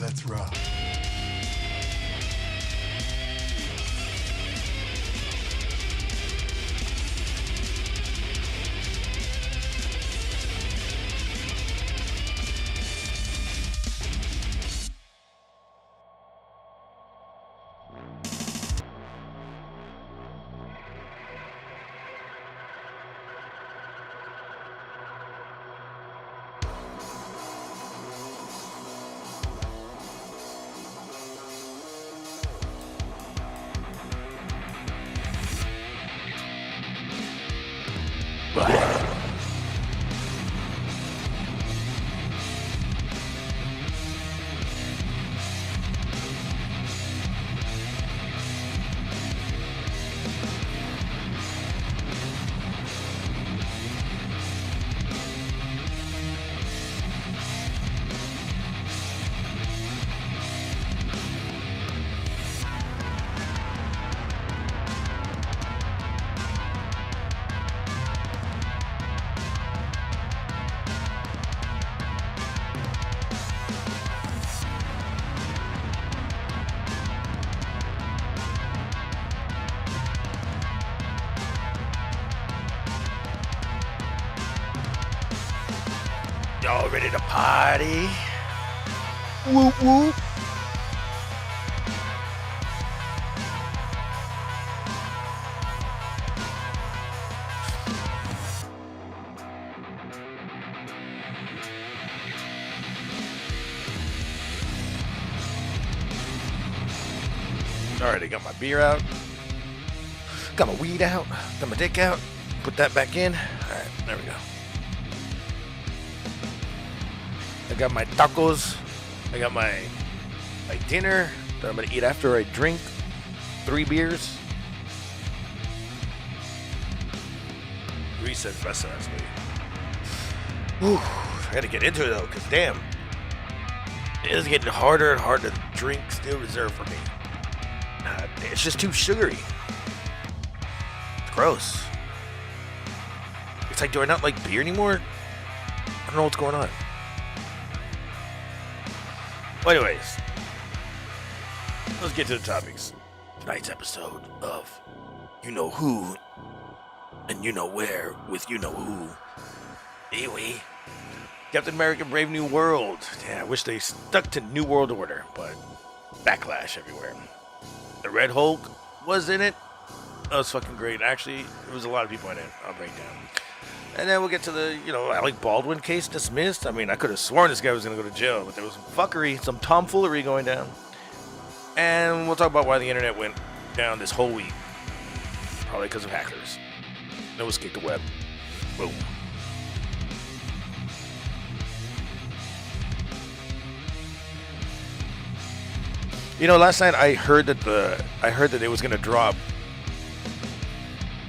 Let's rock. Y'all ready to party? Whoop whoop. Alright, I got my beer out. Got my weed out. Got my dick out. Put that back in. Alright, there we go. I got my tacos. I got my dinner that I'm gonna eat after I drink 3 beers. Reset espresso, that's me. Whew, I gotta get into it though, cause damn, it is getting harder and harder to drink Still Reserve for me. It's just too sugary. It's gross. It's like, do I not like beer anymore? I don't know what's going on. Well, anyways, let's get to the topics. Tonight's episode of You Know Who and You Know Where with You Know Who. Anyway, Captain America Brave New World. Yeah, I wish they stuck to New World Order, but backlash everywhere. The Red Hulk was in it. That was fucking great. Actually, there was a lot of people in it. I'll break down. And then we'll get to the, Alec Baldwin case dismissed. I mean, I could have sworn this guy was going to go to jail, but there was some fuckery, some tomfoolery going down. And we'll talk about why the internet went down this whole week. Probably because of hackers. No sk8web. Boom. Last night I heard that it was going to drop.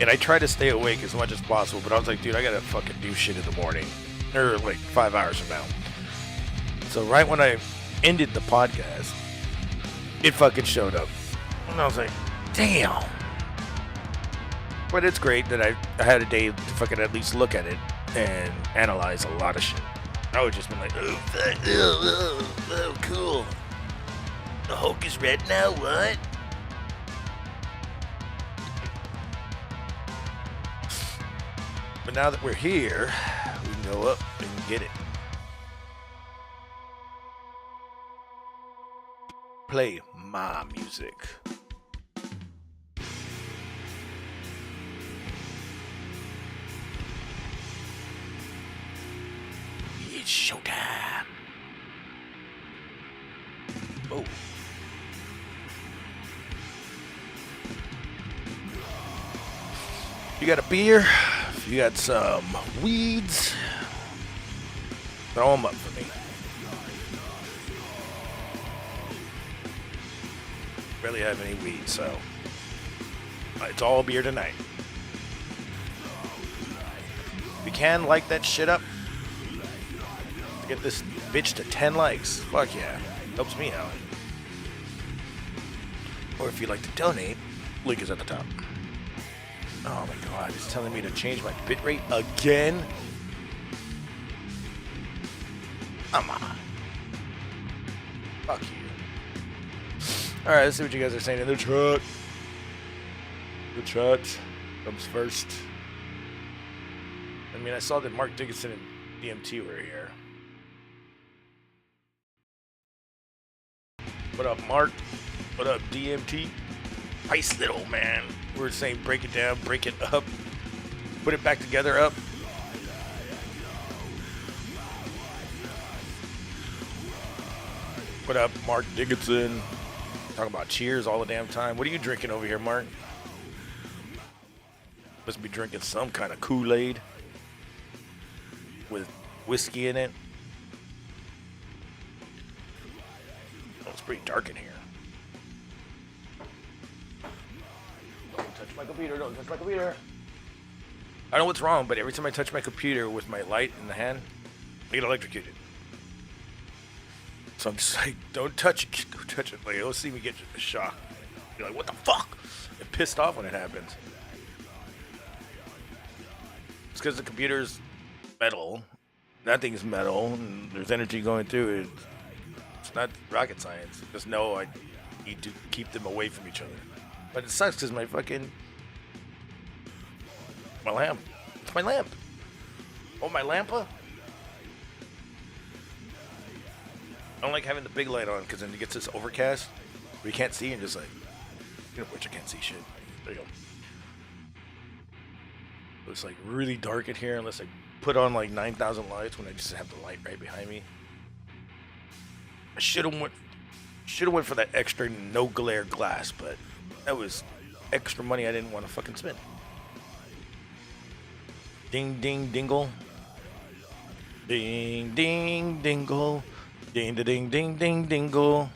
And I tried to stay awake as much as possible, but I was like, dude, I gotta fucking do shit in the morning. Or like 5 hours from now. So right when I ended the podcast, it fucking showed up. And I was like, damn. But it's great that I had a day to fucking at least look at it and analyze a lot of shit. I would just been like, oh, cool. The Hulk is red now, what? But now that we're here, we can go up and get it. Play my music. It's showtime. Oh. You got a beer? You got some weeds? Throw them up for me. Barely have any weeds, so it's all beer tonight. We can like that shit up. Get this bitch to 10 likes. Fuck yeah. Helps me out. Or if you'd like to donate, link is at the top. Oh my god, it's telling me to change my bitrate again? Come on. Fuck you. Alright, let's see what you guys are saying in the chat. The chat comes first. I mean, I saw that Mark Dickinson and DMT were here. What up, Mark? What up, DMT? Nice little man. We're saying break it down, break it up, put it back together up. What up, Mark Dickinson? Talking about cheers all the damn time. What are you drinking over here, Mark? Must be drinking some kind of Kool-Aid with whiskey in it. Oh, it's pretty dark in here. Don't touch my computer, don't touch my computer. I don't know what's wrong, but every time I touch my computer with my light in the hand, I get electrocuted. So I'm just like, don't touch it, don't touch it. Like, it'll see me get a shock. You're like, what the fuck? I'm pissed off when it happens. It's because the computer's metal. That thing's metal, and there's energy going through it. It's not rocket science. Just know I need to keep them away from each other. But it sucks because my lamp. It's my lamp. Oh, my lampa? I don't like having the big light on because then it gets this overcast where you can't see and just like, which I can't see shit. There you go. It's like really dark in here unless I put on like 9,000 lights when I just have the light right behind me. I should have went for that extra no glare glass, but that was extra money I didn't want to fucking spend. Ding ding dingle. Ding ding dingle. Ding ding ding ding dingle.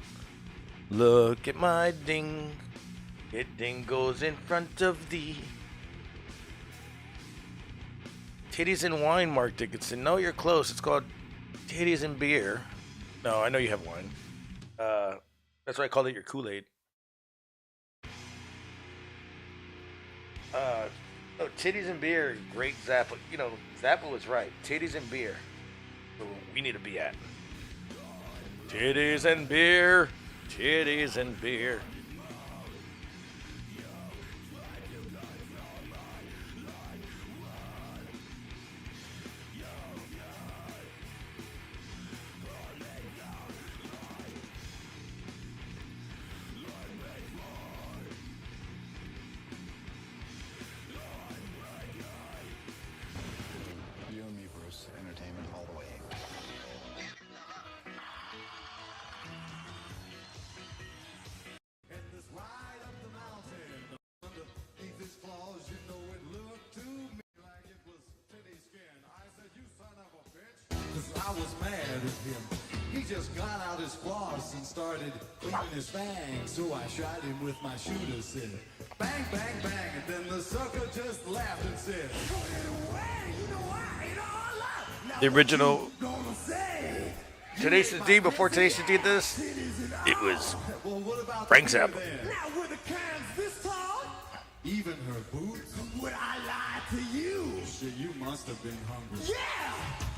Look at my ding. It dingles in front of thee. Titties and wine, Mark Dickinson. No, you're close. It's called titties and beer. No, I know you have wine. That's why I called it your Kool-Aid. No, titties and beer, great Zappa. Zappa was right. Titties and beer. Where we need to be at. Titties and beer. Titties and beer. was mad at him. He just got out his floss and started cleaning his fangs. So I shot him with my shooter, said, bang, bang, bang. And then the sucker just laughed and said, The original Tenacious D, before Tenacious D did this, it was Frank Zappa. Now were the cans this tall? Even her boots? Would I lie to you? Shit, you must have been hungry. Yeah,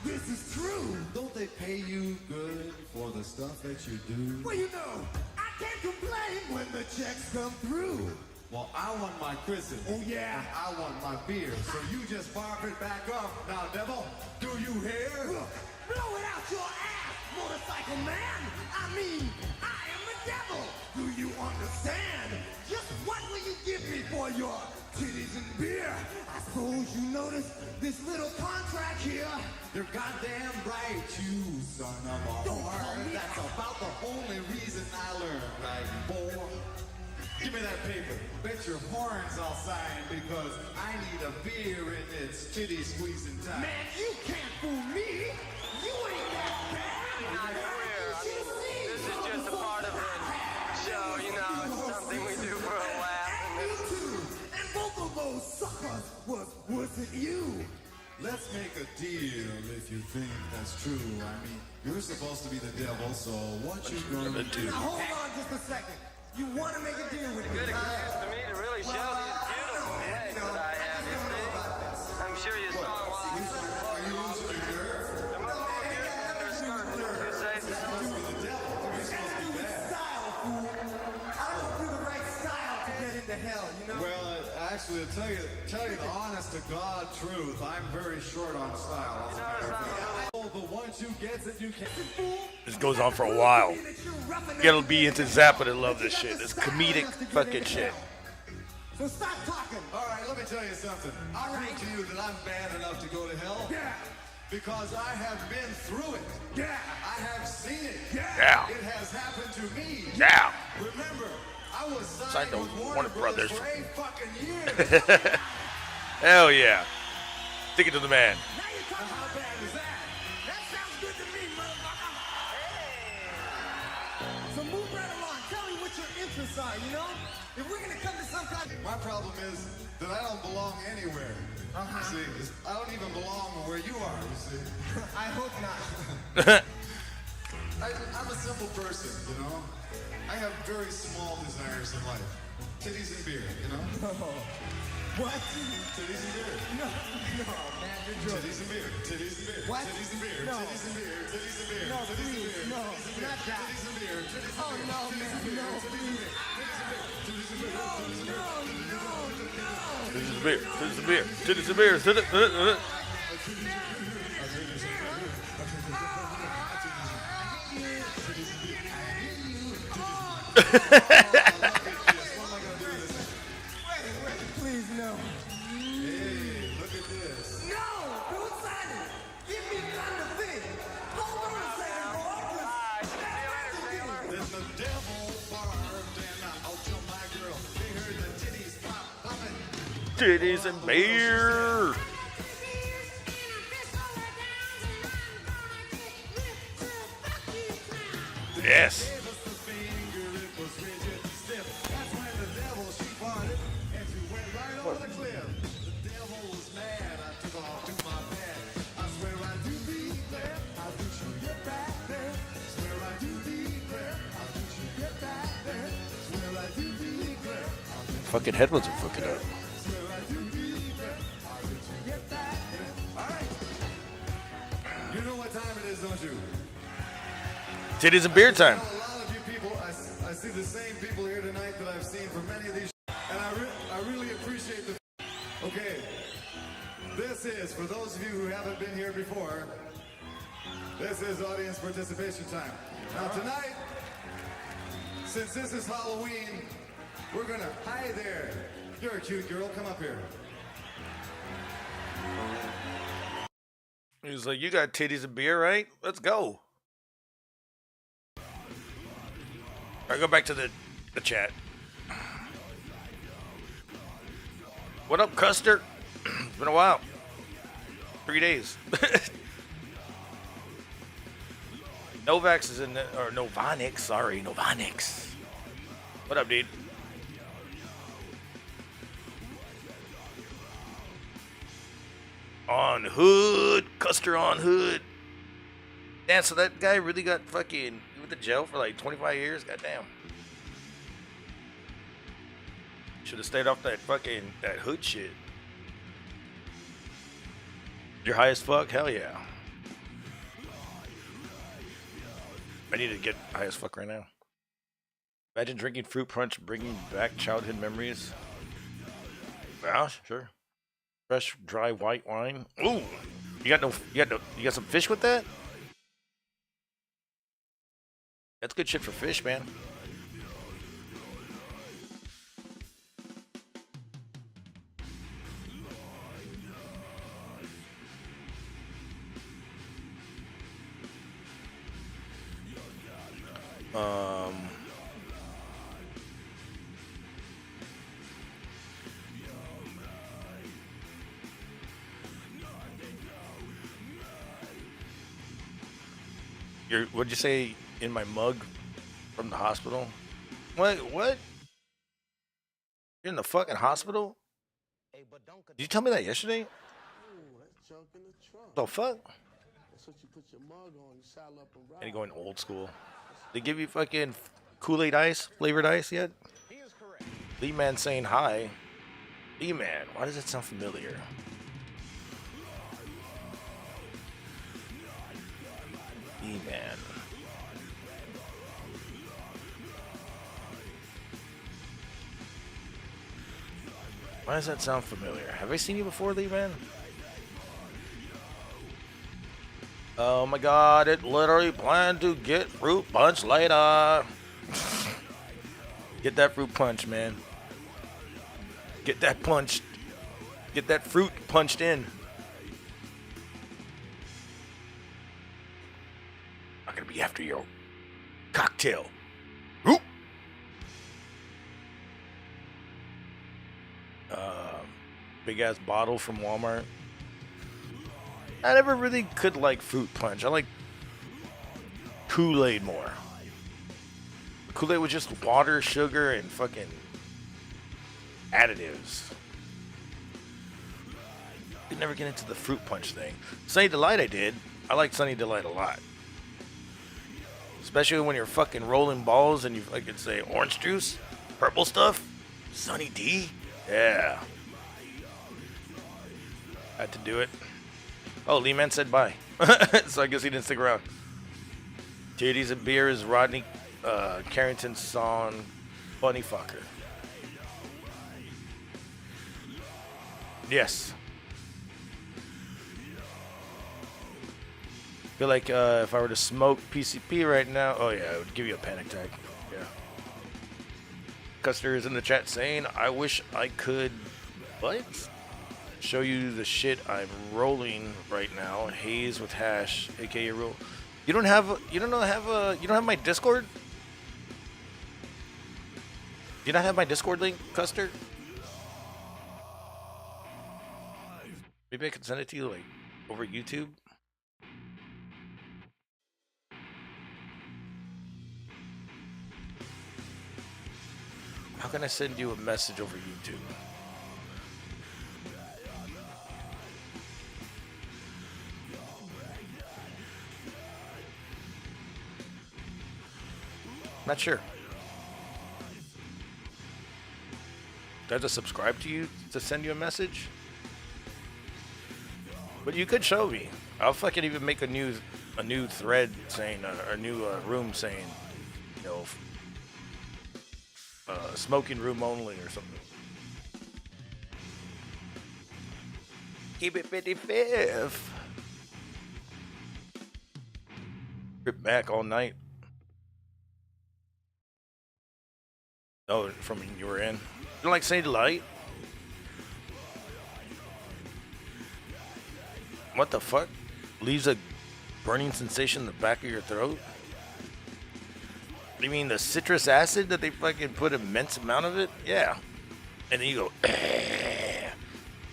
this is true. Don't they pay you good for the stuff that you do? Well, you know, I can't complain when the checks come through. Well, I want my christening. Oh, yeah. And I want my beer. So you just barf it back up. Now, devil, do you hear? Blow it out your ass, motorcycle man. I mean, I am the devil. Do you understand? Just what will you give me for your titties and beer? I suppose you noticed this little contract here. You're goddamn right, you son of a whore. That's about the only reason I learned writing, boy. Give me that paper. Bet your horns I'll sign because I need a beer in its titty squeezing time. Man, you can't fool me. You ain't that bad. This is just a part of the show, you know, it's something we do for a laugh. And both of those suckers wasn't you. Let's make a deal if you think that's true. I mean, you're supposed to be the devil, so what you gonna do? Now hold on just a second. You want to make a deal with me? Good excuse to me to really show these beautiful legs that I have, you see. I'm sure you saw them while I was Are you losing your nerve? I'm a little good under skirt, you say so. I don't do the right style to get into hell, you know? Well, actually, to tell you the honest to God truth, I'm very short on style. The ones you get that you can't fool. This goes on for a while. You gotta be into Zappa to love this shit. It's comedic fucking shit. So stop talking. All right, let me tell you something. I prove to you that I'm bad enough to go to hell. Yeah. Because I have been through it. Yeah. I have seen it. Yeah. It has happened to me. Yeah. Remember, I was Signed signed to with Warner Brothers for 8 fucking years. Hell yeah. Stick it to the man. Now you're talking how bad is that? That sounds good to me, motherfucker. So move right along. Tell me what your interests are, you know? If we're gonna come to some kind of... My problem is that I don't belong anywhere. See, I don't even belong where you are, you see. I hope not. I'm a simple person, you know? I have very small desires in life. Titties and beer, you know? What? Titties and beer. No, man, you're joking. Titties and beer, titties and beer. What? Titties and beer, no. Titties and beer, titties and beer. No, please, no, not that. Titties and beer, titties and beer. Oh, no, man, no, please. Titties and beer, titties and beer. Titties and beer, titties and beer, titties and beer, titties and beer. Please, no. Hey, look at this. No, don't sign it. Give me time to think. Hold on a second, boy. Then the devil barked and out to my girl. They heard the titties pop, popping. Titties and beer. Yes. Fucking headphones are fucking up. You know what time it is, don't you? Titties and beer time. A lot of you people, I see the same people here tonight that I've seen for many of these, and I really appreciate the. Okay, this is for those of you who haven't been here before. This is audience participation time. Now tonight, since this is Halloween, we're gonna. Hi there, you're a cute girl. Come up here. He's like, you got titties and beer, right? Let's go. All right, go back to the chat. What up, Custer? It's been a while. 3 days. Novax is in the, or Novanix, sorry, Novanix. What up, dude? On Hood, Custer on Hood. Damn, so that guy really got fucking with the jail for like 25 years? Goddamn. Should have stayed off that fucking, that hood shit. You're high as fuck? Hell yeah. I need to get high as fuck right now. Imagine drinking fruit punch, bringing back childhood memories. Yeah, sure. Fresh, dry white wine. Ooh, you got some fish with that? That's good shit for fish, man. What'd you say in my mug from the hospital? What? You're in the fucking hospital? Did you tell me that yesterday? The fuck? That's what you put your mug on, you saddle up and ride. And going old school. They give you fucking Kool-Aid ice, flavored ice yet? Lee Man saying hi. Lee Man, why does that sound familiar? Lee Man. Why does that sound familiar? Have I seen you before, Lee Man? Oh my god, it literally planned to get fruit punch later. Get that fruit punch, man. Get that punched. Get that fruit punched in. I'm gonna be after your cocktail. Oop. Big ass bottle from Walmart. I never really could like fruit punch. I like Kool-Aid more. Kool-Aid was just water, sugar, and fucking additives. Could never get into the fruit punch thing. Sunny Delight I did. I like Sunny Delight a lot. Especially when you're fucking rolling balls and you fucking say orange juice, purple stuff, Sunny D. Yeah. Had to do it. Oh, Lee Man said bye. So I guess he didn't stick around. Titties and Beer is Rodney Carrington's song, Bunny Fucker. Yes. Feel like if I were to smoke PCP right now, oh yeah, it would give you a panic attack. Yeah. Custer is in the chat saying, I wish I could, what? Show you the shit I'm rolling right now. Haze with hash, aka roll. You don't have my Discord? Do you not have my Discord link, Custer? Maybe I could send it to you like over YouTube. How can I send you a message over YouTube? Not sure. Do I have to subscribe to you to send you a message? But you could show me. I'll fucking even make a new thread saying, a new room saying, you know, smoking room only or something. Keep it 55th. Trip back all night. Oh, from when you were in. You don't like Sunny Delight? What the fuck? Leaves a burning sensation in the back of your throat? You mean the citrus acid that they fucking put immense amount of it? Yeah. And then you go, eh.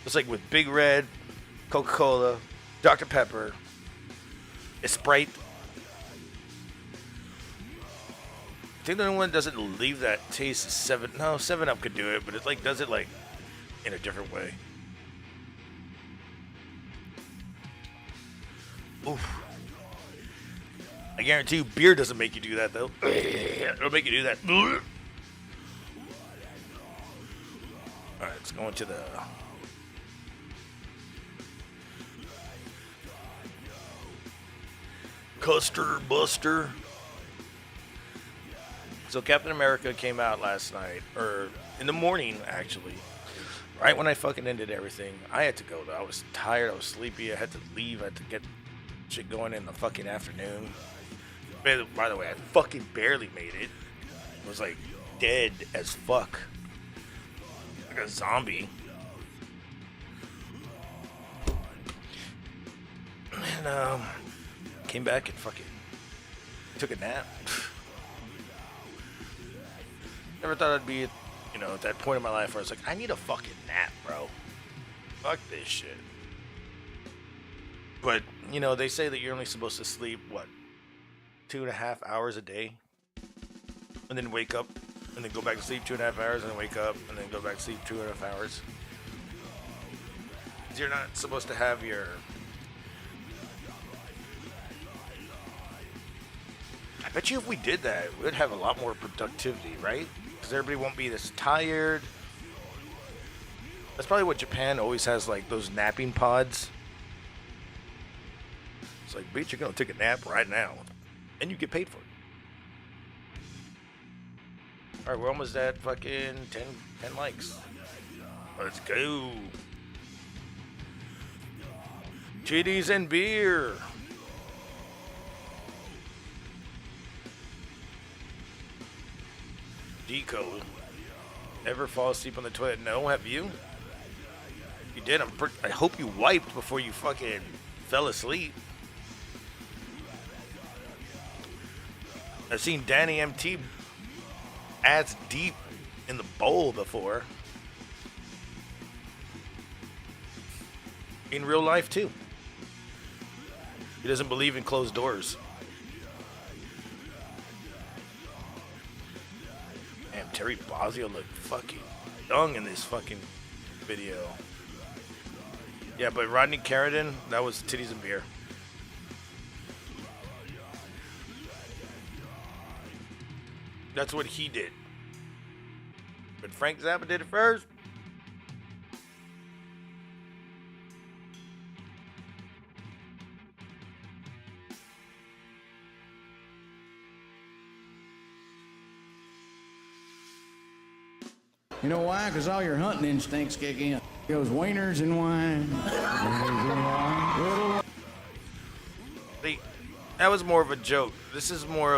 It's like with Big Red, Coca-Cola, Dr. Pepper, Sprite. I think the only one that doesn't leave that taste is 7-Up could do it, but it like does it like in a different way. Oof. I guarantee you beer doesn't make you do that though. It'll make you do that. Alright, let's go into the Custer Buster. So Captain America came out last night, or in the morning actually. Right when I fucking ended everything, I had to go though. I was tired, I was sleepy, I had to leave, I had to get shit going in the fucking afternoon. By the way, I fucking barely made it. I was like dead as fuck. Like a zombie. And came back and fucking took a nap. Never thought I'd be, you know, at that point in my life where I was like, I need a fucking nap, bro. Fuck this shit. But, you know, they say that you're only supposed to sleep, what, 2.5 hours a day? And then wake up, and then go back to sleep 2.5 hours, and then wake up, and then go back to sleep 2.5 hours. Because you're not supposed to have your... I bet you if we did that, we'd have a lot more productivity, right? Because everybody won't be this tired. That's probably what Japan always has, like, those napping pods. It's like, bitch, you're going to take a nap right now. And you get paid for it. Alright, we're almost at fucking 10 likes. Let's go. Titties and beer. Deco. Ever fall asleep on the toilet? No, have you? You did. I hope you wiped before you fucking fell asleep. I've seen Danny MT ass deep in the bowl before. In real life too. He doesn't believe in closed doors. Damn, Terry Bozzio looked fucking young in this fucking video. Yeah, but Rodney Carradine, that was titties and beer. That's what he did. But Frank Zappa did it first. You know why? Because all your hunting instincts kick in. Goes wieners and wine. That was more of a joke. This is more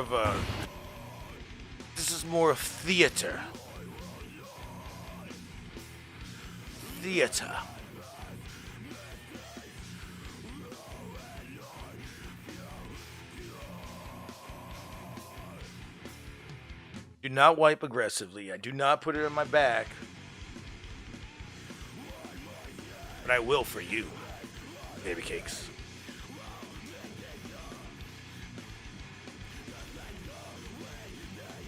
of theater. Theater. Do not wipe aggressively. I do not put it on my back. But I will for you, baby cakes.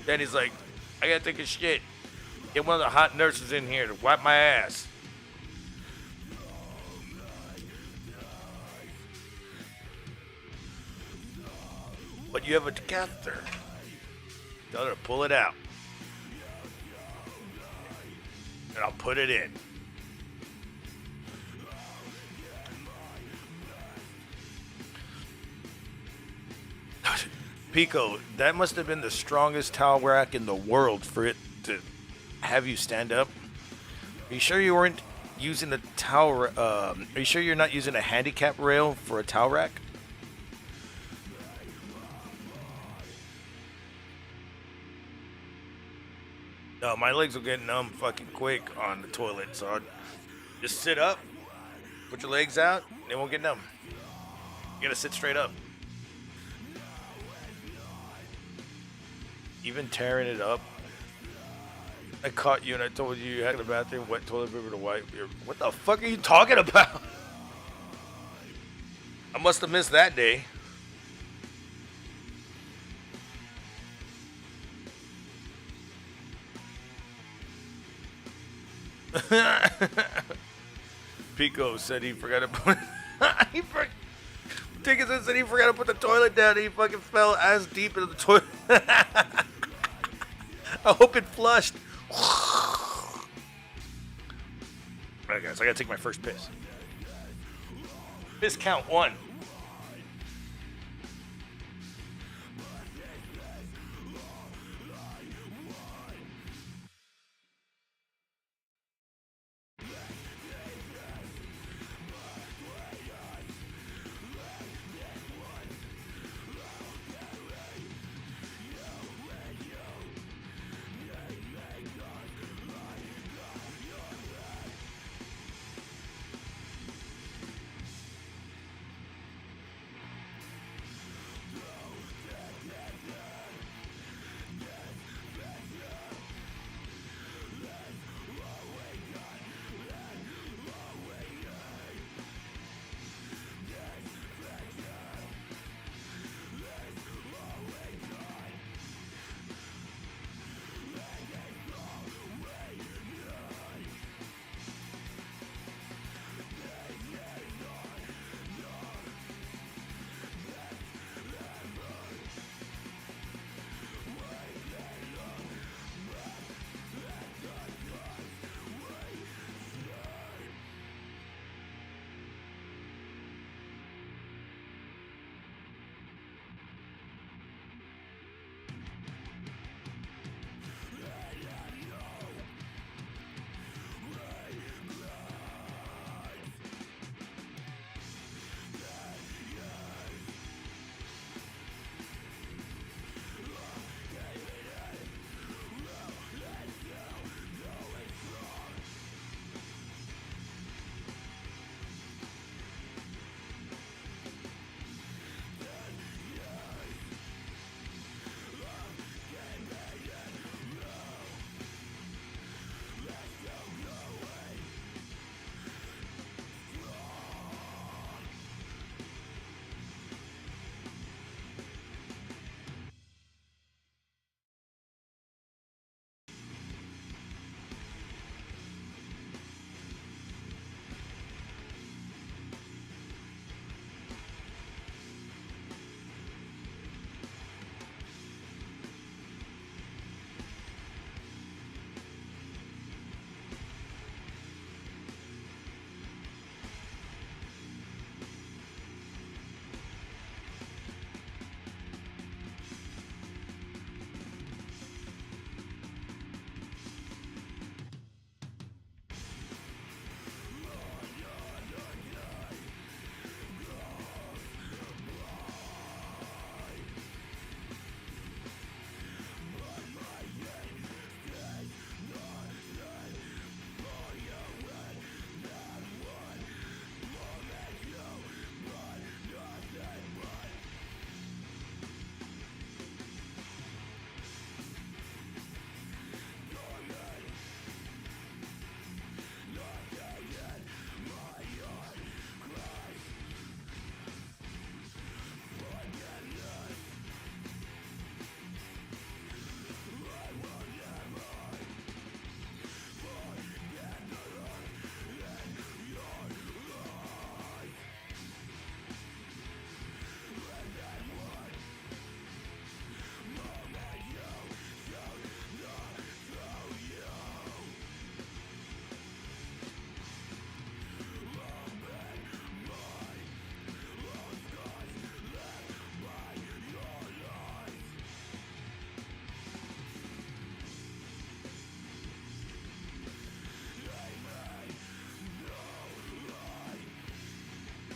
Then he's like, I gotta take a shit. Get one of the hot nurses in here to wipe my ass. But you have a catheter. Tell her to pull it out. And I'll put it in. Pico, that must have been the strongest towel rack in the world for it to have you stand up. Are you sure you weren't using a towel? Are you sure you're not using a handicap rail for a towel rack? No, my legs will get numb fucking quick on the toilet, so I'll just sit up, put your legs out, they won't get numb. You gotta sit straight up. Even tearing it up. I caught you and I told you had in the bathroom wet toilet paper to wipe your... What the fuck are you talking about? I must have missed that day. Pico said he forgot to put. Dickinson said he forgot to put the toilet down and he fucking fell ass deep into the toilet. I hope it flushed. Alright, guys, I gotta take my first piss. Piss count 1.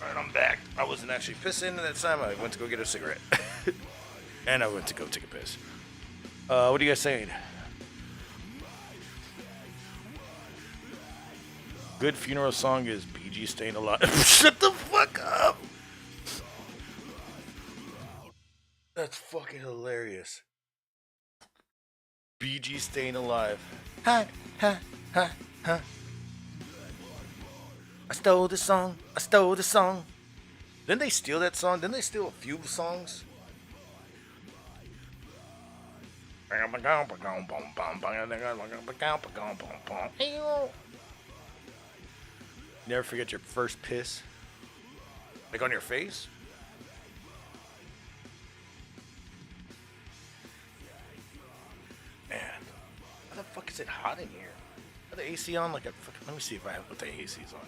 Alright, I'm back. I wasn't actually pissing that time. I went to go get a cigarette. And I went to go take a piss. What are you guys saying? Good funeral song is BG Staying Alive. Shut the fuck up! That's fucking hilarious. BG Staying Alive. Ha, ha, ha, ha. I stole the song. I stole the song. Didn't they steal that song? Didn't they steal a few songs? Never forget your first piss? Like on your face? Man, how the fuck is it hot in here? Are the AC on? Like a fucking, let me see if I have what the AC's on.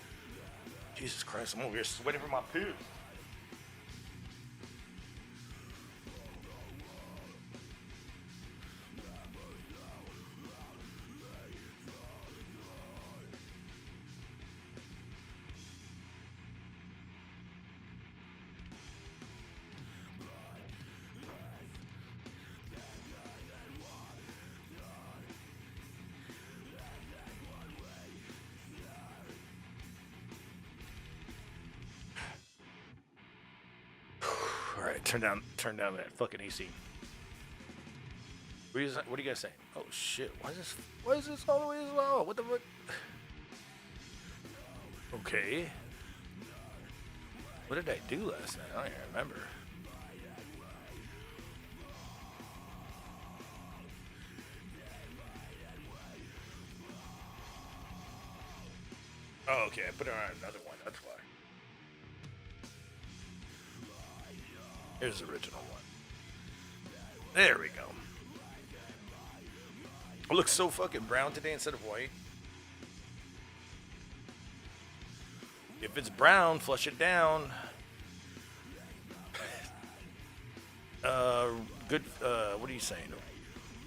Jesus Christ, I'm over here sweating from my piss. All right, turn down that fucking AC. What are you guys saying? Oh shit! Why is this all the way as low? What the fuck? Okay. What did I do last night? I don't even remember. Oh, okay. I put it on another one. That's why. Here's the original one. There we go. It looks so fucking brown today instead of white. If it's brown, flush it down. Good, what are you saying?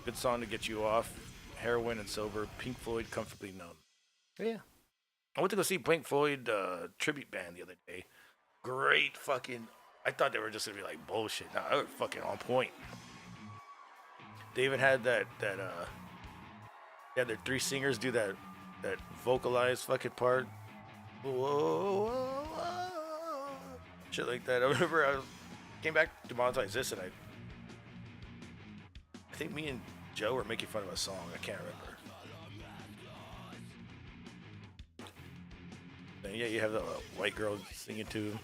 Good song to get you off heroin and sober. Pink Floyd, Comfortably Numb. Yeah. I went to go see Pink Floyd tribute band the other day. Great fucking... I thought they were just gonna be like bullshit. No, they were fucking on point. They even had that they had their three singers do that vocalized fucking part. Whoa, whoa, whoa. Shit like that. I remember I came back to monetize this and I think me and Joe were making fun of a song. I can't remember. And yeah, you have the white girl singing too.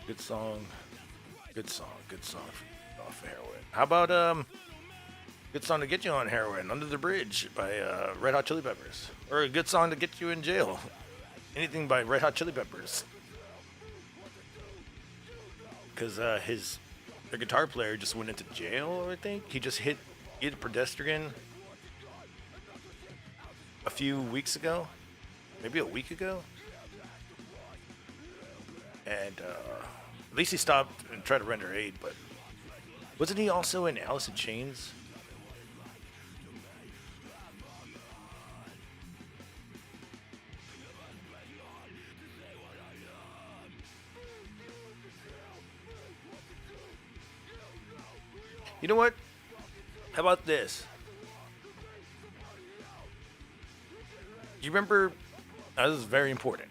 Good song off heroin. How about good song to get you on heroin, Under the Bridge by Red Hot Chili Peppers, or a good song to get you in jail, anything by Red Hot Chili Peppers, because their guitar player just went into jail. I think he hit a pedestrian a few weeks ago, maybe a week ago, and at least he stopped and tried to render aid. But wasn't he also in Alice in Chains? You know what? How about this? Do you remember? This is very important.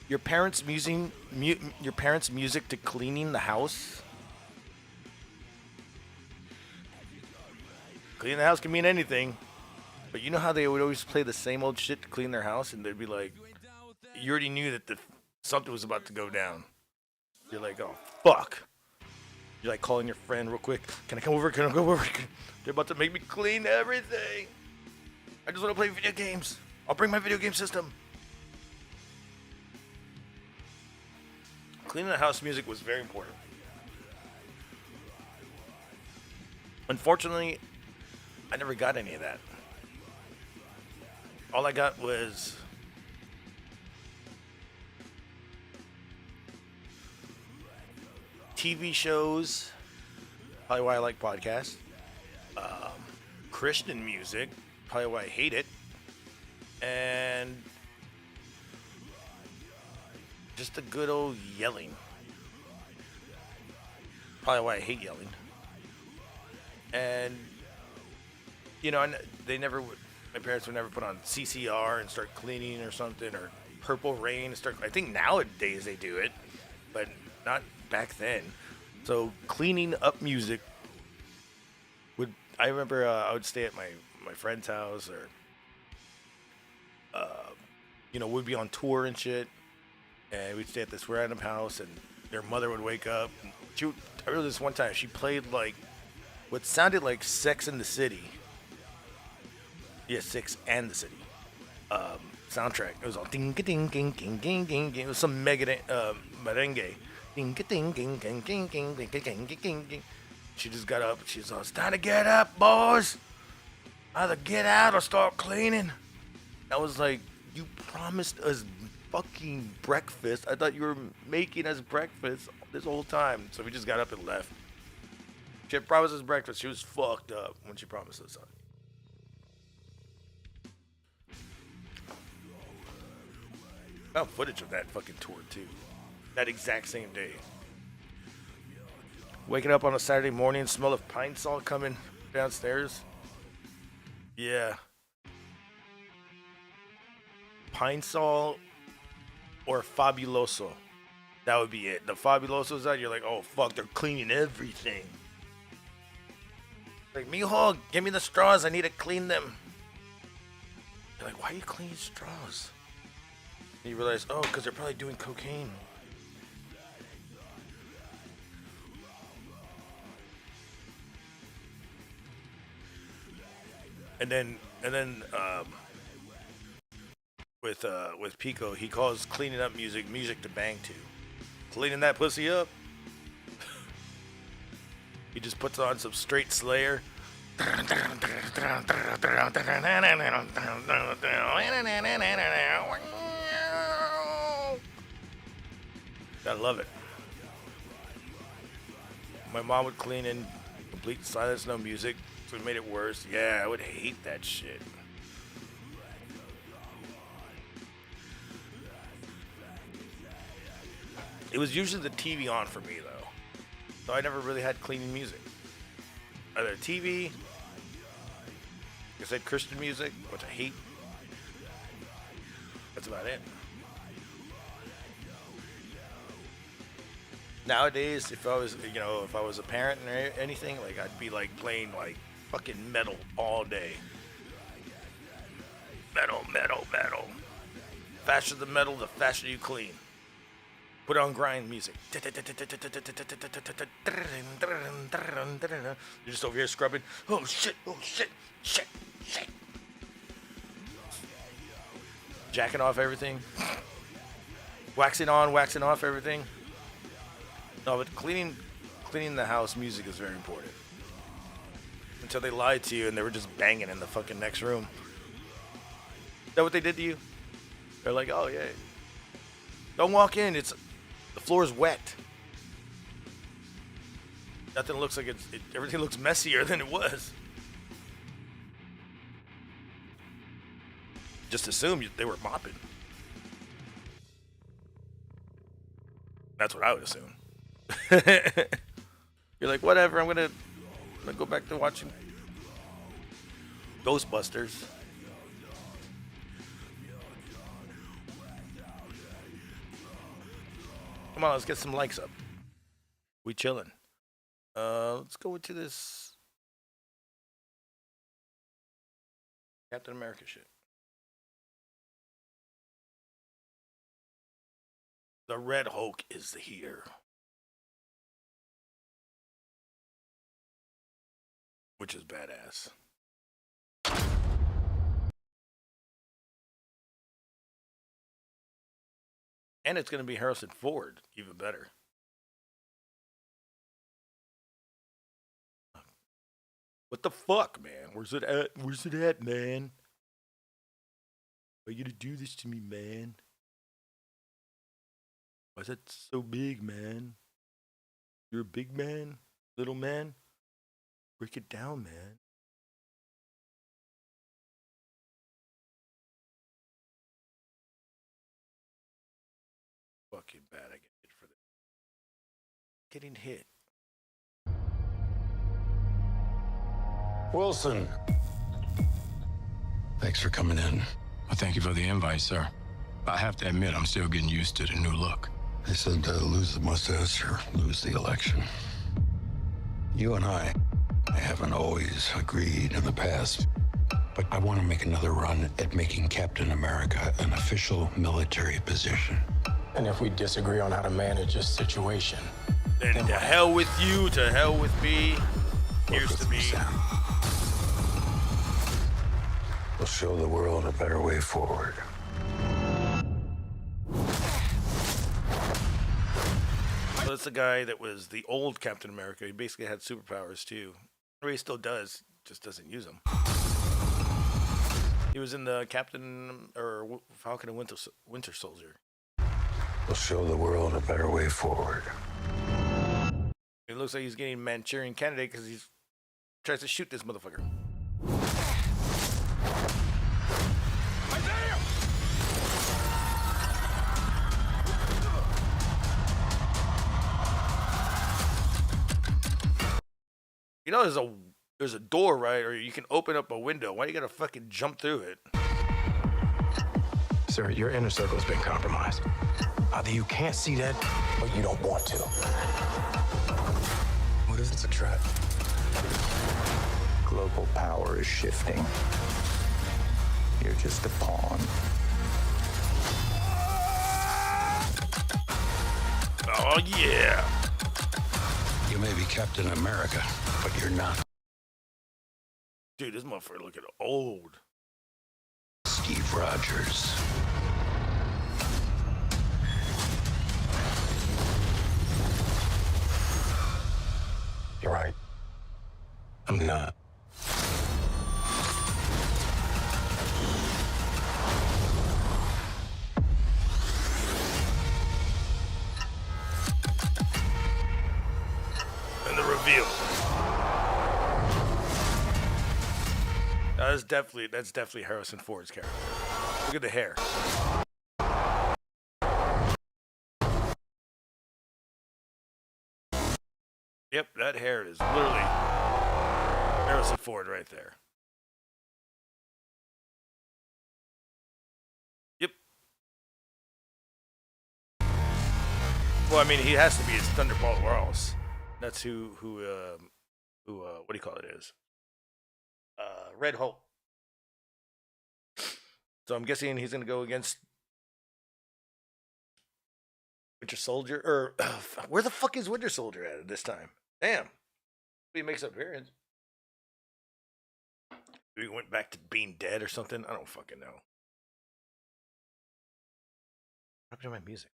Your parents' music to cleaning the house. Cleaning the house can mean anything, but you know how they would always play the same old shit to clean their house, and they'd be like, you already knew that something was about to go down. You're like, oh fuck. You're like calling your friend real quick. Can I come over? Can I go over? They're about to make me clean everything. I just want to play video games. I'll bring my video game system. Cleaning the house music was very important. Unfortunately, I never got any of that. All I got was TV shows, probably why I like podcasts, Christian music, probably why I hate it, and just the good old yelling, probably why I hate yelling. And you know, my parents would never put on CCR and start cleaning or something, or Purple Rain and start. I think nowadays they do it, but not back then. So cleaning up music I remember I would stay at my friend's house, or we'd be on tour and shit, and we'd stay at this random house, and their mother would wake up. I remember this one time she played like what sounded like Sex and the City. Yeah, Sex and the City. soundtrack. It was all ding ding ding ding ding ding. It was some merengue. Ding ding ding ding ding ding ding ding ding ding. She just got up. She's all, it's time to get up, boys. Either get out or start cleaning. I was like, you promised us fucking breakfast. I thought you were making us breakfast this whole time. So we just got up and left. She had promised us breakfast. She was fucked up when she promised us that. I found footage of that fucking tour too. That exact same day. Waking up on a Saturday morning, smell of pine sol coming downstairs. Yeah. Pine sol or fabuloso. That would be it. The fabuloso's out, you're like, oh fuck, they're cleaning everything. Like, mijo, give me the straws, I need to clean them. You're like, why are you cleaning straws? And you realize, oh, because they're probably doing cocaine. And then with Pico, he calls cleaning up music to bang to. Cleaning that pussy up. He just puts on some straight Slayer. I love it. My mom would clean in complete silence, no music, so it made it worse. Yeah, I would hate that shit. It was usually the TV on for me, though. So I never really had cleaning music. Either TV, like I said, Christian music, which I hate. That's about it. Nowadays, if I was a parent or anything, like I'd be like playing like fucking metal all day. Metal, metal, metal. Faster the metal, the faster you clean. Put on grind music. You're just over here scrubbing. Oh shit, shit. Jacking off everything. Waxing on, waxing off everything. No, but cleaning the house music is very important. Until they lied to you and they were just banging in the fucking next room. Is that what they did to you? They're like, oh yeah. Don't walk in, the floor's wet. Nothing looks like everything looks messier than it was. Just assume they were mopping. That's what I would assume. You're like, whatever, I'm gonna go back to watching Ghostbusters. Come on, let's get some likes up. We chilling. Let's go into this Captain America shit. The Red Hulk is here. Which is badass. And it's going to be Harrison Ford, even better. What the fuck, man? Where's it at? Where's it at, man? Why are you going to do this to me, man? Why is that so big, man? You're a big man? Little man? Break it down, man. Fucking bad I get hit for this. Getting hit. Wilson. Thanks for coming in. Well, thank you for the invite, sir. I have to admit, I'm still getting used to the new look. They said lose the mustache or lose the election. You and I haven't always agreed in the past, but I want to make another run at making Captain America an official military position. And if we disagree on how to manage this situation, then to hell with you, to hell with me. Here's to me. We'll show the world a better way forward. So that's the guy that was the old Captain America. He basically had superpowers too. Or he still does, just doesn't use them. He was in the Captain or Falcon and Winter Soldier. We'll show the world a better way forward. It looks like he's getting Manchurian candidate because he tries to shoot this motherfucker. You know, there's a door, right? Or you can open up a window. Why you gotta fucking jump through it? Sir, your inner circle's been compromised. Either you can't see that, or you don't want to. What if it's a trap? Global power is shifting. You're just a pawn. Oh, yeah. You may be Captain America, but you're not Dude, this motherfucker looking old. Steve Rogers. You're right. I'm not. And the reveal. That's definitely Harrison Ford's character. Look at the hair. Yep, that hair is literally Harrison Ford right there. Yep. Well, I mean, he has to be. It's Thunderbolt Ross. That's who what do you call it is? Red Hulk. So I'm guessing he's gonna go against Winter Soldier, or where the fuck is Winter Soldier at this time? Damn, he makes an appearance. Maybe he went back to being dead or something. I don't fucking know. What happened to my music?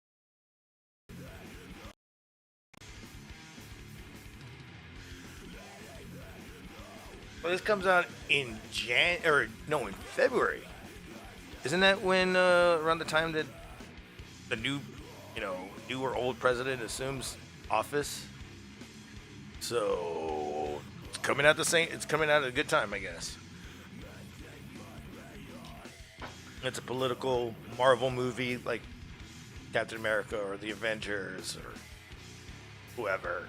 Well, this comes out in in February. Isn't that when around the time that the new or old president assumes office? So it's coming out it's coming out at a good time, I guess. It's a political Marvel movie like Captain America or the Avengers or whoever.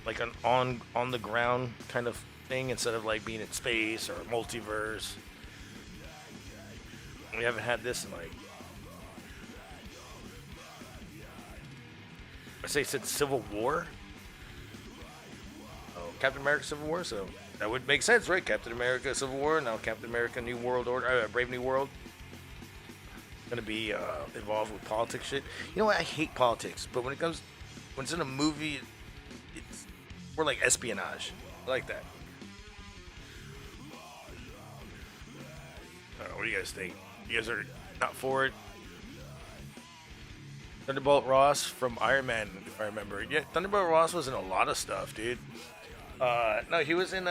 Like an on the ground kind of thing instead of like being in space or multiverse. We haven't had this in like, I say since Civil War. Oh, Captain America Civil War, so that would make sense, right? Captain America Civil War, now Captain America New World Order, Brave New World. Gonna be involved with politics shit. You know what? I hate politics, but when it's in a movie, it's more like espionage. I like that. I don't know, what do you guys think? You guys are not for it? Thunderbolt Ross from Iron Man, if I remember. Yeah, Thunderbolt Ross was in a lot of stuff, dude. No, he was in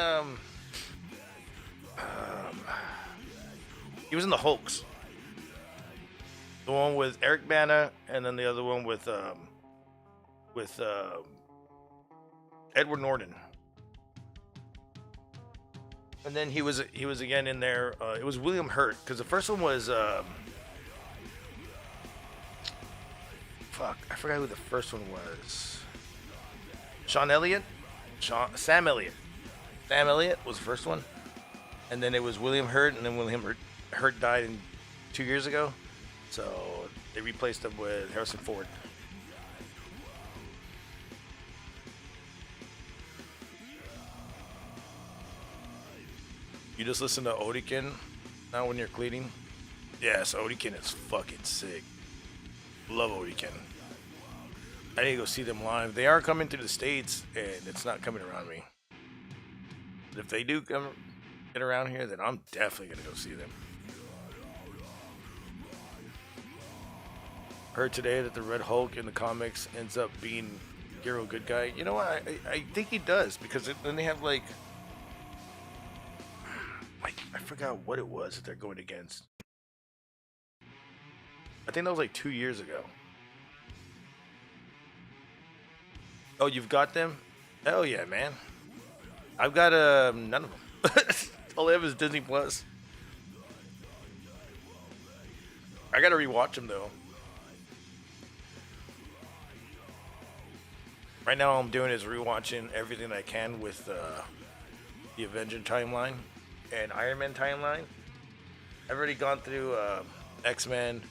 he was in the Hulks. The one with Eric Bana, and then the other one with Edward Norton. And then he was again in there. It was William Hurt, because the first one was I forgot who the first one was. Sam Elliott. Sam Elliott was the first one, and then it was William Hurt, and then William Hurt died 2 years ago, so they replaced him with Harrison Ford. You just listen to Odikin now when you're cleaning? Yes, Odikin is fucking sick. Love Odikin. I need to go see them live. They are coming to the States, and it's not coming around me. But if they do come, get around here, then I'm definitely gonna go see them. Heard today that the Red Hulk in the comics ends up being hero good guy. You know what? I think he does, because then they have like I forgot what it was that they're going against. I think that was like 2 years ago. Oh, you've got them? Hell yeah, man. I've got none of them. All I have is Disney Plus. I gotta rewatch them though. Right now, all I'm doing is rewatching everything I can with the Avenger timeline and Iron Man timeline. I've already gone through X-Men,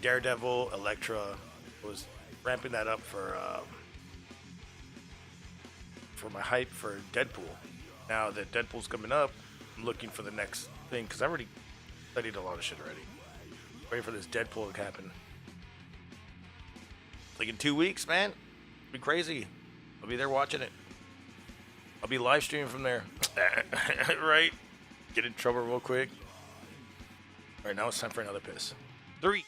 Daredevil, Elektra. Was ramping that up for my hype for Deadpool. Now that Deadpool's coming up, I'm looking for the next thing because I already studied a lot of shit already. Waiting for this Deadpool to happen. Like in 2 weeks, man. It'll be crazy. I'll be there watching it. I'll be live streaming from there. Right? Get in trouble real quick. Alright, now it's time for another piss. 3.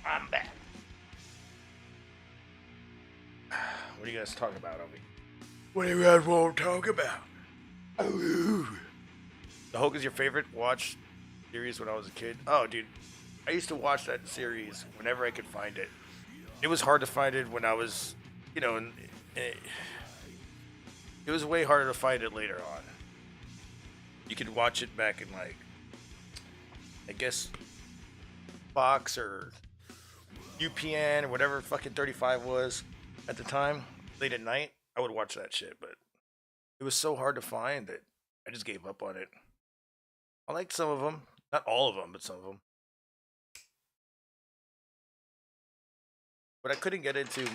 I'm back. What do you guys talk about, Obi? What do you guys want to talk about? Oh. The Hulk is your favorite watch series when I was a kid? Oh, dude. I used to watch that series whenever I could find it. It was hard to find it when I was, it was way harder to find it later on. You could watch it back in, I guess, Fox or UPN or whatever fucking 35 was at the time, late at night. I would watch that shit, but it was so hard to find that I just gave up on it. I liked some of them, not all of them, but some of them. What I couldn't get into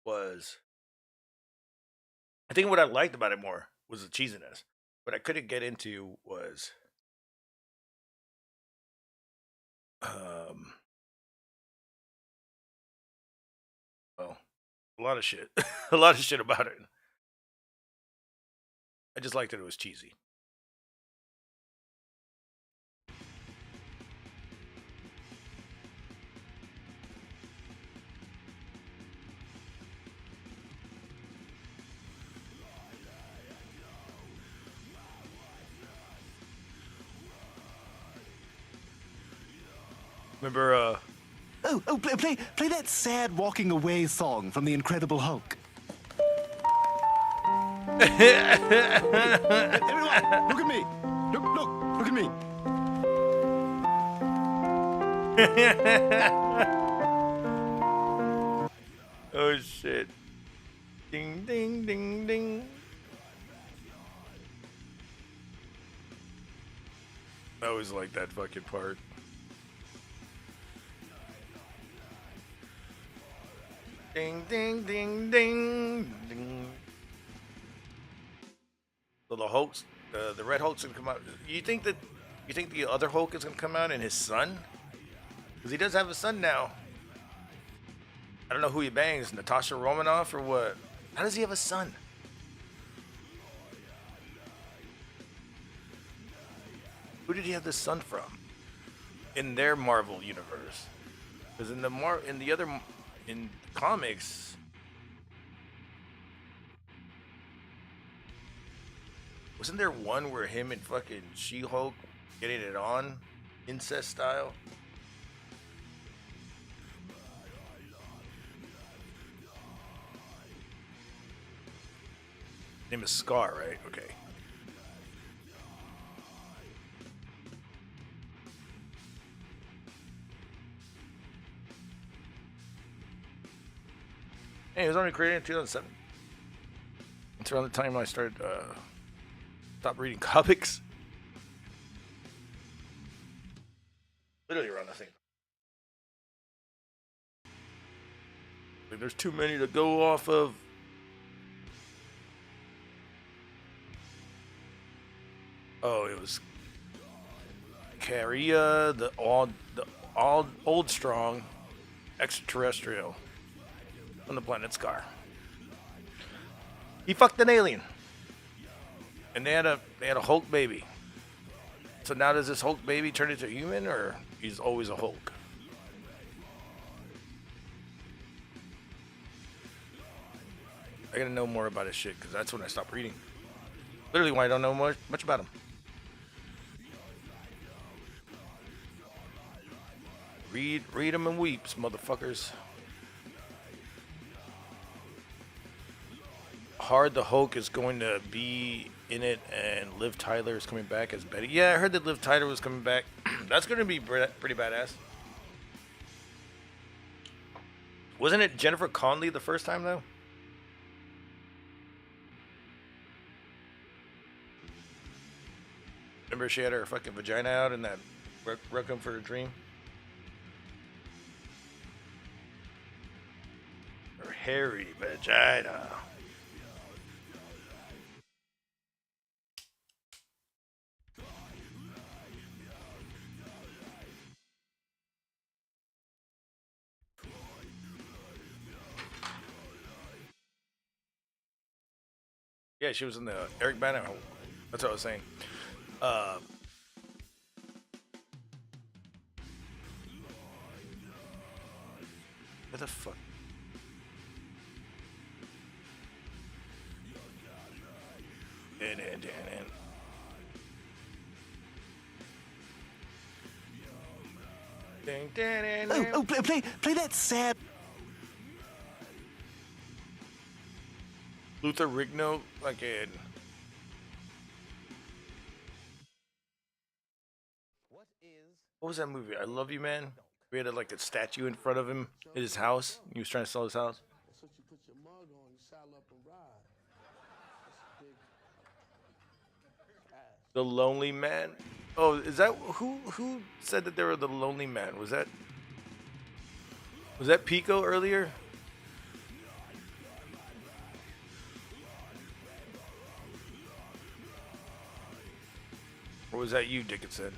was, I think what I liked about it more was the cheesiness. What I couldn't get into was well, a lot of shit. A lot of shit about it. I just liked that it was cheesy. Remember, Play that sad walking away song from The Incredible Hulk. Everyone, look at me. Look at me. oh shit. Ding, ding, ding, ding. I always like that fucking part. Ding, ding, ding, ding, ding. So the Hulk's, the Red Hulk's gonna come out. You think the other Hulk is gonna come out and his son? Because he does have a son now. I don't know who he bangs, Natasha Romanoff or what? How does he have a son? Who did he have this son from? In their Marvel universe? Because in in comics, wasn't there one where him and fucking She-Hulk getting it on, incest style? Name is Scar, right? Okay. Hey, it was only created in 2007. It's around the time I started stopped reading comics. Literally around the same. Like, there's too many to go off of. Oh, it was Carria, the old strong extraterrestrial on the planet Scar. He fucked an alien, and they had a Hulk baby. So now does this Hulk baby turn into a human, or he's always a Hulk? I gotta know more about his shit, because that's when I stopped reading. Literally why I don't know much about him. Read him and weeps, motherfuckers. Hard the Hulk is going to be in it, and Liv Tyler is coming back as Betty. Yeah, I heard that Liv Tyler was coming back. That's going to be pretty badass. Wasn't it Jennifer Connelly the first time, though? Remember she had her fucking vagina out in that Requiem for a Dream? Her hairy vagina. Yeah, she was in the Eric Bana. That's what I was saying. What the fuck? Play that sad. Luther Rigno, fucking. What was that movie? I Love You, Man. We had like a statue in front of him in his house. He was trying to sell his house. That's what you put your mug on, you saddle up and ride. That's big. The Lonely Man. Oh, is that who said that they were the Lonely Man? Was that Pico earlier? Or was that you, Dickinson?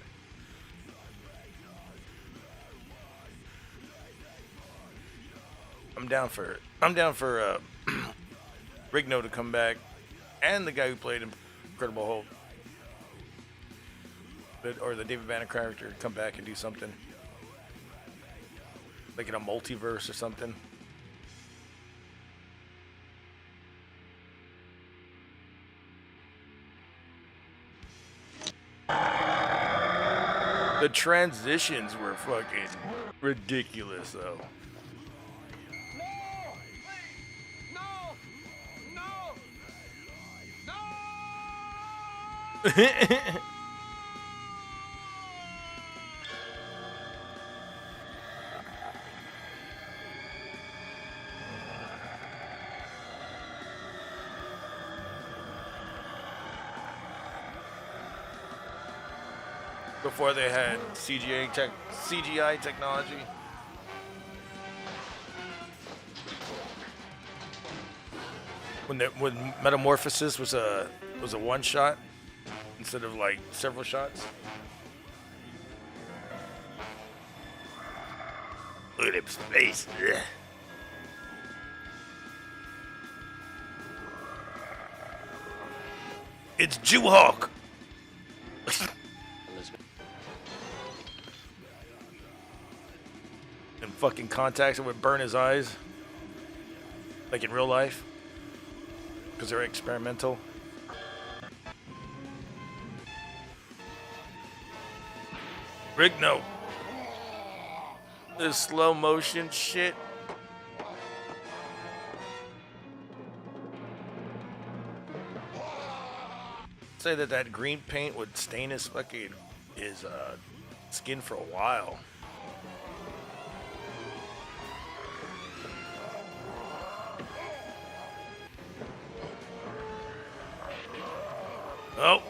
I'm down for Rigno to come back, and the guy who played Incredible Hulk, or the David Banner character, to come back and do something like in a multiverse or something. The transitions were fucking ridiculous, though. Before they had CGI technology. When metamorphosis was a one shot instead of like several shots. Look at his face. Ugh. It's Jewhawk. And fucking contacts that would burn his eyes, like in real life, because they're experimental. Rick, no. This slow motion shit. Say that green paint would stain his skin for a while. Oh,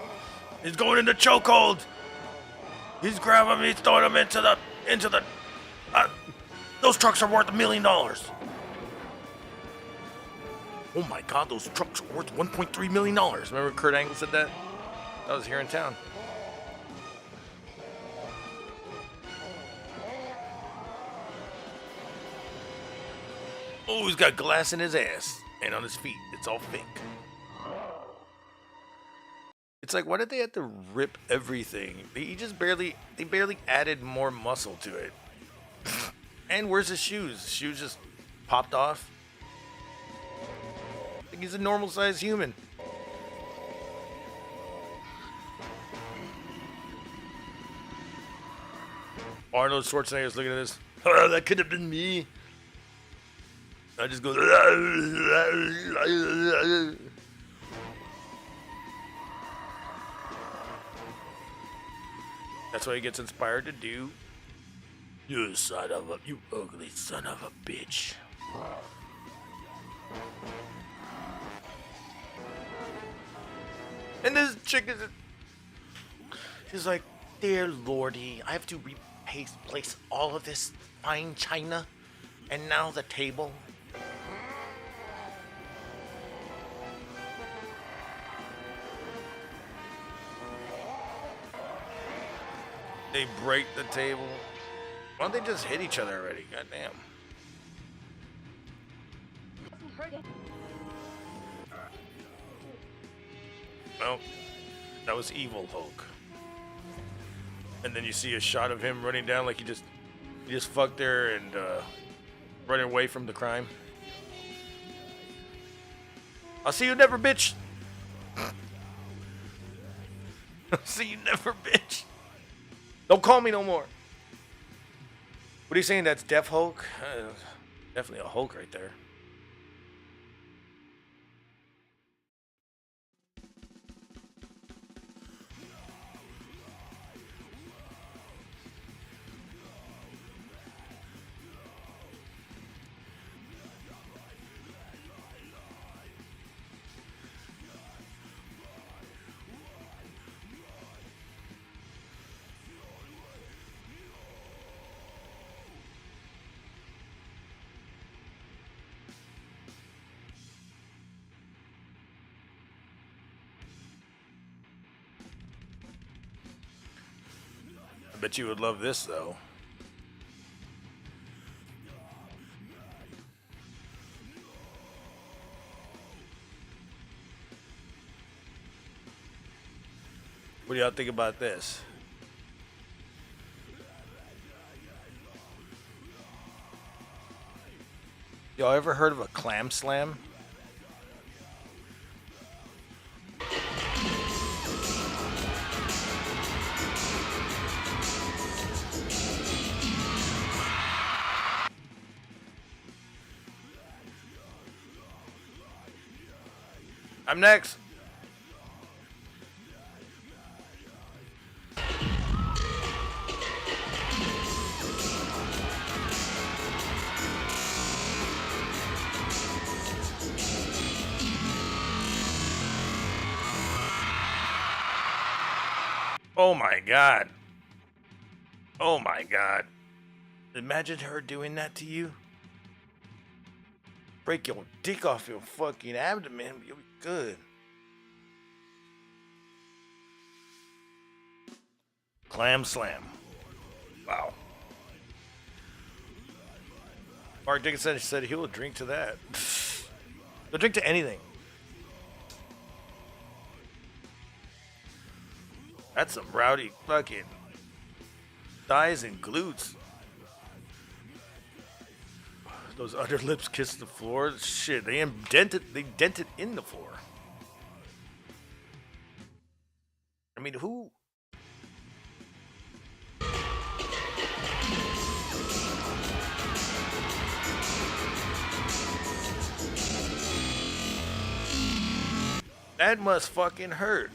he's going into chokehold. He's grabbing him. He's throwing him into the. Those trucks are worth $1 million. Oh my God, those trucks are worth $1.3 million. Remember Kurt Angle said that? That was here in town. Oh, he's got glass in his ass and on his feet. It's all fake. It's like, why did they have to rip everything? They barely added more muscle to it. And where's his shoes? His shoes just popped off. Like he's a normal sized human. Arnold Schwarzenegger's looking at this. Oh, that could have been me. I just go. That's what he gets inspired to do. You ugly son of a bitch. And this chick is, she's like, dear lordy, I have to replace all of this fine china, and now the table. They break the table. Why don't they just hit each other already? Goddamn. Well, that was evil Hulk. And then you see a shot of him running down like he just fucked her and running away from the crime. I'll see you never, bitch. I'll see you never, bitch. Don't call me no more. What are you saying? That's Deaf Hulk? Definitely a Hulk right there. Bet you would love this though. What do y'all think about this? Y'all ever heard of a clam slam? I'm next. Oh my god. Oh my god. Imagine her doing that to you. Break your dick off your fucking abdomen. You'll be good. Clam slam. Wow. Mark Dickinson said he will drink to that. He'll drink to anything. That's some rowdy fucking thighs and glutes. Those underlips kiss the floor. Shit, they dented in the floor. I mean, who? That must fucking hurt.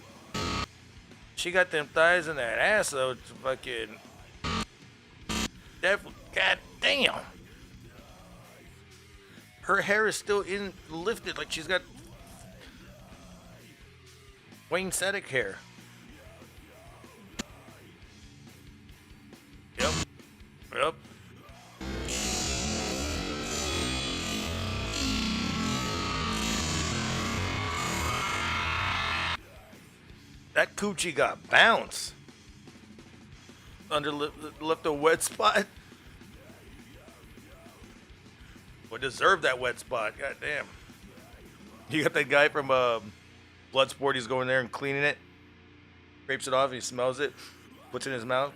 She got them thighs and that ass, though. It's fucking. That, god damn. Her hair is still lifted, like she's got Wayne Sedgwick hair. Yep. Yep. That coochie got bounce. Left a wet spot. Would deserve that wet spot. God damn. You got that guy from Bloodsport. He's going there and cleaning it. Scrapes it off. He smells it. Puts it in his mouth.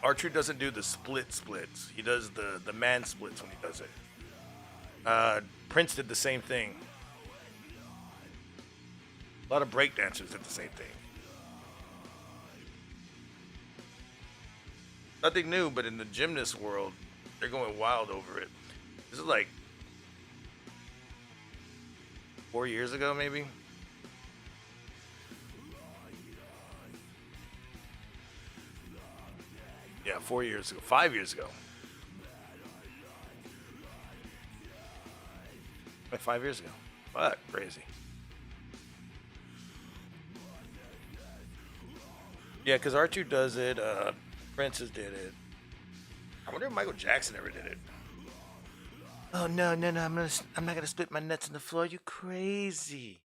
Archer doesn't do the splits. He does the man splits when he does it. Prince did the same thing. A lot of breakdancers did the same thing. Nothing new, but in the gymnast world, they're going wild over it. This is like 4 years ago, maybe. Yeah, 4 years ago. 5 years ago. Like 5 years ago. What? Crazy. Yeah, because R2 does it. Princess did it. I wonder if Michael Jackson ever did it. Oh no! I'm not gonna split my nuts on the floor. You crazy?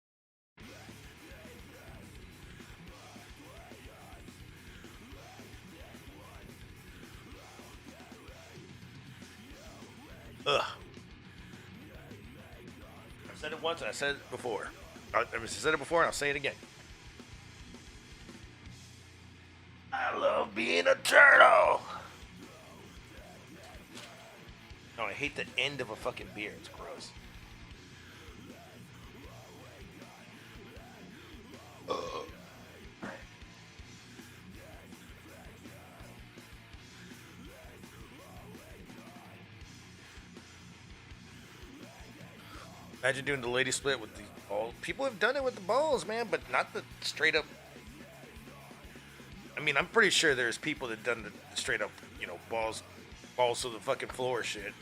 Ugh. I've said it once and I said it before. I've said it before and I'll say it again. I love being a turtle. No, I hate the end of a fucking beer. It's gross. Imagine doing the lady split with the balls. People have done it with the balls, man, but not the straight up. I mean, I'm pretty sure there's people that done the straight up, balls to the fucking floor shit.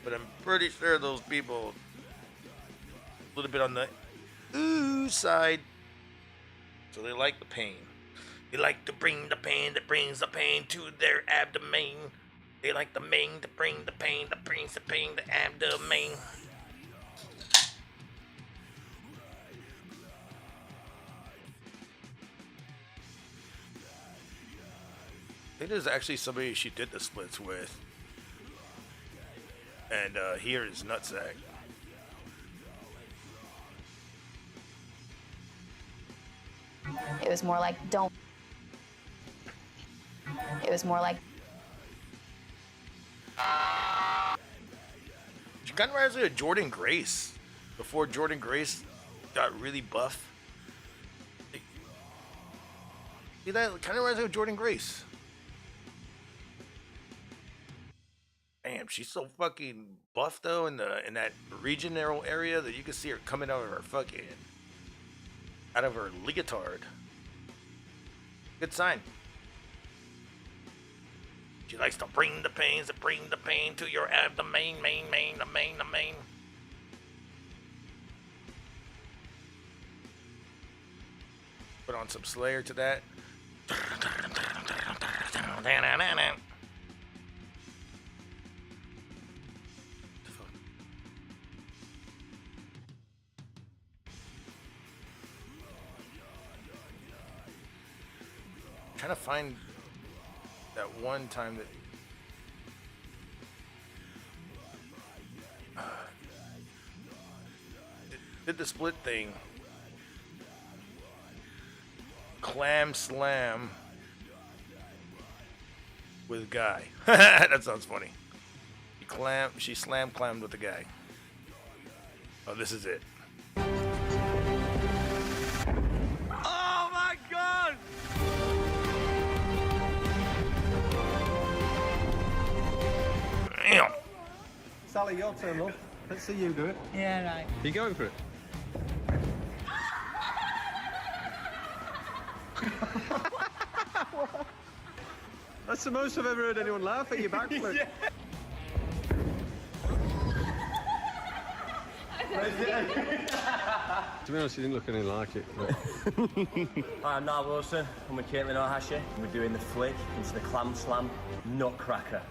But I'm pretty sure those people a little bit on the ooh side. So they like the pain. They like to bring the pain that brings the pain to their abdomen. They like the main to bring the pain that brings the pain to abdomen. I think there's actually somebody she did the splits with. And here is nutsack. It was more like, don't. It was more like. She kind of reminds me of Jordan Grace. Before Jordan Grace got really buff. See that? Kind of reminds me of Jordan Grace. Damn, she's so fucking buff though in that regional area that you can see her coming out of her leotard. Good sign. She likes to bring the pain to your abdomen, the main. Put on some Slayer to that. Trying to find that one time that did the split thing. Clam slam with a guy. That sounds funny. She slam clammed with a guy. Oh, this is it. Oh my god! Damn. Sally, your turn, love. Let's see you do it. Yeah, right. You going for it? That's the most I've ever heard anyone laugh at your backflip. Yeah. To be honest, you didn't look anything like it. Hi, I'm Niall Wilson. I'm with Caitlin O'Hashy. We're doing the flick into the clam slam nutcracker.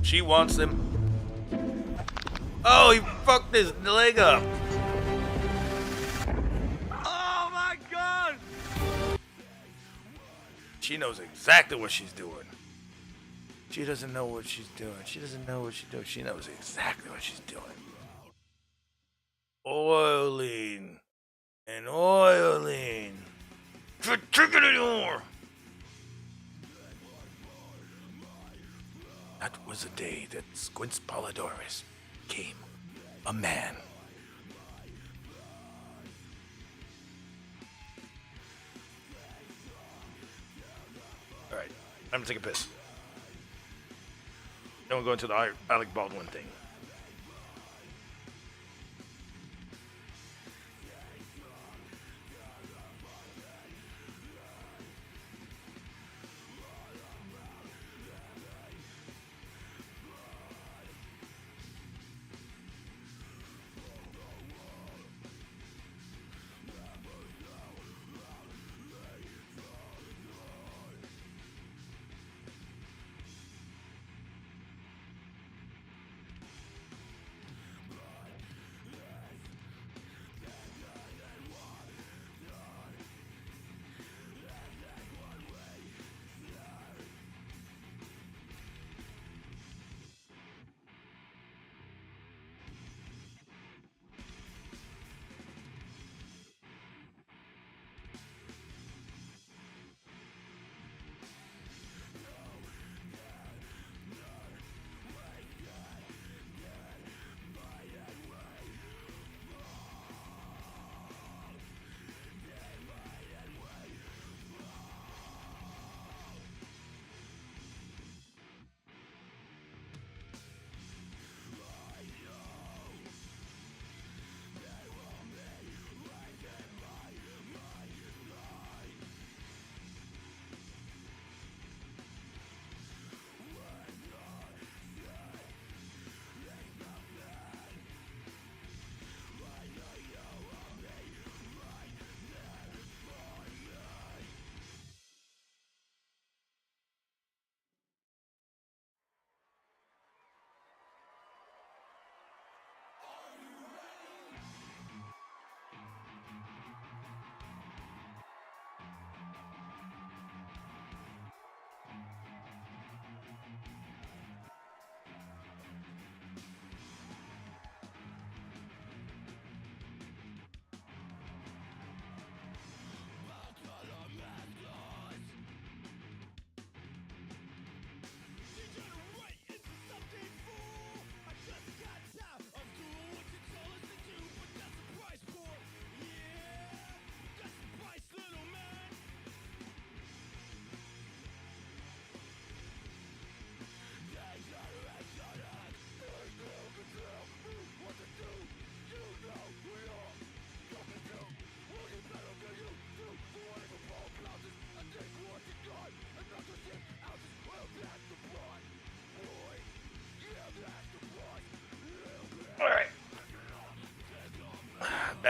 She wants him. Oh, he fucked his leg up. Oh my god! She knows exactly what she's doing. She doesn't know what she's doing. She doesn't know what she's doing. She knows exactly what she's doing. Oiling and oiling. Chicken anymore. That was the day that Squints Polydorus became a man. Alright, I'm gonna take a piss. Then we'll go into the Alec Baldwin thing.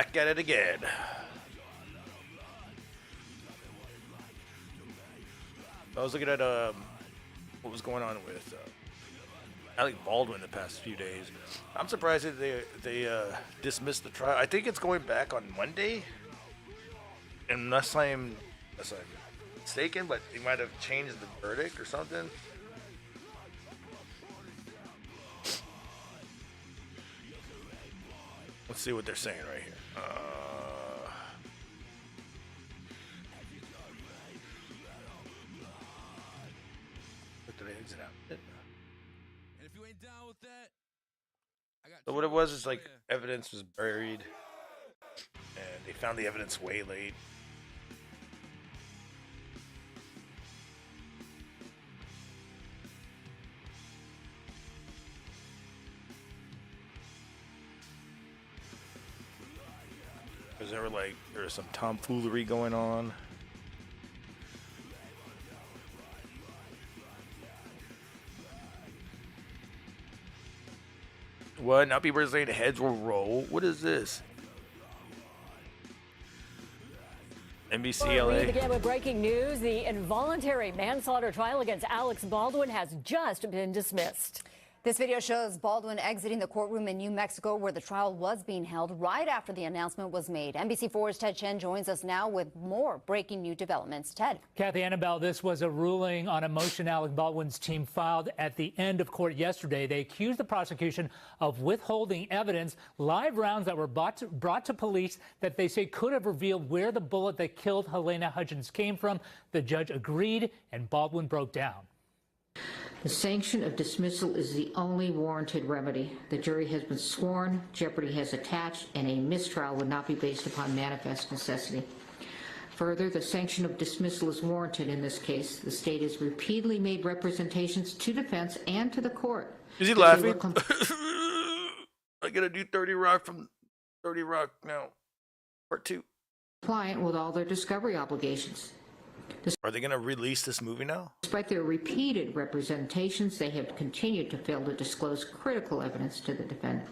Back at it again. I was looking at what was going on with Alec Baldwin the past few days. I'm surprised that they dismissed the trial. I think it's going back on Monday, unless I'm mistaken, but they might have changed the verdict or something. Let's see what they're saying right here. What did I exit out? And if you ain't down with that, I got So what it was is like evidence was buried, and they found the evidence way late. Because there was some tomfoolery going on. What? Now people are saying the heads will roll. What is this? NBC LA. We begin with breaking news. The involuntary manslaughter trial against Alec Baldwin has just been dismissed. This video shows Baldwin exiting the courtroom in New Mexico where the trial was being held right after the announcement was made. NBC4's Ted Chen joins us now with more breaking new developments. Ted. Kathy Annabelle, this was a ruling on a motion Alec Baldwin's team filed at the end of court yesterday. They accused the prosecution of withholding evidence, live rounds that were brought to police that they say could have revealed where the bullet that killed Helena Hudgens came from. The judge agreed, and Baldwin broke down. The sanction of dismissal is the only warranted remedy. The jury has been sworn, jeopardy has attached, and a mistrial would not be based upon manifest necessity. Further, the sanction of dismissal is warranted in this case. The state has repeatedly made representations to defense and to the court. Is he laughing? I gotta do 30 Rock from 30 Rock now. Part 2. Compliant with all their discovery obligations. Are they going to release this movie now? Despite their repeated representations, they have continued to fail to disclose critical evidence to the defendant.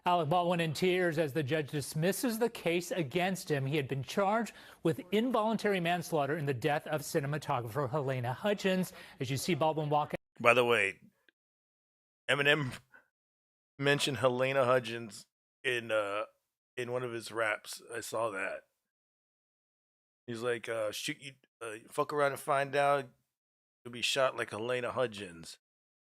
Alec Baldwin in tears as the judge dismisses the case against him. He had been charged with involuntary manslaughter in the death of cinematographer Helena Hudgens. As you see Baldwin walk. By the way, Eminem mentioned Helena Hudgens in one of his raps. I saw that. He's like, shoot you, fuck around and find out you'll be shot like Helena Hudgens.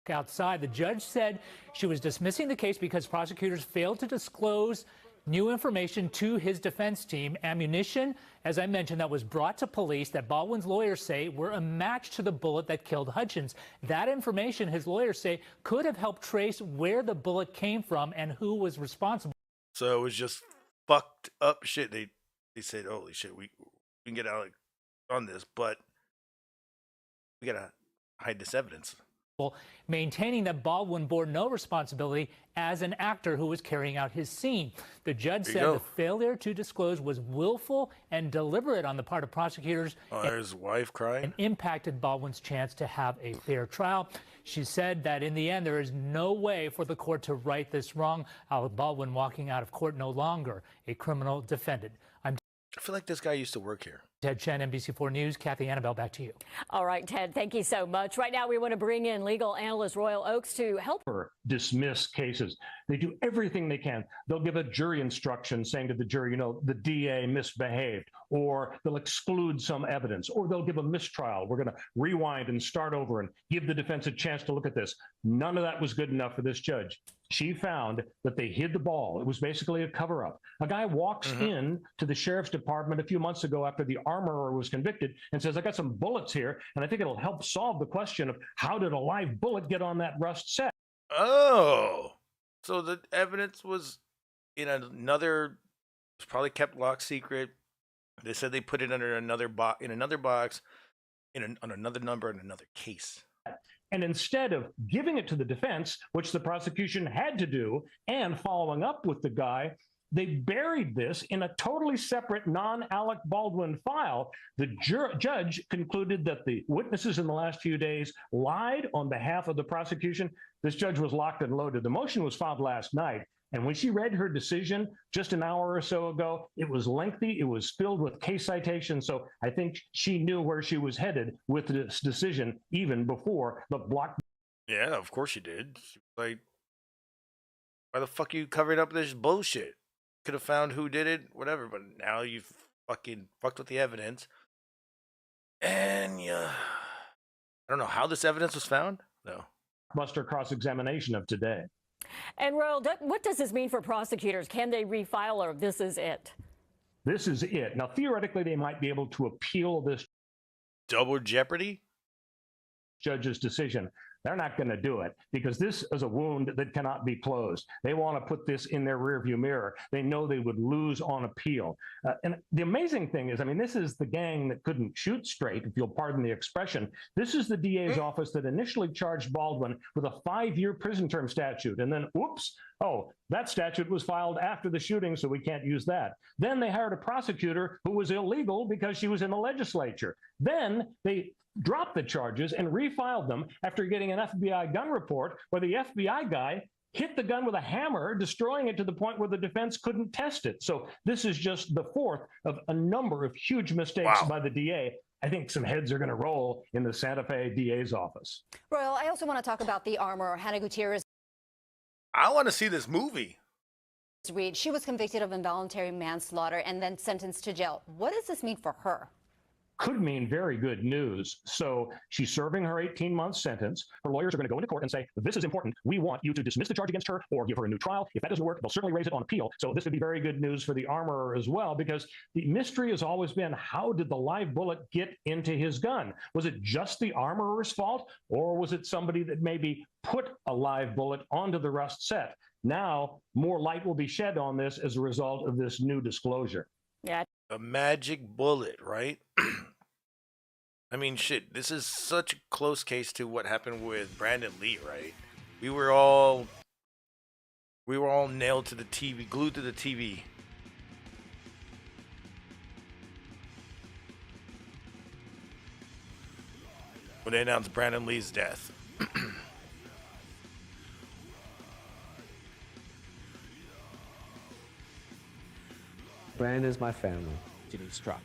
Outside, the judge said she was dismissing the case because prosecutors failed to disclose new information to his defense team. Ammunition, as I mentioned, that was brought to police that Baldwin's lawyers say were a match to the bullet that killed Hudgens. That information, his lawyers say, could have helped trace where the bullet came from and who was responsible. So it was just fucked up shit. They said, holy shit, we can get Alec on this, but we gotta hide this evidence. Maintaining that Baldwin bore no responsibility as an actor who was carrying out his scene. The judge said the failure to disclose was willful and deliberate on the part of prosecutors. Oh, there's his wife crying. And impacted Baldwin's chance to have a fair trial. She said that in the end, there is no way for the court to right this wrong. Alec Baldwin walking out of court no longer a criminal defendant. I feel like this guy used to work here. Ted Chen, NBC4 News. Kathy Annabelle, back to you. All right, Ted, thank you so much. Right now, we want to bring in legal analyst Royal Oakes to help. Dismiss cases. They do everything they can. They'll give a jury instruction saying to the jury, you know, the DA misbehaved, or they'll exclude some evidence, or they'll give a mistrial. We're going to rewind and start over and give the defense a chance to look at this. None of that was good enough for this judge. She found that they hid the ball. It was basically a cover-up. A guy walks in to the sheriff's department a few months ago after the armorer was convicted and says, I got some bullets here, and I think it'll help solve the question of how did a live bullet get on that rust set? Oh, so the evidence was in another, it was probably kept locked secret. They said they put it under another box, on another number in another case. And instead of giving it to the defense, which the prosecution had to do, and following up with the guy, they buried this in a totally separate non-Alec Baldwin file. The judge concluded that the witnesses in the last few days lied on behalf of the prosecution. This judge was locked and loaded. The motion was filed last night. And when she read her decision just an hour or so ago, it was lengthy. It was filled with case citations. So I think she knew where she was headed with this decision even before the block. Yeah, of course she did. She was like, why the fuck you covering up this bullshit? Could have found who did it, whatever. But now you fucking fucked with the evidence. And yeah, I don't know how this evidence was found. No. Buster cross-examination of today. And Royal, what does this mean for prosecutors? Can they refile, or this is it? This is it. Now, theoretically, they might be able to appeal this double jeopardy judge's decision. They're not going to do it because this is a wound that cannot be closed. They want to put this in their rearview mirror. They know they would lose on appeal. And the amazing thing is, I mean, this is the gang that couldn't shoot straight, if you'll pardon the expression. This is the DA's office that initially charged Baldwin with a 5-year prison term statute. And then, oops, oh, that statute was filed after the shooting, so we can't use that. Then they hired a prosecutor who was illegal because she was in the legislature. Then they dropped the charges and refiled them after getting an FBI gun report where the FBI guy hit the gun with a hammer, destroying it to the point where the defense couldn't test it. So this is just the fourth of a number of huge mistakes by the DA. I think some heads are going to roll in the Santa Fe DA's office. Royal, I also want to talk about the armorer, Hannah Gutierrez. I want to see this movie. She was convicted of involuntary manslaughter and then sentenced to jail. What does this mean for her? Could mean very good news. So she's serving her 18-month sentence. Her lawyers are going to go into court and say, this is important. We want you to dismiss the charge against her or give her a new trial. If that doesn't work, they'll certainly raise it on appeal. So this would be very good news for the armorer as well, because the mystery has always been, how did the live bullet get into his gun? Was it just the armorer's fault, or was it somebody that maybe put a live bullet onto the rust set? Now, more light will be shed on this as a result of this new disclosure. Yeah. A magic bullet, right? I mean, shit, this is such a close case to what happened with Brandon Lee, right? We were all nailed to the TV, glued to the TV. When they announced Brandon Lee's death. Brandon's my family. He struck.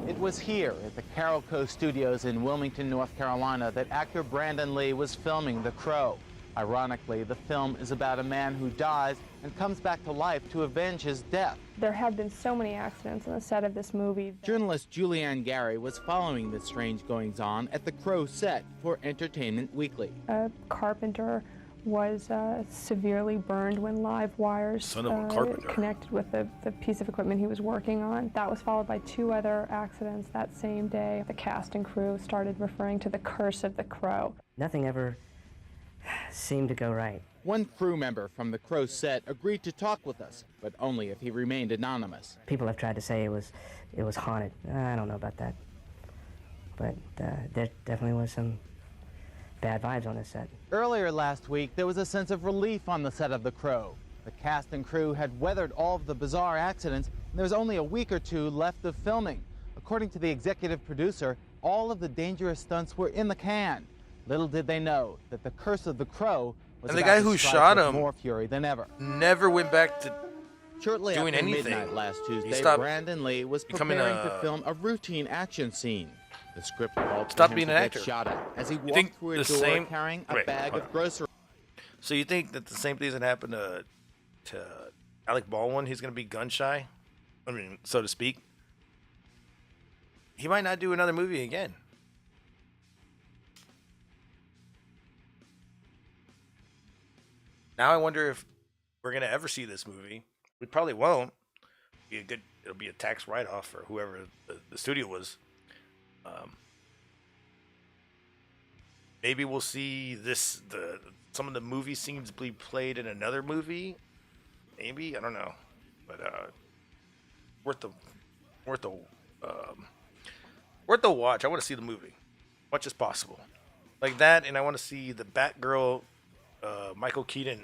It was here at the Carol Co. Studios in Wilmington, North Carolina, that actor Brandon Lee was filming The Crow. Ironically, the film is about a man who dies and comes back to life to avenge his death. There have been so many accidents on the set of this movie. Journalist Julianne Gary was following the strange goings-on at The Crow set for Entertainment Weekly. A carpenter was severely burned when live wires connected with the piece of equipment he was working on. That was followed by 2 other accidents that same day. The cast and crew started referring to the curse of the crow. Nothing ever seemed to go right. One crew member from the Crow set agreed to talk with us, but only if he remained anonymous. People have tried to say it was haunted. I don't know about that, but there definitely was some bad vibes on this set. Earlier last week, there was a sense of relief on the set of The Crow. The cast and crew had weathered all of the bizarre accidents, and there was only a week or 2 left of filming. According to the executive producer, all of the dangerous stunts were in the can. Little did they know that the curse of the Crow was and the guy who shot him more fury than ever. Never went back to Shortly doing after anything. Midnight last Tuesday, stopped Brandon Lee was preparing to film a routine action scene. The script called Stop for him being to an get actor. shot at as he You walked think through a the door same- carrying a Wait, bag hold of on. groceries. So you think that the same thing that happened to Alec Baldwin, he's going to be gun shy? I mean, so to speak. He might not do another movie again. Now I wonder if we're going to ever see this movie. We probably won't. It'll be a tax write-off for whoever the studio was. Maybe we'll see some of the movie scenes be played in another movie. Maybe, I don't know, but worth the watch. I want to see the movie, much as possible, like that, and I want to see the Batgirl, Michael Keaton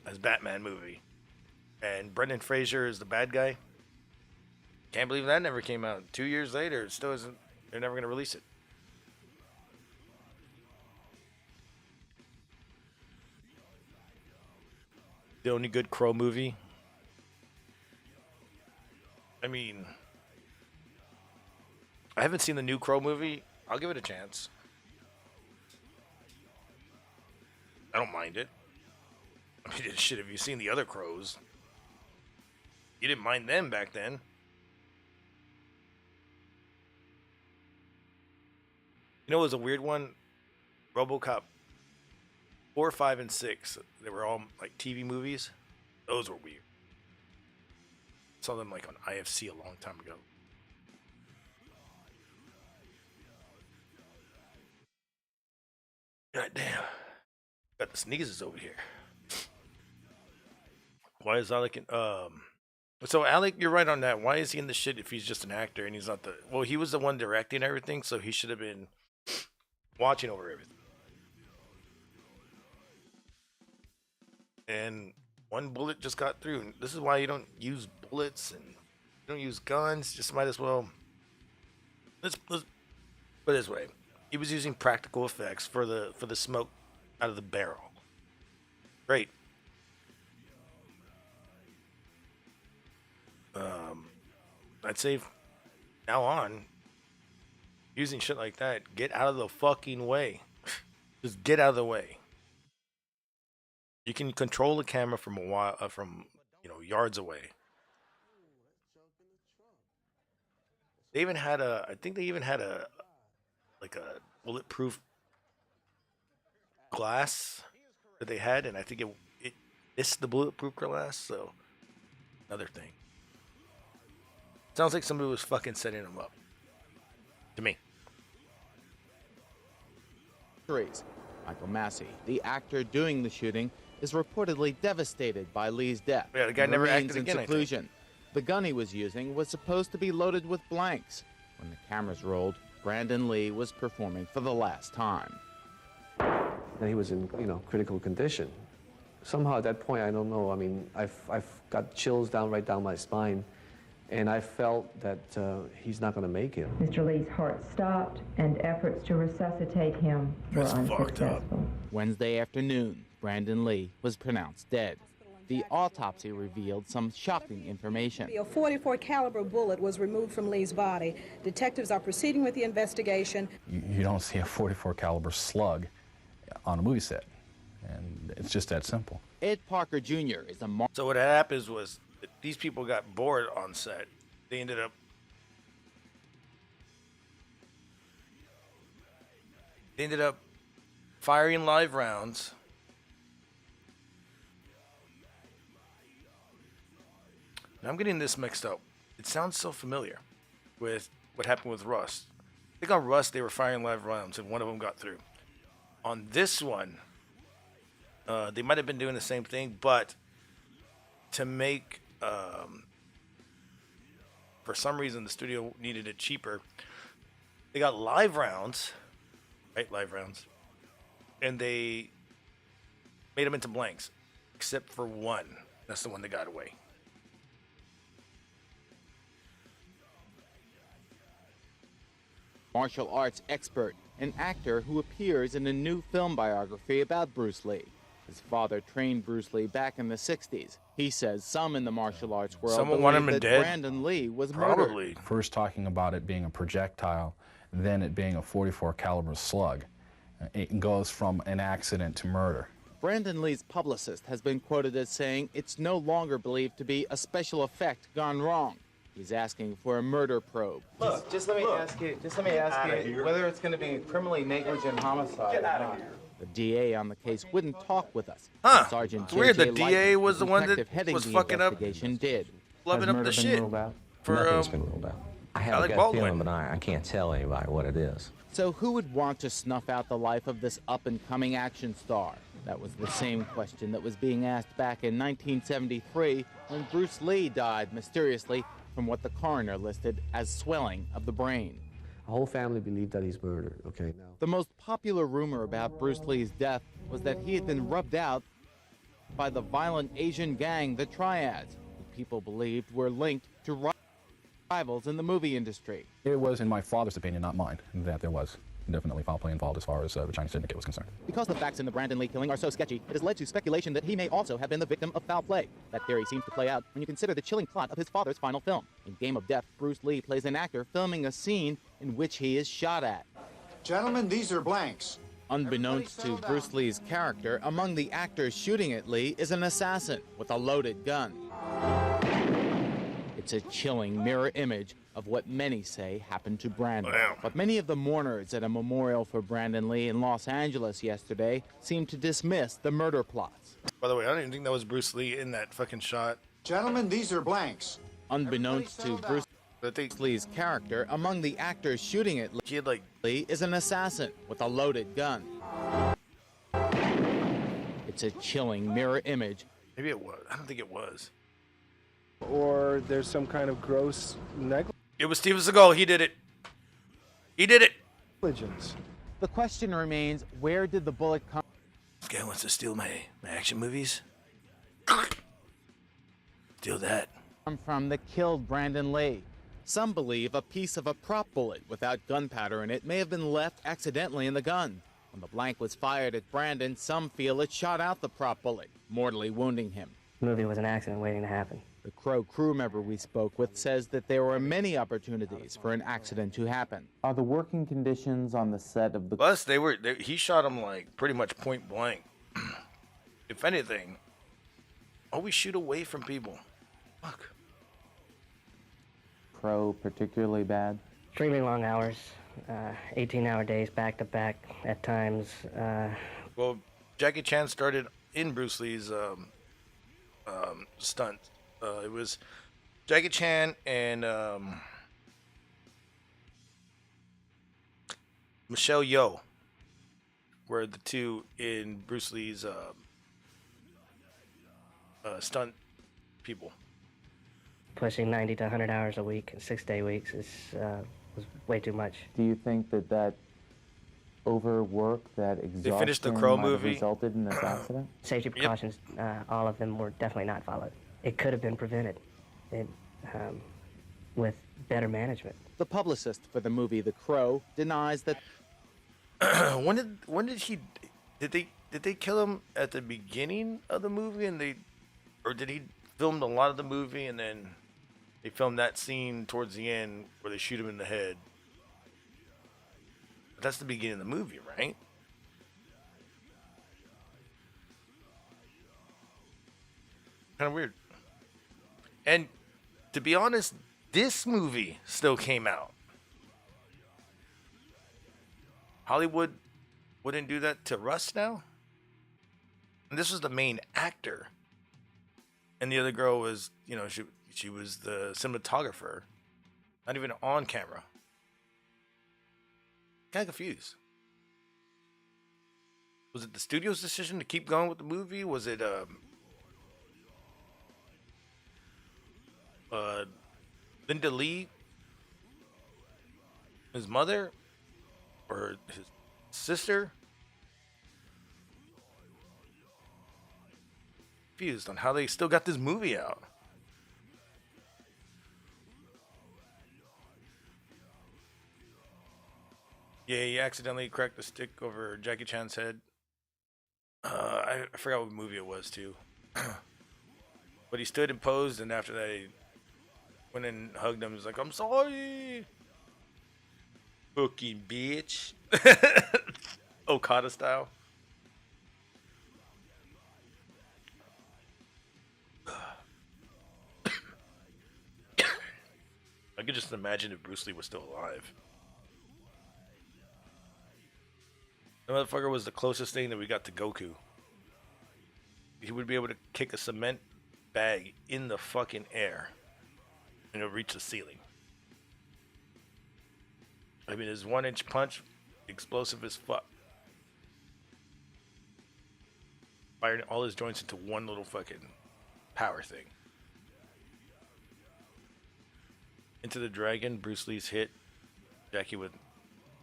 as Batman movie, and Brendan Fraser is the bad guy. Can't believe that never came out. 2 years later, it still isn't. They're never gonna release it. The only good Crow movie. I mean, I haven't seen the new Crow movie. I'll give it a chance. I don't mind it. I mean, shit, have you seen the other Crows? You didn't mind them back then. You know, it was a weird one. RoboCop 4, 5, and 6. They were all like TV movies. Those were weird. Saw them like on IFC a long time ago. God damn. Got the sneezes over here. Why is Alec in, so Alec, you're right on that. Why is he in the shit if he's just an actor and he's not the... Well, he was the one directing everything, so he should have been watching over everything. And one bullet just got through. This is why you don't use bullets and you don't use guns. Just might as well... Let's put it this way. He was using practical effects for the smoke out of the barrel. Great. I'd say now on, using shit like that, get out of the fucking way. Just get out of the way. You can control the camera from a while, yards away. They even had I think they even had a bulletproof glass that they had, and I think it missed the bulletproof glass. So another thing. Sounds like somebody was fucking setting them up. To me. Michael Massey, the actor doing the shooting, is reportedly devastated by Lee's death. Yeah, the guy never acted in again, seclusion. The gun he was using was supposed to be loaded with blanks. When the cameras rolled, Brandon Lee was performing for the last time. And he was in, critical condition. Somehow at that point, I don't know. I mean, I've got chills right down my spine. And I felt that he's not going to make it. Mr. Lee's heart stopped, and efforts to resuscitate him were unsuccessful. Wednesday afternoon, Brandon Lee was pronounced dead. The autopsy revealed some shocking information. A .44 caliber bullet was removed from Lee's body. Detectives are proceeding with the investigation. You don't see a .44 caliber slug on a movie set, and it's just that simple. Ed Parker Jr. is a... So what happened was these people got bored on set. They ended up firing live rounds. Now I'm getting this mixed up. It sounds so familiar with what happened with Rust. I think on Rust they were firing live rounds and one of them got through. On this one, they might have been doing the same thing, but to make for some reason the studio needed it cheaper. They got live rounds, right? Live rounds, and they made them into blanks, except for one. That's the one that got away. Martial arts expert, an actor who appears in a new film biography about Bruce Lee. His father trained Bruce Lee back in the 60s. He says some in the martial arts world believe that Brandon Lee was murdered. First talking about it being a projectile, then it being a .44 caliber slug. It goes from an accident to murder. Brandon Lee's publicist has been quoted as saying it's no longer believed to be a special effect gone wrong. He's asking for a murder probe. Look, just let me ask you whether it's going to be criminally negligent homicide. Get out of here. The DA on the case wouldn't talk with us. Huh. Sergeant It's weird. The J.J. DA was the one detective that heading was the fucking up, investigation did. flubbing up the shit for Nothing's been ruled out. I have Alec a gut Baldwin. feeling, but I can't tell anybody what it is. So who would want to snuff out the life of this up-and-coming action star? That was the same question that was being asked back in 1973 when Bruce Lee died mysteriously from what the coroner listed as swelling of the brain. The whole family believed that he's murdered, okay? Now, The most popular rumor about Bruce Lee's death was that he had been rubbed out by the violent Asian gang, the Triads, who people believed were linked to rivals in the movie industry. It was, in my father's opinion, not mine, that there was definitely foul play involved as far as the Chinese syndicate was concerned. Because the facts in the Brandon Lee killing are so sketchy, it has led to speculation that he may also have been the victim of foul play. That theory seems to play out when you consider the chilling plot of his father's final film. In Game of Death, Bruce Lee plays an actor filming a scene in which he is shot at. Gentlemen, these are blanks. Unbeknownst to Bruce Lee's character, among the actors shooting at Lee is an assassin with a loaded gun. It's a chilling mirror image of what many say happened to Brandon. But many of the mourners at a memorial for Brandon Lee in Los Angeles yesterday seemed to dismiss the murder plots. By the way, I don't even think that was Bruce Lee in that fucking shot. Gentlemen, these are blanks. Unbeknownst to Bruce Lee's character, among the actors shooting at Lee is an assassin with a loaded gun. It's a chilling mirror image. Maybe it was. I don't think it was. Or there's some kind of gross It was Steven Seagal. He did it. He did it. negligence. The question remains, where did the bullet come from? This guy wants to steal my action movies. Steal that. From that killed Brandon Lee. Some believe a piece of a prop bullet without gunpowder in it may have been left accidentally in the gun. When the blank was fired at Brandon, some feel it shot out the prop bullet, mortally wounding him. The movie was an accident waiting to happen. The Crow crew member we spoke with says that there were many opportunities for an accident to happen. Are the working conditions on the set of the... Plus, he shot him like pretty much point blank. If anything, always shoot away from people. Fuck. Crow particularly bad? Extremely long hours, 18-hour days back to back at times. Well, Jackie Chan started in Bruce Lee's stunt. It was Jackie Chan and Michelle Yeoh were the two in Bruce Lee's stunt people. Pushing 90 to 100 hours a week in 6-day weeks was way too much. Do you think that overwork, that exhaustion They finished the Crow might have movie. resulted in this accident? Safety precautions, all of them were definitely not followed. It could have been prevented with better management. The publicist for the movie The Crow denies that... When did they kill him at the beginning of the movie or did he film a lot of the movie and then they filmed that scene towards the end where they shoot him in the head? But that's the beginning of the movie, right? Kind of weird. And to be honest, this movie still came out. Hollywood wouldn't do that to Russ now? And this was the main actor. And the other girl was, she was the cinematographer. Not even on camera. Kind of confused. Was it the studio's decision to keep going with the movie? Was it Linda Lee, his mother, or his sister? Confused on how they still got this movie out. Yeah, he accidentally cracked the stick over Jackie Chan's head. I forgot what movie it was too. But he stood and posed, and after that he went and hugged him. He was like, "I'm sorry, fucking bitch." Okada style. I could just imagine if Bruce Lee was still alive. The motherfucker was the closest thing that we got to Goku. He would be able to kick a cement bag in the fucking air and it'll reach the ceiling. I mean, his 1-inch punch, explosive as fuck. Firing all his joints into one little fucking power thing. Into the Dragon, Bruce Lee's hit Jackie with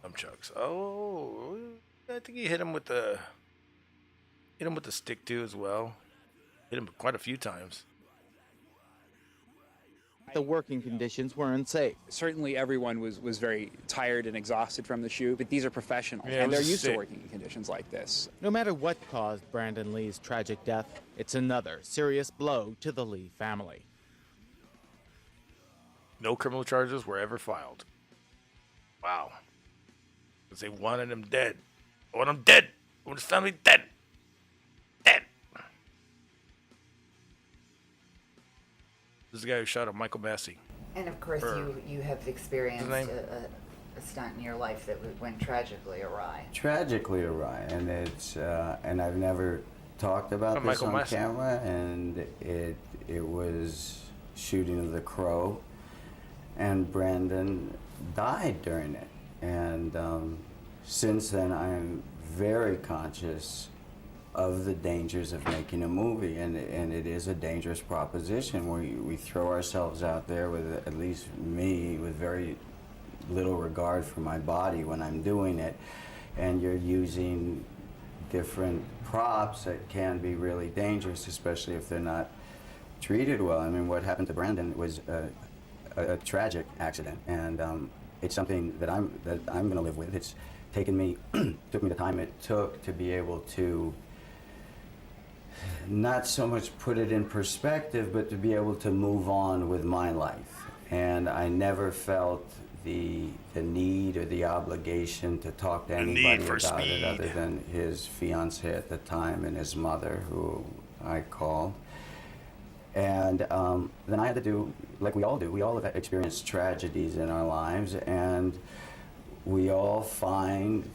nunchucks. Oh, I think he hit him with the stick too as well. Hit him quite a few times. the working conditions were unsafe. Certainly everyone was very tired and exhausted from the shoot, but these are professionals, Yeah, and they're used to sick. working in conditions like this. No matter what caused Brandon Lee's tragic death, it's another serious blow to the Lee family. No criminal charges were ever filed. Wow. Because they wanted him dead. I want him dead. I want his family dead. Dead. This is the guy who shot up Michael Massey. And of course, you have experienced a stunt in your life that went tragically awry. Tragically awry, and it's and I've never talked about this Michael on Massey. camera, and it was shooting of The Crow, and Brandon died during it, and since then I'm very conscious of the dangers of making a movie, and it is a dangerous proposition. We throw ourselves out there with, at least me, with very little regard for my body when I'm doing it, and you're using different props that can be really dangerous, especially if they're not treated well. I mean, what happened to Brandon was a tragic accident, and it's something that I'm going to live with. It's taken me took me the time it took to be able to not so much put it in perspective, but to be able to move on with my life. And I never felt the need or the obligation to talk to anybody about it other than his fiance at the time and his mother, who I called. And then I had to do, like we all do, we all have experienced tragedies in our lives, and we all find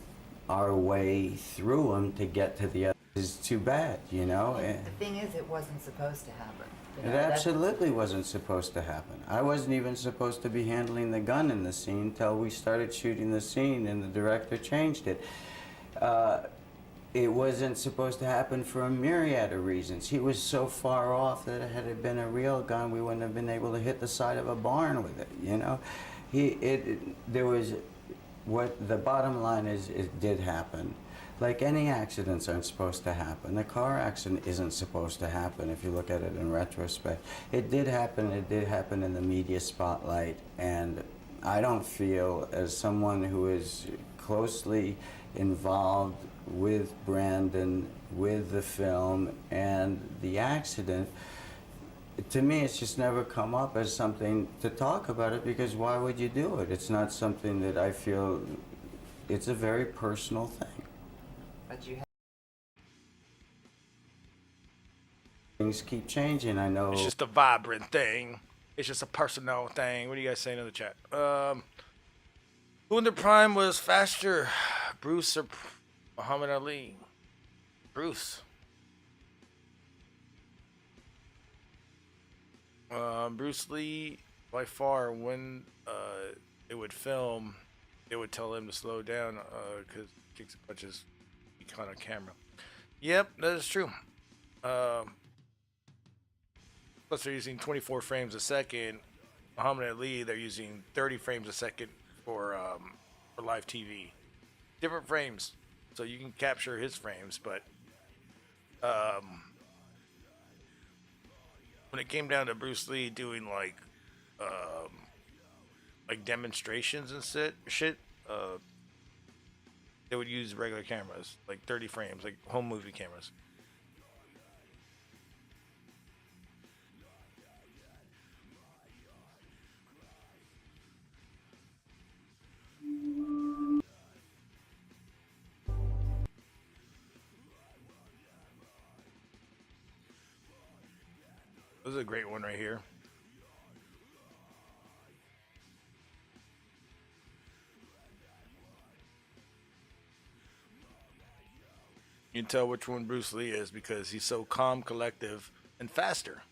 our way through them to get to the other. It's too bad, you know? The thing is, it wasn't supposed to happen. It absolutely wasn't supposed to happen. I wasn't even supposed to be handling the gun in the scene until we started shooting the scene and the director changed it. It wasn't supposed to happen for a myriad of reasons. He was so far off that had it been a real gun, we wouldn't have been able to hit the side of a barn with it, you know? What the bottom line is, it did happen. Like any accidents aren't supposed to happen. The car accident isn't supposed to happen if you look at it in retrospect. It did happen in the media spotlight, and I don't feel, as someone who is closely involved with Brandon, with the film and the accident, to me it's just never come up as something to talk about it, because why would you do it? It's not something that I feel, it's a very personal thing. But you Things keep changing, I know. It's just a vibrant thing. It's just a personal thing. What do you guys say in the chat? Who in their prime was faster, Bruce or Muhammad Ali? Bruce. Bruce Lee, by far, when it would film, they would tell him to slow down because kicks and punches he caught on camera. Yep, that is true. Plus, they're using 24 frames a second. Muhammad Ali, they're using 30 frames a second for live TV. Different frames, so you can capture his frames, but when it came down to Bruce Lee doing like demonstrations and shit, they would use regular cameras, like 30 frames, like home movie cameras. This is a great one right here. You can tell which one Bruce Lee is because he's so calm, collective, and faster.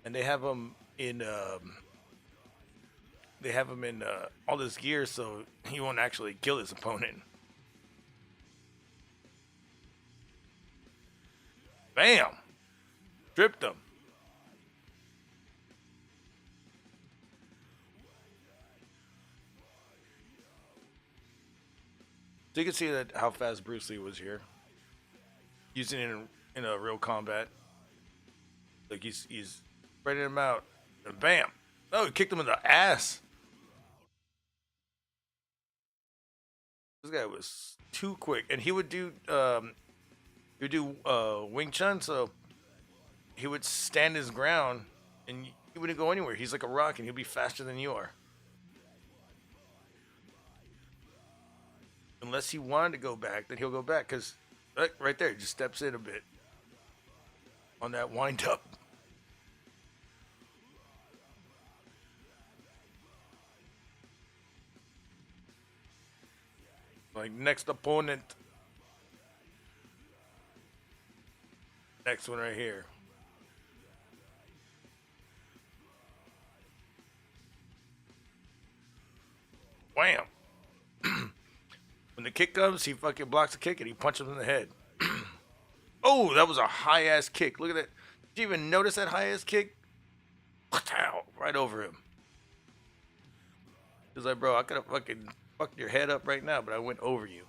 And they have him in all this gear so he won't actually kill his opponent. Bam! Tripped him. So you can see that how fast Bruce Lee was here. Using it in a real combat. Like he's spreading him out, and bam! No, he kicked him in the ass. This guy was too quick, and he would do Wing Chun, so he would stand his ground, and he wouldn't go anywhere. He's like a rock, and he'll be faster than you are. Unless he wanted to go back, then he'll go back, because right there, he just steps in a bit on that wind up. Like, next opponent. Next one right here. Wham! When the kick comes, he fucking blocks the kick and he punches him in the head. Oh, that was a high-ass kick. Look at that. Did you even notice that high-ass kick? Right over him. He's like, bro, I could have fucking fucked your head up right now, but I went over you.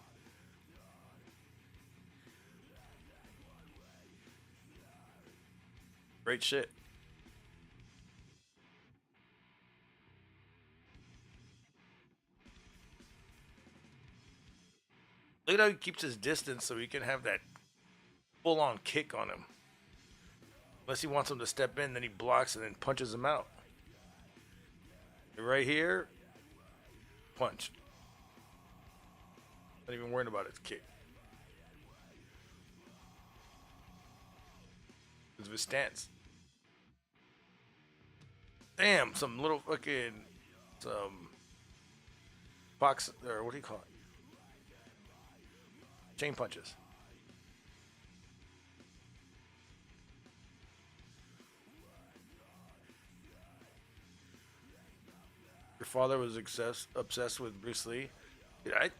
Great shit. Look at how he keeps his distance so he can have that full-on kick on him. Unless he wants him to step in, then he blocks and then punches him out. Right here, punch. Not even worrying about his kick. Because of his stance. Damn, some little fucking, box, or what do you call it? Chain punches. Your father was obsessed with Bruce Lee. Dude, I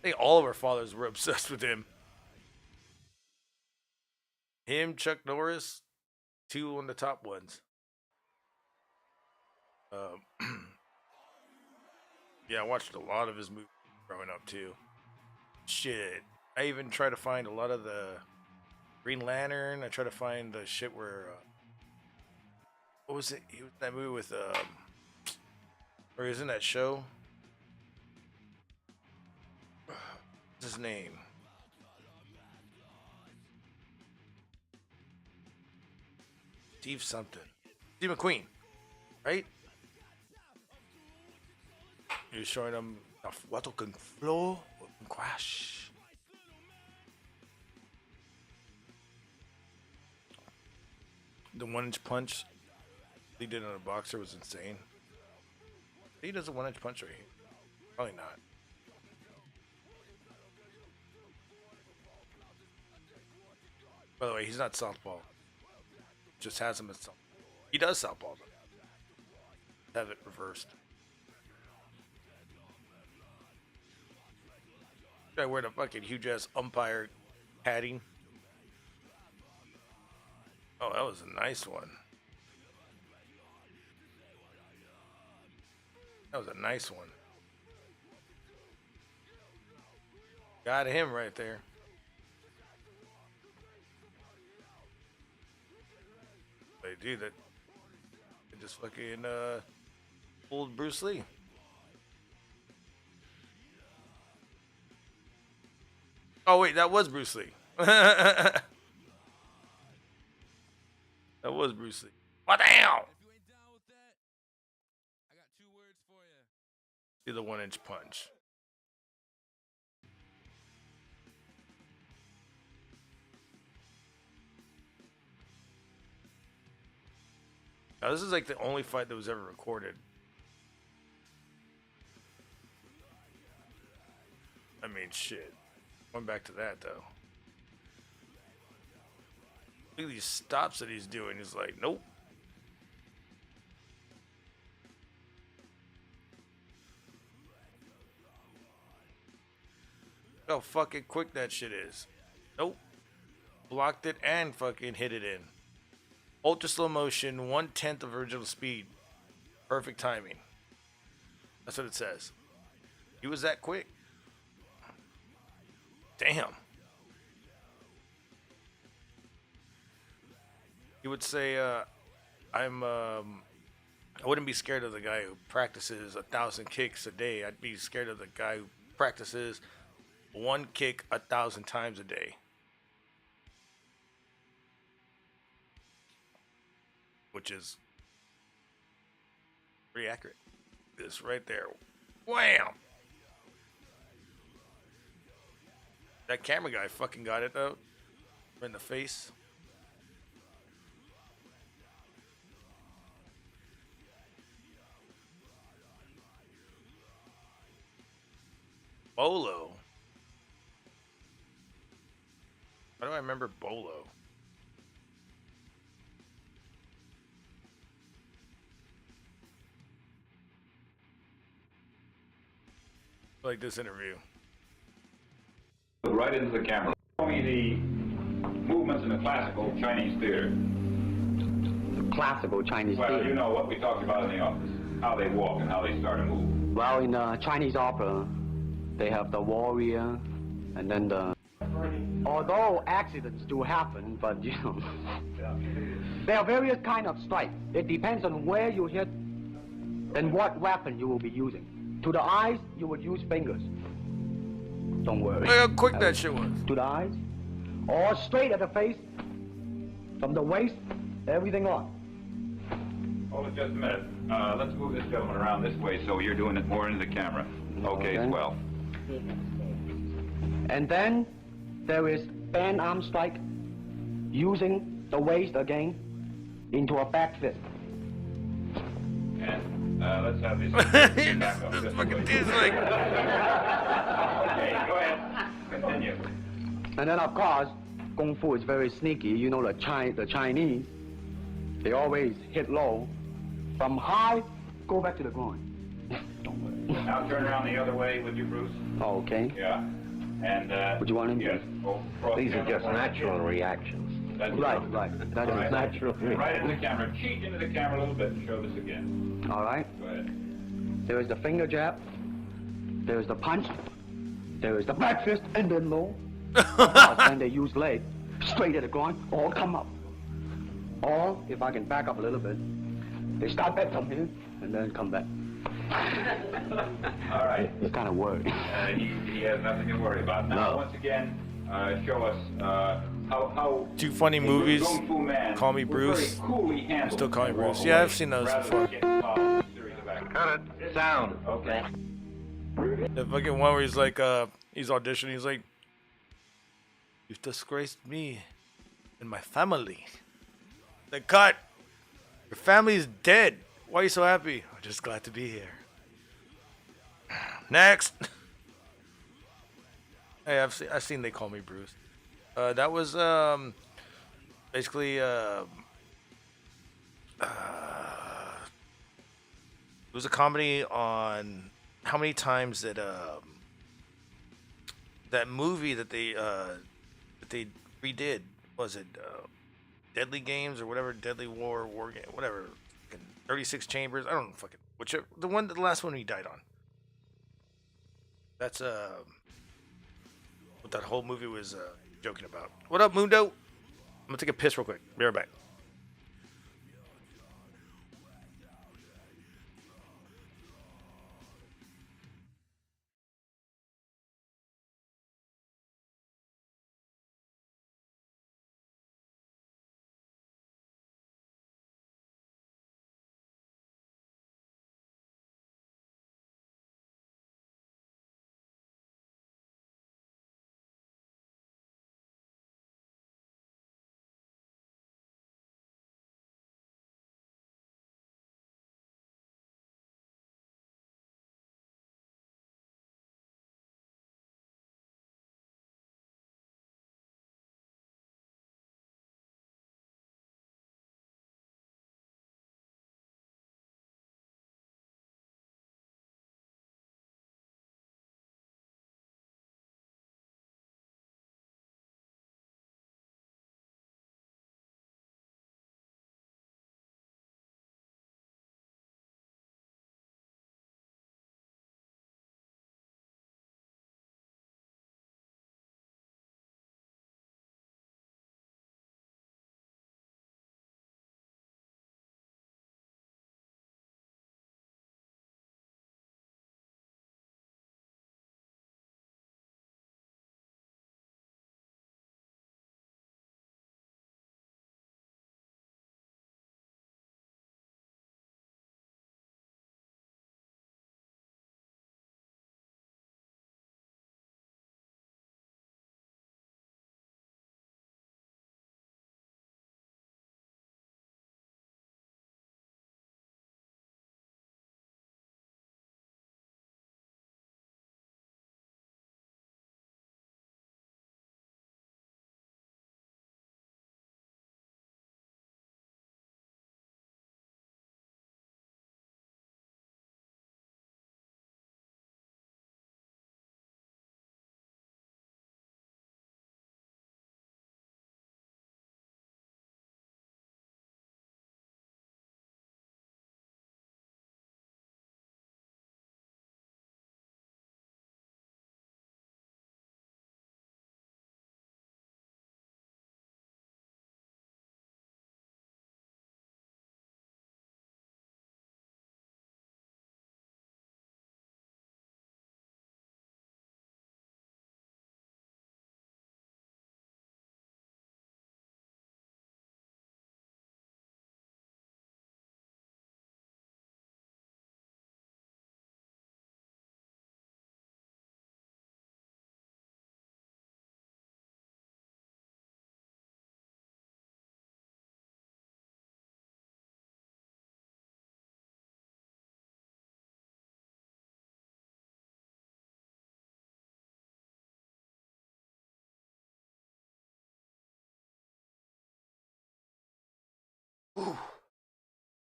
think all of our fathers were obsessed with him. Him, Chuck Norris, two on the top ones. Yeah, I watched a lot of his movies growing up too. Shit, I even try to find a lot of the Green Lantern. I try to find the shit where what was it? He was in that movie with or he was in that show. What's his name? Steve something. Steve McQueen, right? He was showing him what can flow, what can crash. The 1-inch punch he did on a boxer was insane. He does a 1-inch punch right here. Probably not. By the way, he's not southpaw. Just has him as southpaw. He does southpaw, but have it reversed. Guy wearing a fucking huge ass umpire padding. Oh, that was a nice one. That was a nice one. Got him right there. They do that. They just fucking pulled Bruce Lee. Oh wait, that was Bruce Lee. That was Bruce Lee. What the hell? See the 1-inch punch. Now this is like the only fight that was ever recorded. I mean, shit. Going back to that though. Look at these stops that he's doing. He's like, nope. Look how fucking quick that shit is. Nope. Blocked it and fucking hit it in. Ultra slow motion, 1/10 of original speed. Perfect timing. That's what it says. He was that quick. Damn. You would say, I wouldn't be scared of the guy who practices 1,000 kicks a day. I'd be scared of the guy who practices one kick 1,000 times a day. Which is pretty accurate. This right there. Wham! That camera guy fucking got it though. In the face. Bolo. How do I remember Bolo? Like this interview. Right into the camera. Show me the movements in the classical Chinese theater. The classical Chinese Well, theater? you know what we talked about in the office. How they walk and how they start to move. Well, in Chinese opera, they have the warrior, and then the... Although accidents do happen, but you know... There are various kind of strike. It depends on where you hit and what weapon you will be using. To the eyes, you would use fingers. Don't worry. Look how quick that shit was. To the eyes, or straight at the face, from the waist, everything on. Hold it just a minute. Let's move this gentleman around this way so you're doing it more into the camera. Okay, swell. And then there is band arm strike, using the waist again into a back fist. And let's have this back up. This fucking way. dude's like... Okay, go ahead. Continue. And then of course, Kung Fu is very sneaky. You know the Chinese, they always hit low. From high, go back to the groin. Don't worry. Now turn around the other way with you, Bruce. Okay. Yeah. And would you want him yes. These are just natural reactions. That's right. That is natural. Right into the camera. Cheat into the camera a little bit and show this again. All right. Go ahead. There is the finger jab. There is the punch. There is the back fist and then low. Then they use leg straight at the groin or come up. Or if I can back up a little bit, they start back from here and then come back. All right. It's kind of worried. He has nothing to worry about. Now, once again, show us how Two funny movies. Kung Fu Man Call Me Bruce. coolly handled Still Call Me that Bruce. walk Yeah, away I've seen those rather before. than get involved in a series of actions. Cut it. Sound. Okay. The fucking one where he's like, he's auditioning. He's like, "You've disgraced me and my family." The cut. Your family's dead. Why are you so happy? I'm just glad to be here. Next. Hey, I've seen They Call Me Bruce. That was basically it was a comedy on how many times that that movie that they redid, was it Deadly Games or whatever, Deadly War Game, whatever, 36 Chambers, I don't know, fucking whichever, the last one he died on. That's what that whole movie was joking about. What up, Mundo? I'm gonna take a piss real quick. Be right back.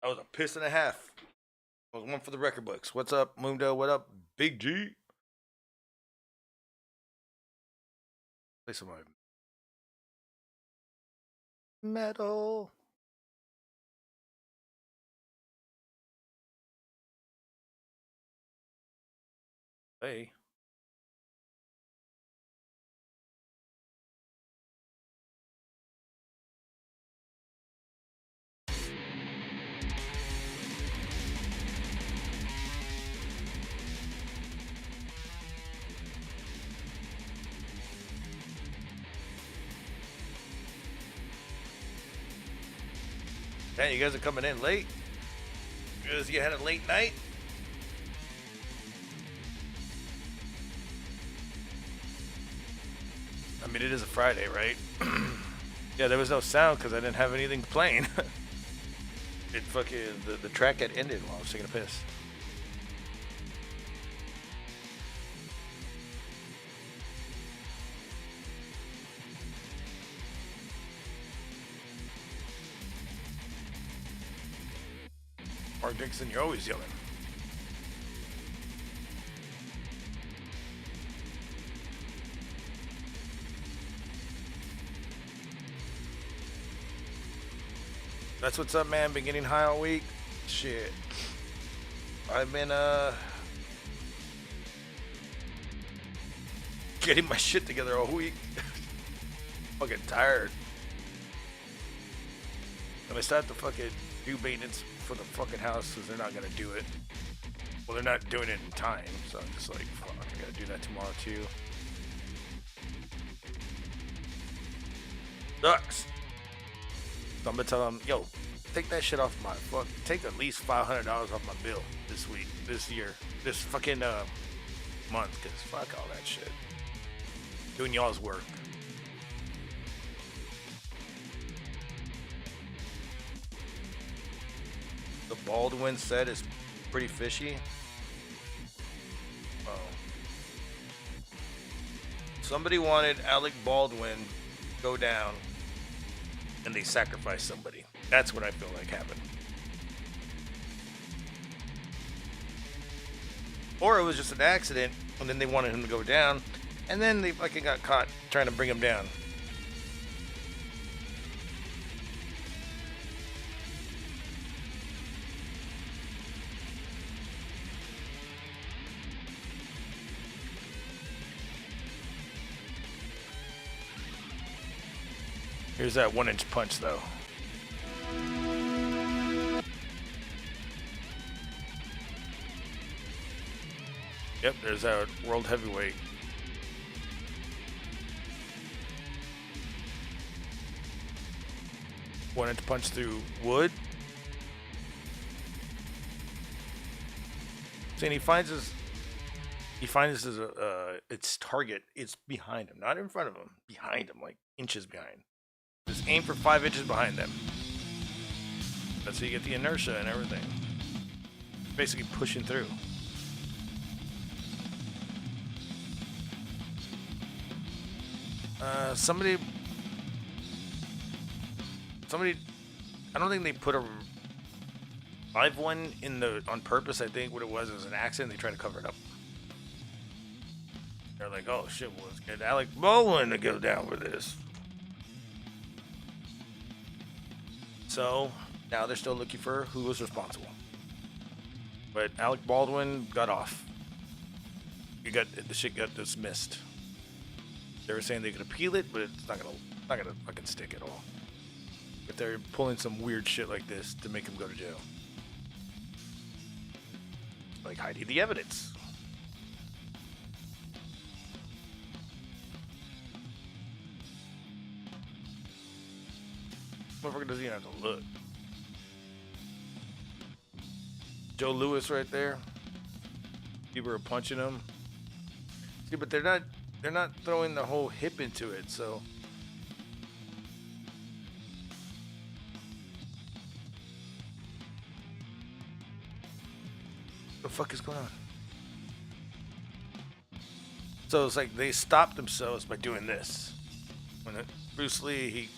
That was a piss and a half. That was one for the record books. What's up, Mundo? What up, Big G? Play some metal. Hey. Man, you guys are coming in late because you had a late night. I mean, it is a Friday, right? Yeah, there was no sound because I didn't have anything playing. It fucking the track had ended while I was taking a piss. Mark Dixon, you're always yelling. That's what's up, man. Been getting high all week. Shit. I've been getting my shit together all week. Fucking tired. And I start to fucking do maintenance for the fucking house because they're not gonna do it. Well, they're not doing it in time, so I'm just like, fuck, I gotta do that tomorrow too. Sucks. So I'm gonna tell them, yo, take that shit off my fuck. Take at least $500 off my bill this week, this year, this fucking month, cause fuck all that shit. Doing y'all's work. The Baldwin set is pretty fishy. Oh. Somebody wanted Alec Baldwin to go down and they sacrificed somebody. That's what I feel like happened. Or it was just an accident and then they wanted him to go down and then they fucking got caught trying to bring him down. Here's that 1-inch punch, though. Yep, there's that world heavyweight. One-inch punch through wood. See, and he finds his its target. It's behind him, not in front of him. Behind him, like inches behind. Just aim for 5 inches behind them. That's how you get the inertia and everything. Basically pushing through. Somebody, I don't think they put a live one in the on purpose. I think what it was an accident. They tried to cover it up. They're like, oh shit, well, let's get Alec Baldwin to go down with this. So now they're still looking for who was responsible. But Alec Baldwin got off. The shit got dismissed. They were saying they could appeal it, but it's not gonna fucking stick at all. If they're pulling some weird shit like this to make him go to jail. Like hiding the evidence. Motherfucker doesn't even have to look. Joe Louis right there. People are punching him. See, but they're not throwing the whole hip into it, so what the fuck is going on? So it's like they stopped themselves by doing this. When Bruce Lee, he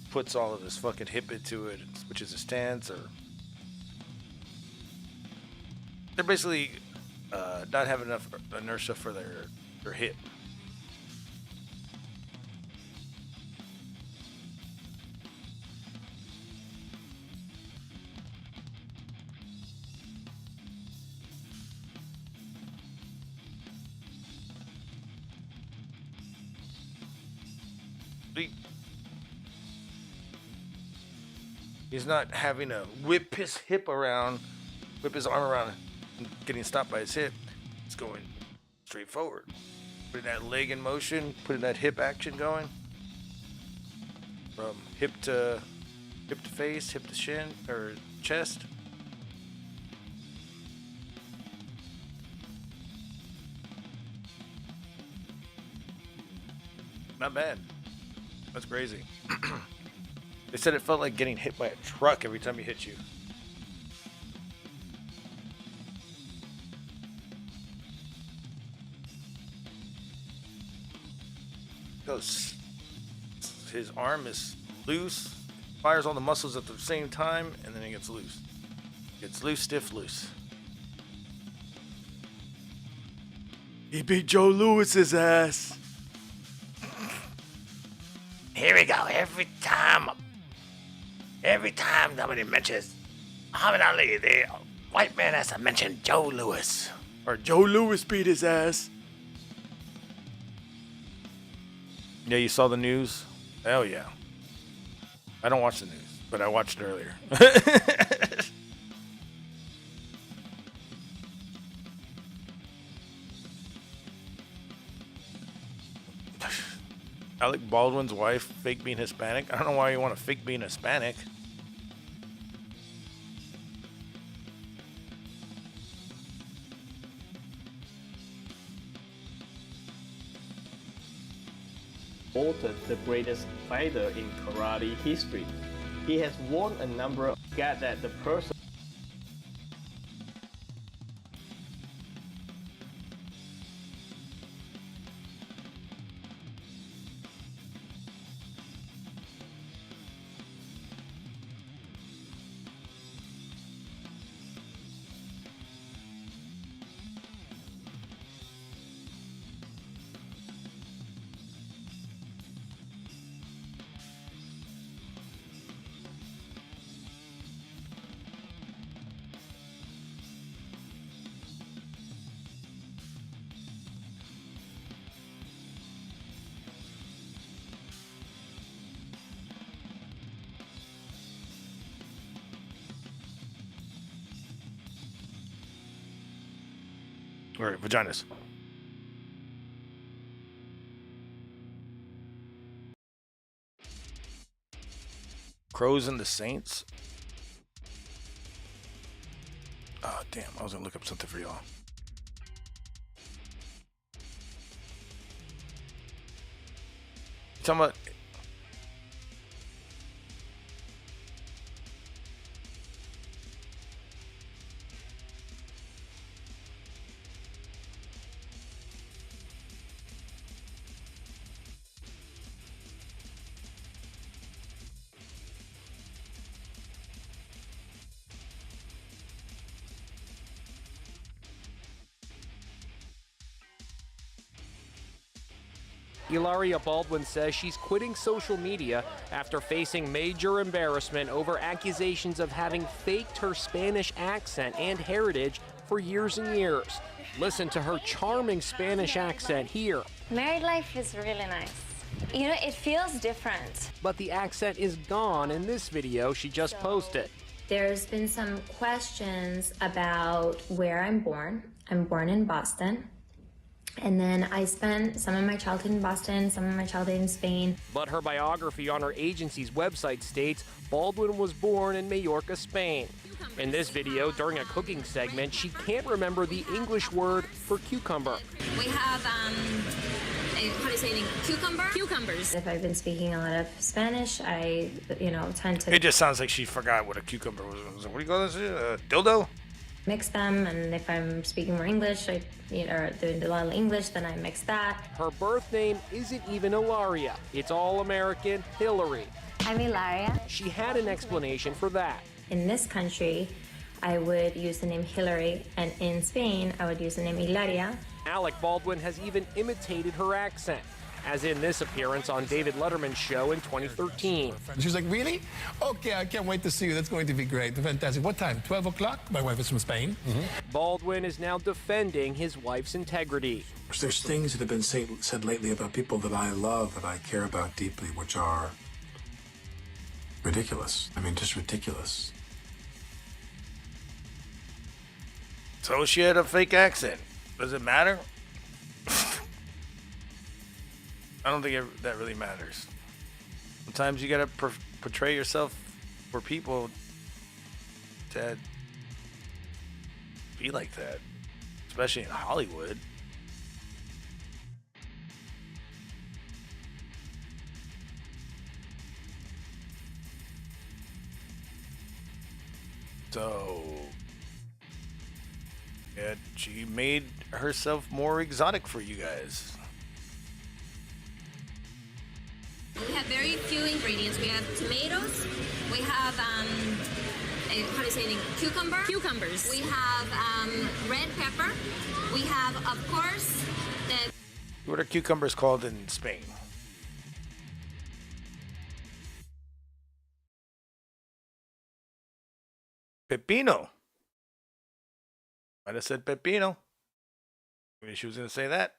puts all of his fucking hip into it, which is his stance, or they're basically not having enough inertia for their hip. He's not having to whip his arm around, and getting stopped by his hip. It's going straight forward. Putting that leg in motion, putting that hip action going. From hip to face, hip to shin, or chest. Not bad. That's crazy. They said it felt like getting hit by a truck every time he hit you. Because his arm is loose, fires all the muscles at the same time, and then it gets loose. Gets loose, stiff, loose. He beat Joe Lewis's ass. Here we go. Every time somebody mentions Muhammad Ali, the white man has to mention Joe Louis. Or Joe Louis beat his ass. Yeah, you saw the news? Hell yeah. I don't watch the news, but I watched it earlier. Alec Baldwin's wife fake being Hispanic. I don't know why you want to fake being Hispanic. Voted the greatest fighter in karate history. He has won a number of that the person or vaginas. Crows and the Saints. Oh, damn. I was going to look up something for y'all. Talking about... Hilaria Baldwin says she's quitting social media after facing major embarrassment over accusations of having faked her Spanish accent and heritage for years and years. Listen to her charming Spanish accent here. Married life is really nice. You know, it feels different. But the accent is gone in this video she just posted. There's been some questions about where I'm born. I'm born in Boston. And then I spent some of my childhood in Boston, some of my childhood in Spain. But her biography on her agency's website states Baldwin was born in Majorca, Spain. In this video, during a cooking segment, she can't remember the English word for cucumber. We have, how do you say it? Cucumber? Cucumbers. If I've been speaking a lot of Spanish, I, tend to... It just sounds like she forgot what a cucumber was. What do you call this? Dildo? Mix them, and if I'm speaking more English, or doing a lot of English, then I mix that. Her birth name isn't even Ilaria. It's all American Hillary. I'm Ilaria. She had an explanation for that. In this country, I would use the name Hillary, and in Spain, I would use the name Hilaria. Alec Baldwin has even imitated her accent, as in this appearance on David Letterman's show in 2013. She was like, really? Okay, I can't wait to see you. That's going to be great. Fantastic. What time? 12 o'clock? My wife is from Spain. Baldwin is now defending his wife's integrity. There's things that have been said lately about people that I love, that I care about deeply, which are ridiculous. I mean, just ridiculous. So she had a fake accent. Does it matter? I don't think that really matters. Sometimes you gotta portray yourself for people that be like that, especially in Hollywood. So, yeah, she made herself more exotic for you guys. We have very few ingredients. We have tomatoes. We have, how do you say it? Cucumbers. We have red pepper. We have, of course, the... What are cucumbers called in Spain? Pepino. Might have said pepino. Maybe she was going to say that.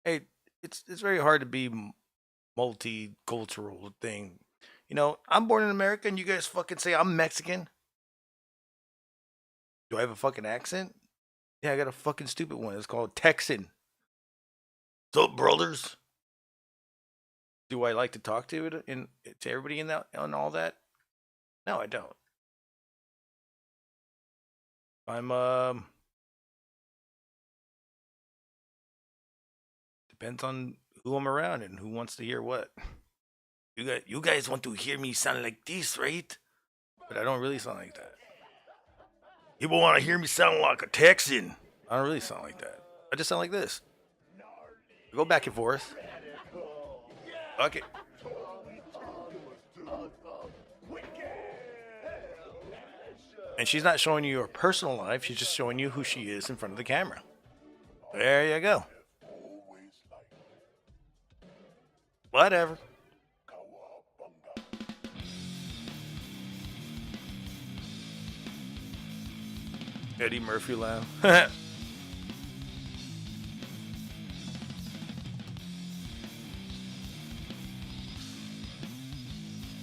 Hey, it's very hard to be multicultural thing. You know, I'm born in America and you guys fucking say I'm Mexican. Do I have a fucking accent? Yeah, I got a fucking stupid one. It's called Texan. What's up, brothers? Do I like to talk to it to everybody in that and all that? No, I don't. I'm depends on who I'm around and who wants to hear what. You guys want to hear me sound like this, right? But I don't really sound like that. People want to hear me sound like a Texan. I don't really sound like that. I just sound like this. I go back and forth. Fuck it. And she's not showing you her personal life. She's just showing you who she is in front of the camera. There you go. Whatever. Eddie Murphy laugh.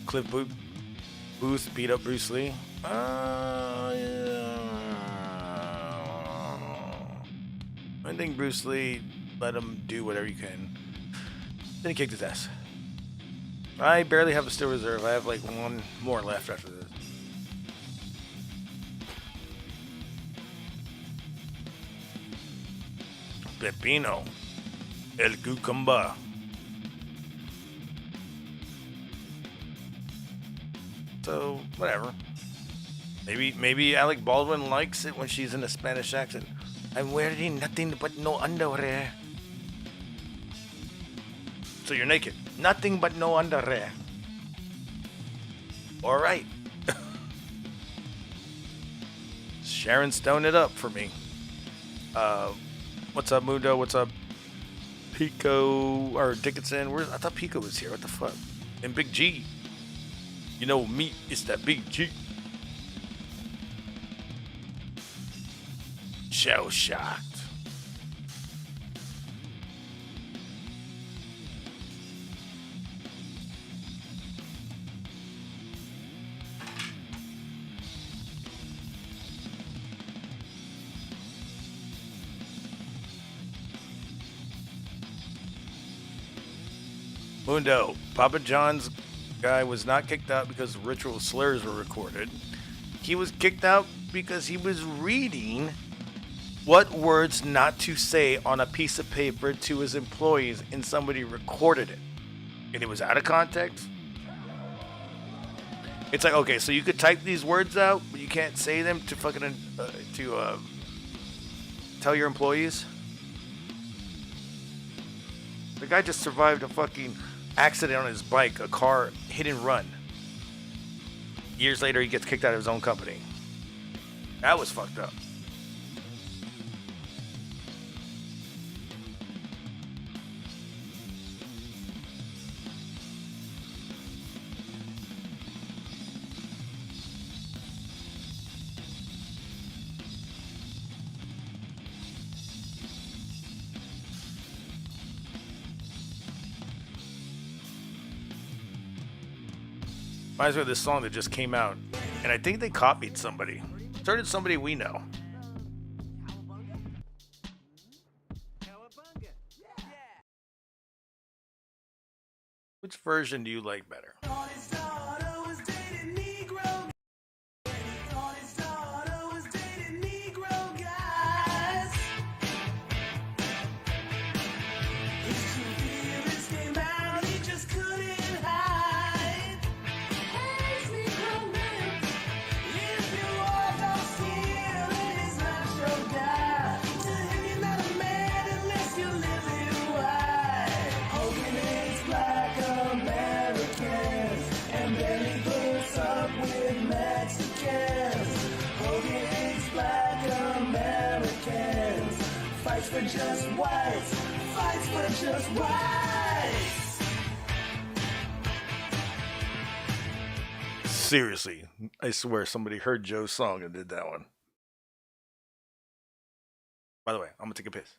Cliff Booth beat up Bruce Lee. Yeah. I think Bruce Lee let him do whatever he can. Then he kicked his ass. I barely have a Steel Reserve. I have like one more left after this. Pepino. El cucumber. So, whatever. Maybe Alec Baldwin likes it when she's in a Spanish accent. I'm wearing nothing but no underwear. So you're naked. Nothing but no underwear. All right. Sharon Stone it up for me. What's up, Mundo? What's up, Pico or Dickinson? I thought Pico was here. What the fuck? And Big G. You know me, it's that Big G. Shell shocked. Mundo, Papa John's guy was not kicked out because ritual slurs were recorded. He was kicked out because he was reading what words not to say on a piece of paper to his employees and somebody recorded it. And it was out of context. It's like, okay, so you could type these words out, but you can't say them to fucking, tell your employees? The guy just survived a fucking accident on his bike, a car hit and run. Years later, he gets kicked out of his own company. That was fucked up. Reminds me of this song that just came out, and I think they copied somebody. Started somebody we know. Which version do you like better? For just whites, fights for just whites. Seriously, I swear somebody heard Joe's song and did that one. By the way, I'm gonna take a piss.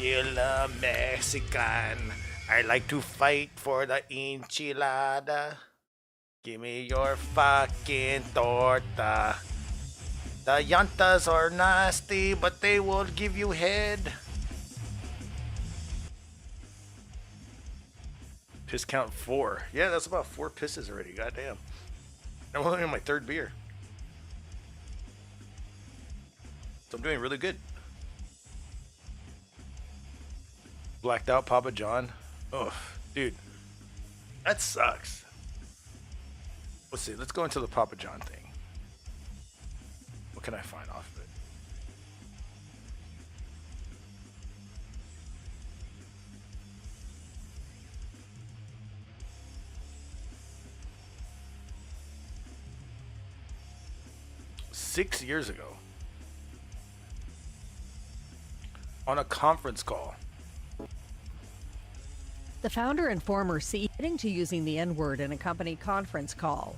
still a Mexican. I like to fight for the enchilada. Give me your fucking torta. The llantas are nasty, but they will give you head. Piss count 4. Yeah, that's about 4 pisses already. Goddamn. I'm only on my 3rd beer. So I'm doing really good. Blacked out Papa John. Oh, dude. That sucks. Let's see. Let's go into the Papa John thing. What can I find off of it? Six years ago, on a conference call, the founder and former CEO admitting to using the N-word in a company conference call.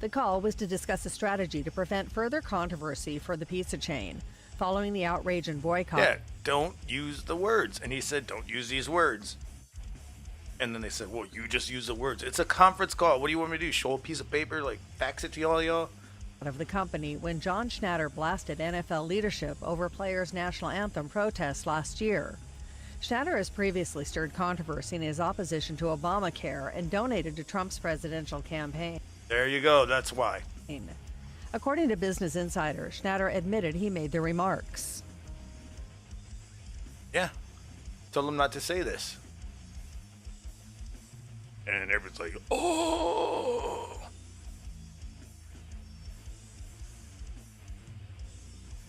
The call was to discuss a strategy to prevent further controversy for the pizza chain, following the outrage and boycott. Yeah, don't use the words. And he said, don't use these words. And then they said, well, you just use the words. It's a conference call. What do you want me to do? Show a piece of paper? Like, fax it to y'all? Of the company when John Schnatter blasted NFL leadership over players' national anthem protests last year. Schnatter has previously stirred controversy in his opposition to Obamacare and donated to Trump's presidential campaign. There you go. That's why. According to Business Insider, Schnatter admitted he made the remarks. Yeah. Told him not to say this. And everyone's like, oh.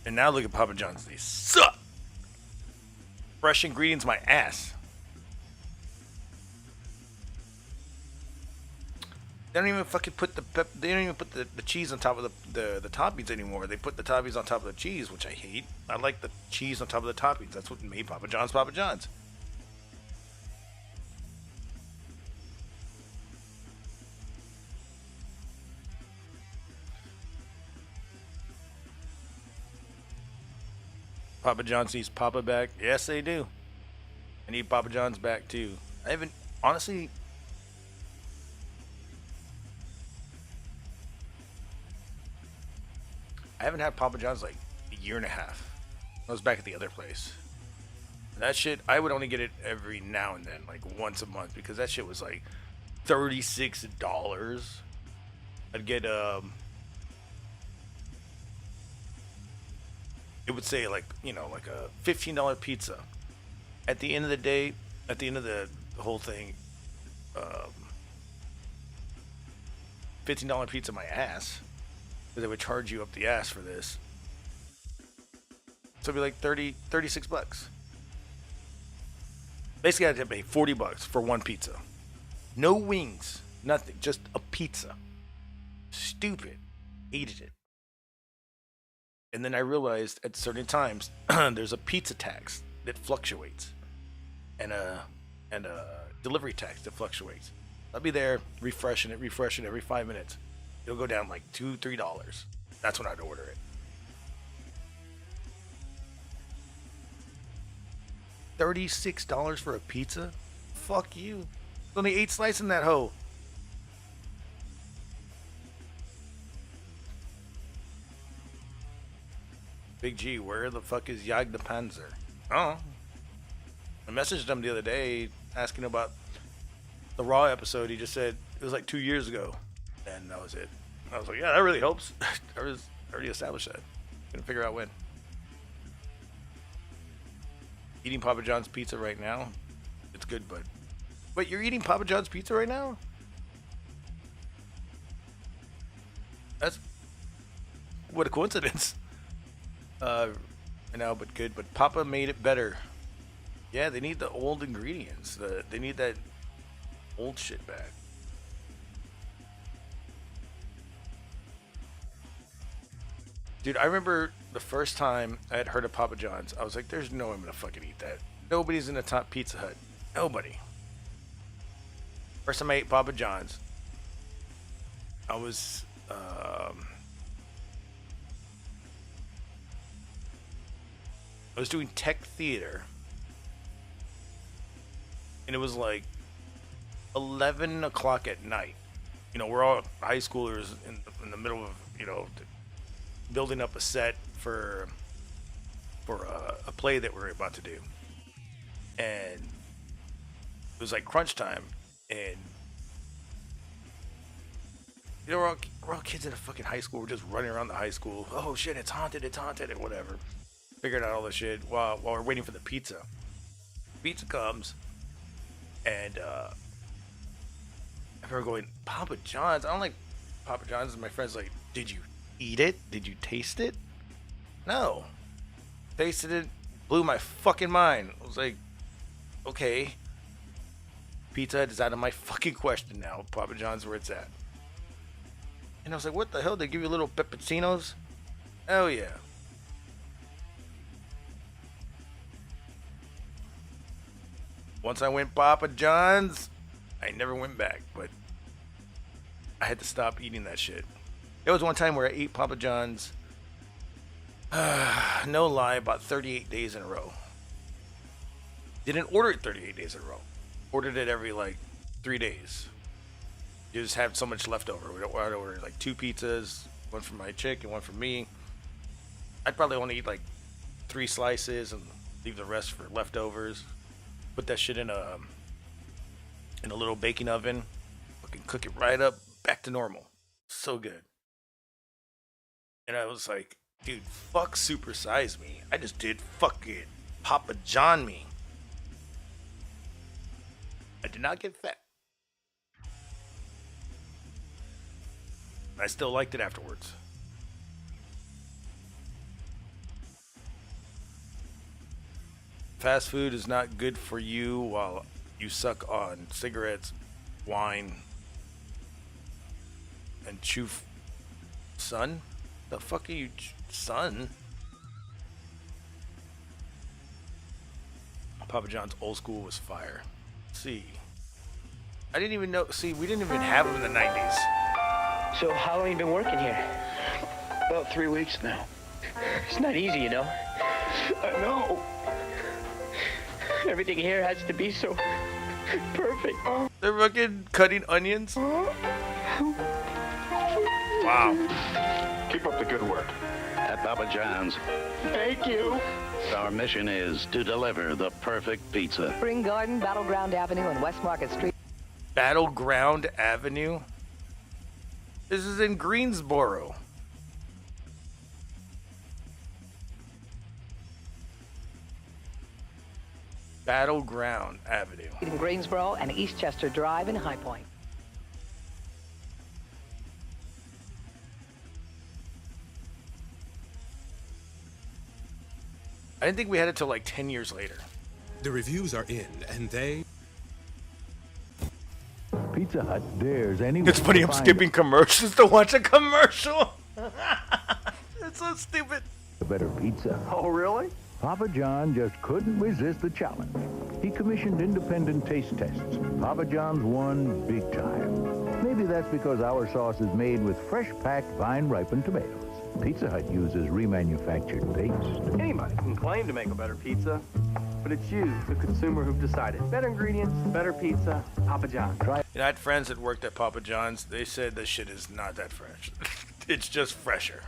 And now look at Papa John's. They suck. Fresh ingredients, my ass. They don't even fucking put they don't even put the cheese on top of the toppings anymore. They put the toppings on top of the cheese, which I hate. I like the cheese on top of the toppings. That's what made Papa John's Papa John's. Papa John's needs Papa back. Yes, they do. I need Papa John's back too. I haven't, honestly. I haven't had Papa John's like a year and a half. I was back at the other place. That shit, I would only get it every now and then, like once a month, because that shit was like $36. I'd get it would say like, you know, like a $15 pizza. At the end of the day, at the end of the whole thing, $15 pizza my ass, because they would charge you up the ass for this. So it'd be like 36 bucks. Basically, I'd have to pay $40 for one pizza. No wings, nothing, just a pizza. Stupid. Hated it. And then I realized at certain times there's a pizza tax that fluctuates, and a delivery tax that fluctuates. I'll be there refreshing it every 5 minutes. It'll go down like $2-3. That's when I'd order it. $36 for a pizza? Fuck you. There's only 8 slices in that hoe. Big G, where the fuck is Jag the Panzer? Oh. I messaged him the other day asking about the Raw episode. He just said it was like 2 years ago. And that was it. I was like, yeah, that really helps. I already established that. Gonna figure out when. Eating Papa John's pizza right now. It's good, but... Wait, you're eating Papa John's pizza right now? That's... What a coincidence. No, but good. But Papa made it better. Yeah, they need the old ingredients. They need that old shit back. Dude, I remember the first time I had heard of Papa John's, I was like, there's no way I'm gonna fucking eat that. Nobody's in the top Pizza Hut. Nobody. First time I ate Papa John's, I was doing tech theater and it was like 11 o'clock at night. You know, we're all high schoolers in the middle of, you know, building up a set for a play that we're about to do. And it was like crunch time, and you know, we're all kids in a fucking high school. We're just running around the high school. Oh shit, it's haunted, and whatever. Figuring out all this shit while we're waiting for the pizza. Pizza comes, and I remember going, Papa John's? I don't like Papa John's. And my friend's like, did you eat it? Did you taste it? No. Tasted it, blew my fucking mind. I was like, okay. Pizza Hut is out of my fucking question now. Papa John's where it's at. And I was like, what the hell? They give you little pepperoncinos? Oh yeah. Once I went Papa John's, I never went back, but I had to stop eating that shit. There was one time where I ate Papa John's, no lie, about 38 days in a row. Didn't order it 38 days in a row. Ordered it every like 3 days. You just have so much left over. I'd order like 2 pizzas, one for my chick and one for me. I'd probably only eat like 3 slices and leave the rest for leftovers. Put that shit in a little baking oven. Fucking cook it right up, back to normal. So good. And I was like, dude, fuck supersize me. I just did fucking Papa John me. I did not get fat. I still liked it afterwards. Fast food is not good for you while you suck on cigarettes, wine, and chew. Son? The fuck are you, son? Papa John's old school was fire. See, I didn't even know. See, we didn't even have them in the 90s. So how long you been working here? About 3 weeks now. It's not easy, you know. I know. Everything here has to be so perfect. They're fucking cutting onions. Wow. Keep up the good work. At Papa John's, Thank you. our mission is to deliver the perfect pizza. Spring Garden, Battleground Avenue, and West Market Street. Battleground Avenue? This is in Greensboro. Battleground Avenue. In Greensboro and Eastchester Drive in High Point. I didn't think we had it till like 10 years later. The reviews are in, and they... Pizza Hut dares anyone. It's funny, I'm skipping commercials to watch a commercial. It's so stupid. A better pizza. Oh, really? Papa John just couldn't resist the challenge. He commissioned independent taste tests. Papa John's won big time. Maybe that's because our sauce is made with fresh-packed, vine-ripened tomatoes. Pizza Hut uses remanufactured paste. Anybody can claim to make a better pizza, but it's you, the consumer, who've decided. Better ingredients, better pizza, Papa John's. You know, I had friends that worked at Papa John's. They said this shit is not that fresh. It's just fresher.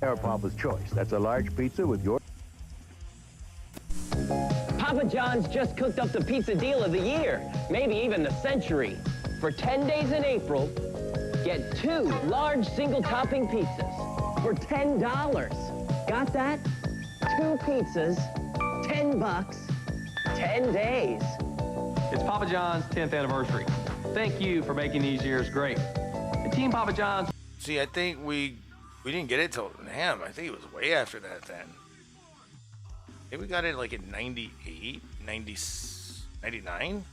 Our Papa's Choice. That's a large pizza with your... Papa John's just cooked up the pizza deal of the year, maybe even the century. For 10 days in April, get 2 large single-topping pizzas for $10. Got that? 2 pizzas, $10, 10 days. It's Papa John's 10th anniversary. Thank you for making these years great. The Team Papa John's... See, I think we didn't get it till Ham. I think it was way after that then. I think we got it like in 98, 90, 99?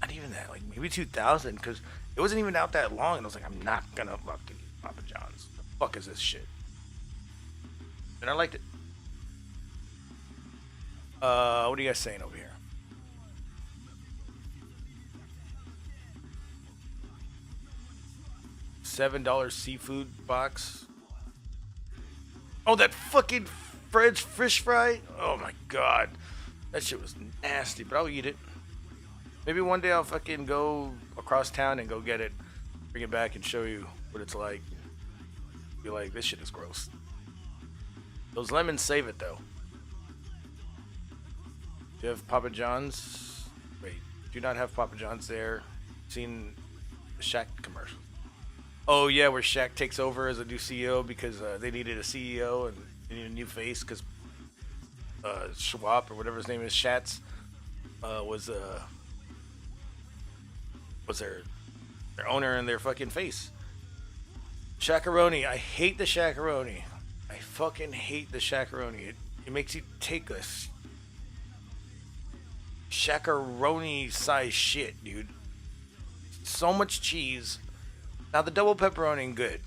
Not even that, like maybe 2000, because it wasn't even out that long, and I was like, I'm not gonna fucking eat Papa John's. The fuck is this shit? And I liked it. What are you guys saying over here? $7 seafood box. Oh, that fucking French fish fry. Oh my god, That shit was nasty, but I'll eat it. Maybe one day I'll fucking go across town and go get it, bring it back and show you what it's like. Be like, this shit is gross. Those lemons save it though. Do you have Papa John's? Wait, do you not have Papa John's there? Seen the Shaq commercial? Oh yeah, where Shaq takes over as a new CEO because they needed a CEO and they needed a new face because Schwab or whatever his name is, Schatz, was their owner and their fucking face. Shakaroni, I hate the shakaroni. I fucking hate the shakaroni. It makes you take a shakaroni size shit, dude. So much cheese. Now the double pepperoni good.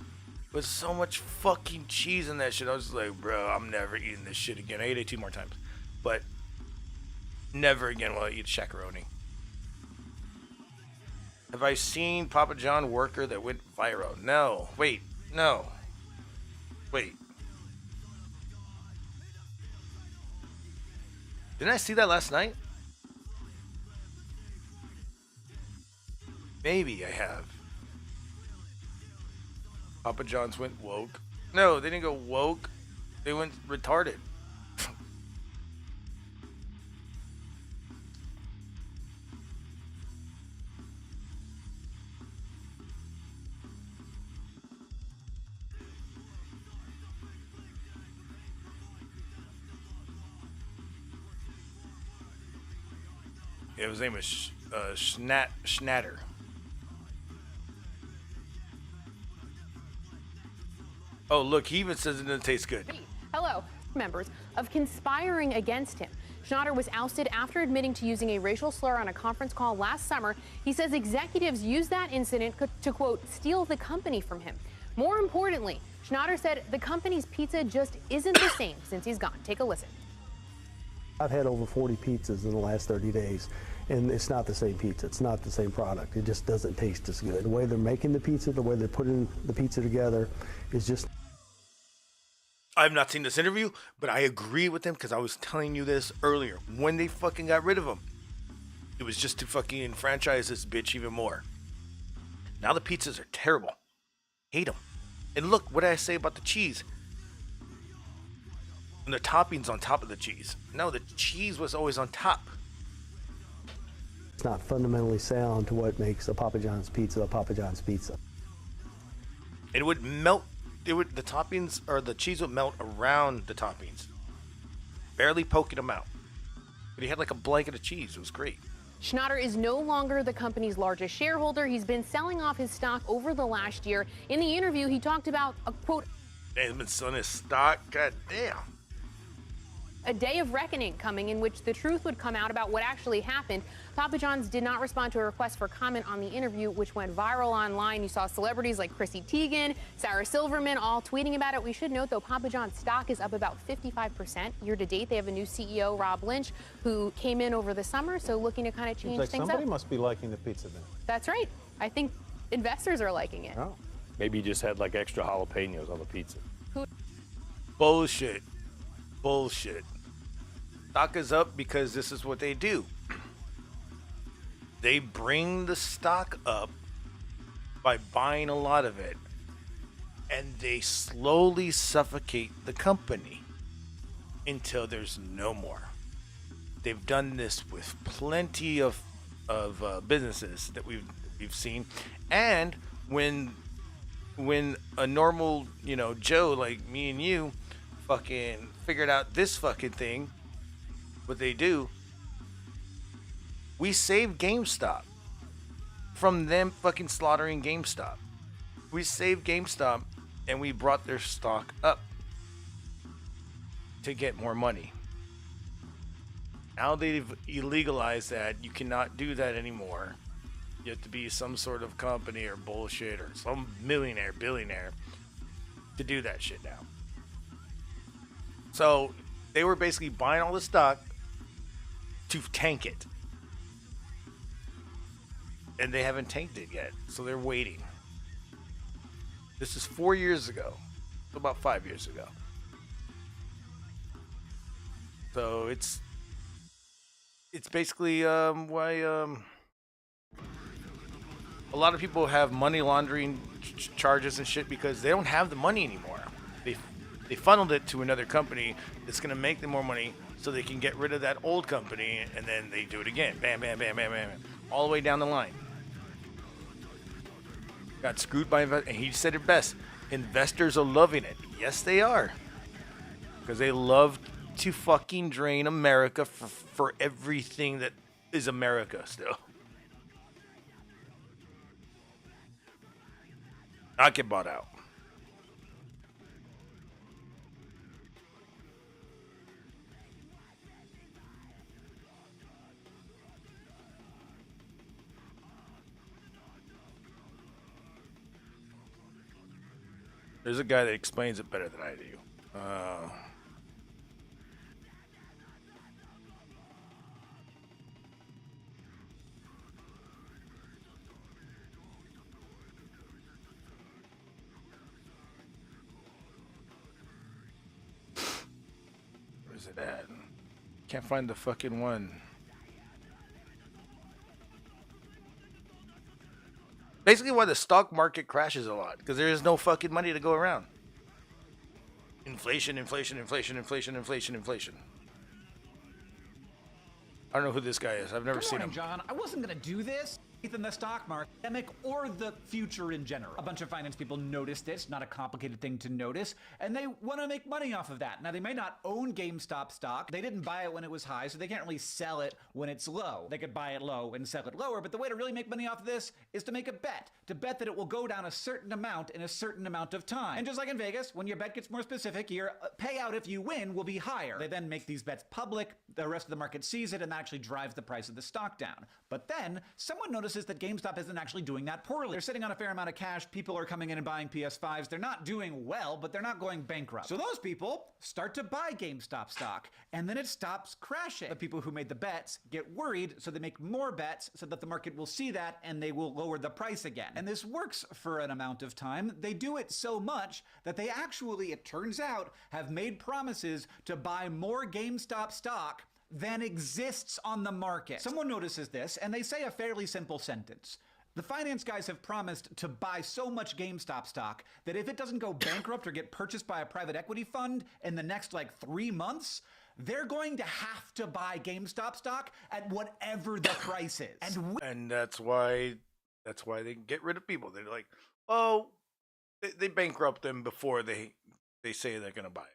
With so much fucking cheese in that shit, I was like, bro, I'm never eating this shit again. I ate it 2 more times. But never again will I eat shakaroni. Have I seen Papa John worker that went viral? No. Wait. No. Wait. Didn't I see that last night? Maybe I have. Papa John's went woke. No, they didn't go woke. They went retarded. Yeah, his name was Schnatter. Oh, look, he even says it doesn't taste good. Hello, members of conspiring against him. Schnatter was ousted after admitting to using a racial slur on a conference call last summer. He says executives used that incident to, quote, steal the company from him. More importantly, Schnatter said the company's pizza just isn't the same since he's gone. Take a listen. I've had over 40 pizzas in the last 30 days, and it's not the same pizza. It's not the same product. It just doesn't taste as good. The way they're making the pizza, the way they're putting the pizza together is just... I've not seen this interview, but I agree with them because I was telling you this earlier. When they fucking got rid of him, it was just to fucking franchise this bitch even more. Now the pizzas are terrible. Hate them. And look, what did I say about the cheese? And the toppings on top of the cheese. No, the cheese was always on top. It's not fundamentally sound to what makes a Papa John's pizza a Papa John's pizza. It would melt. The toppings or the cheese would melt around the toppings, barely poking them out. But he had like a blanket of cheese. It was great. Schnatter is no longer the company's largest shareholder. He's been selling off his stock over the last year. In the interview, he talked about a, quote, he's been selling his stock. God damn. A day of reckoning coming in which the truth would come out about what actually happened. Papa John's did not respond to a request for comment on the interview, which went viral online. You saw celebrities like Chrissy Teigen, Sarah Silverman all tweeting about it. We should note, though, Papa John's stock is up about 55% year to date. They have a new CEO, Rob Lynch, who came in over the summer, so looking to kind of change things somebody up. Must be liking the pizza then. That's right. I think investors are liking it. Oh. Maybe you just had like extra jalapenos on the pizza. Bullshit. Bullshit. Stock is up because this is what they do. They bring the stock up by buying a lot of it, and they slowly suffocate the company until there's no more. They've done this with plenty of businesses that we've seen, and when a normal, Joe like me and you fucking figured out this fucking thing, what they do, we saved GameStop from them fucking slaughtering GameStop. We saved GameStop and we brought their stock up to get more money. Now they've illegalized that. You cannot do that anymore. You have to be some sort of company or bullshit or some millionaire, billionaire to do that shit now. So they were basically buying all the stock to tank it. And they haven't tanked it yet, so they're waiting. This is 4 years ago. About 5 years ago. So it's it's basically why a lot of people have money laundering charges and shit because they don't have the money anymore. They funneled it to another company that's going to make them more money so they can get rid of that old company, and then they do it again. Bam, bam, bam, bam, bam, bam. All the way down the line. Got screwed by investors, and he said it best. Investors are loving it. Yes, they are. Because they love to fucking drain America for everything that is America still. Not get bought out. There's a guy that explains it better than I do. Where's it at? Can't find the fucking one. Basically why the stock market crashes a lot, because there is no fucking money to go around. Inflation, inflation, inflation, inflation, inflation, inflation. I don't know who this guy is. I've never seen him. John. I wasn't going to do this in the stock market or the future in general. A bunch of finance people noticed this, not a complicated thing to notice, and they want to make money off of that. Now, they may not own GameStop stock. They didn't buy it when it was high, so they can't really sell it when it's low. They could buy it low and sell it lower, but the way to really make money off of this is to make a bet. To bet that it will go down a certain amount in a certain amount of time. And just like in Vegas, when your bet gets more specific, your payout if you win will be higher. They then make these bets public, the rest of the market sees it, and that actually drives the price of the stock down. But then, someone notices that GameStop isn't actually doing that poorly. They're sitting on a fair amount of cash, people are coming in and buying PS5s, they're not doing well, but they're not going bankrupt. So those people start to buy GameStop stock, and then it stops crashing. The people who made the bets get worried, so they make more bets so that the market will see that and they will lower the price again. And this works for an amount of time. They do it so much that they actually, it turns out, have made promises to buy more GameStop stock than exists on the market. Someone notices this, and they say a fairly simple sentence. The finance guys have promised to buy so much GameStop stock that if it doesn't go bankrupt or get purchased by a private equity fund in the next, 3 months, they're going to have to buy GameStop stock at whatever the price is. And that's why they get rid of people. They're like, oh, they bankrupt them before they say they're going to buy it.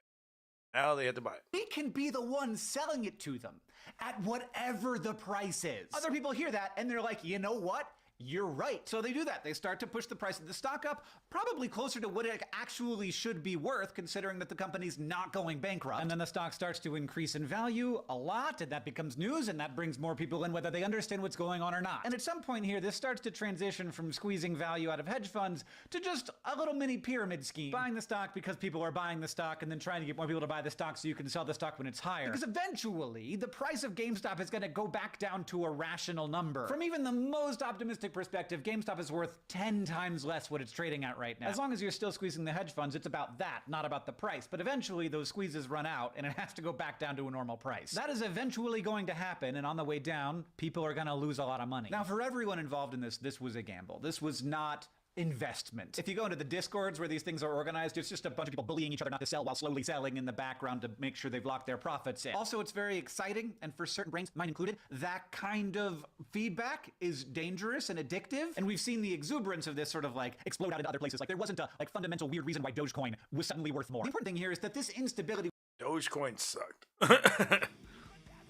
Now they have to buy it. We can be the ones selling it to them at whatever the price is. Other people hear that and they're like, you know what? You're right. So they do that. They start to push the price of the stock up, probably closer to what it actually should be worth, considering that the company's not going bankrupt. And then the stock starts to increase in value a lot, and that becomes news, and that brings more people in, whether they understand what's going on or not. And at some point here, this starts to transition from squeezing value out of hedge funds to just a little mini pyramid scheme. Buying the stock because people are buying the stock, and then trying to get more people to buy the stock so you can sell the stock when it's higher. Because eventually, the price of GameStop is going to go back down to a rational number. From even the most optimistic perspective, GameStop is worth 10 times less what it's trading at right now. As long as you're still squeezing the hedge funds, it's about that, not about the price. But eventually those squeezes run out and it has to go back down to a normal price. That is eventually going to happen, and on the way down, people are going to lose a lot of money. Now, for everyone involved in this, this was a gamble. This was not investment. If you go into the discords where these things are organized, it's just a bunch of people bullying each other not to sell while slowly selling in the background to make sure they've locked their profits in. Also, it's very exciting, and for certain brains, mine included, that kind of feedback is dangerous and addictive. And we've seen the exuberance of this sort of explode out into other places. There wasn't a fundamental weird reason why Dogecoin was suddenly worth more. The important thing here is that this instability. Dogecoin sucked.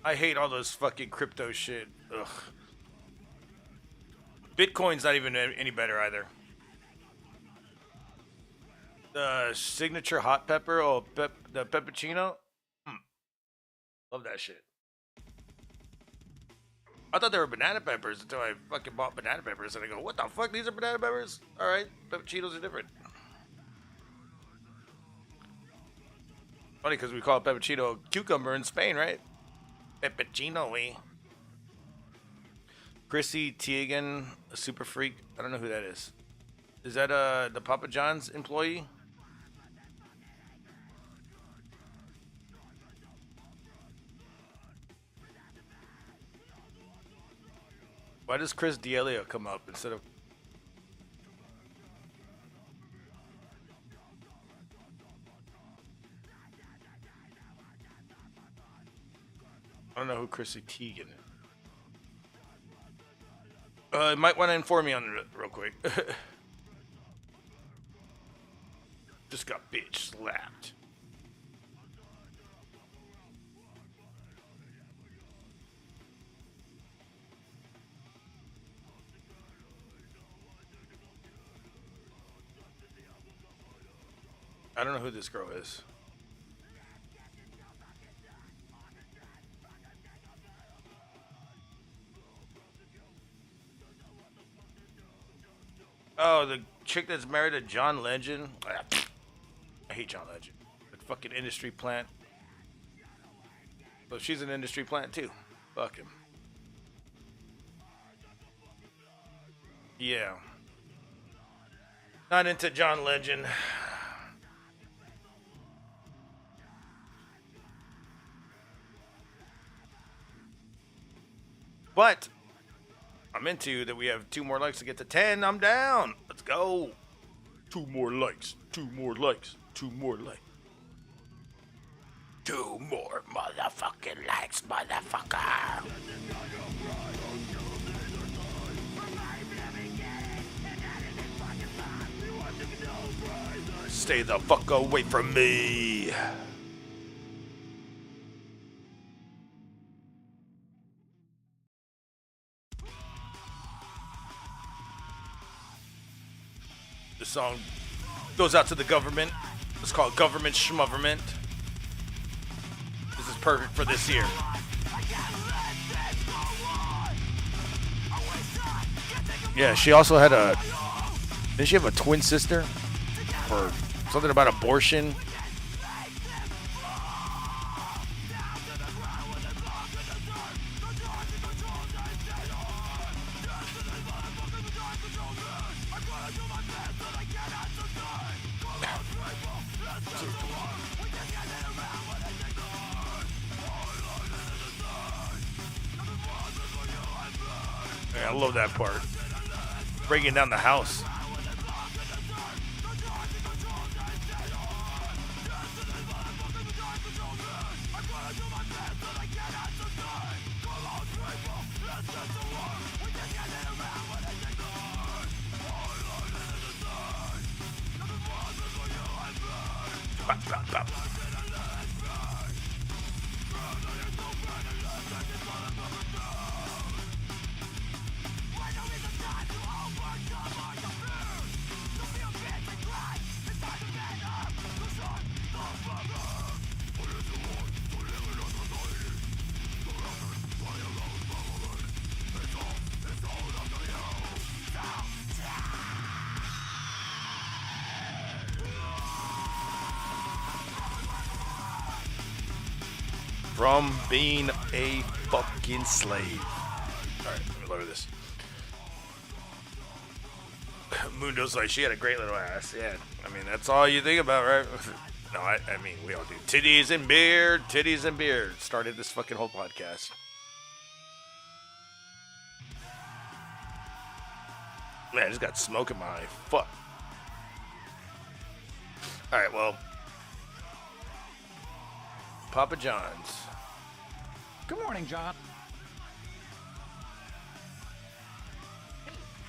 I hate all those fucking crypto shit. Ugh. Bitcoin's not even any better either. The signature hot pepper, the peppuccino. Love that shit. I thought they were banana peppers until I fucking bought banana peppers, and I go, what the fuck? These are banana peppers? All right, peppuccinos are different. Funny because we call it peppuccino cucumber in Spain, right? Peppuccino-y. Chrissy Teigen, a super freak. I don't know who that is. Is that the Papa John's employee? Why does Chris D'Elia come up instead of... I don't know who Chrissy Teigen is. You might want to inform me on it real quick. Just got bitch slapped. I don't know who this girl is. Oh, the chick that's married to John Legend. I hate John Legend. The fucking industry plant. So she's an industry plant too. Fuck him. Yeah. Not into John Legend. But I'm into that we have 2 more likes to get to 10. I'm down. Let's go. 2 more likes. 2 more likes. 2 more likes. 2 more motherfucking likes, motherfucker. Stay the fuck away from me. This song goes out to the government. It's called Government Schmoverment. This is perfect for this year. Yeah, she also had a... Didn't she have a twin sister? For something about abortion? Yeah, I love that part. Breaking down the house. Bop, bop, bop. From being a fucking slave. Alright, let me lower this. Mundo's like, she had a great little ass. Yeah, I mean, that's all you think about, right? No, I mean, we all do. Titties and beard, titties and beard. Started this fucking whole podcast. Man, I just got smoke in my eye. Fuck. Alright, well. Papa John's. Good morning, John.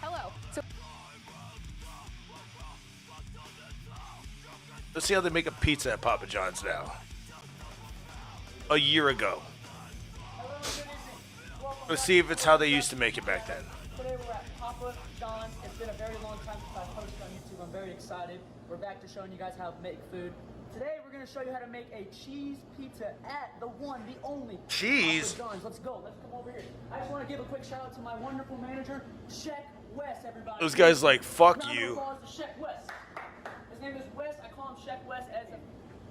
Hello. So let's see how they make a pizza at Papa John's now. A year ago. Let's see if it's how they used to make it back then. Today we're at Papa John's. It's been a very long time since I posted on YouTube. I'm very excited. We're back to showing you guys how to make food. Today we're going to show you how to make a cheese pizza at the one, the only Cheese? Papa John's. Let's go. Let's come over here. I just want to give a quick shout out to my wonderful manager, sk8web, everybody. Those guys like, fuck Round of you. applause to sk8web. His name is Wes. I call him sk8web as a...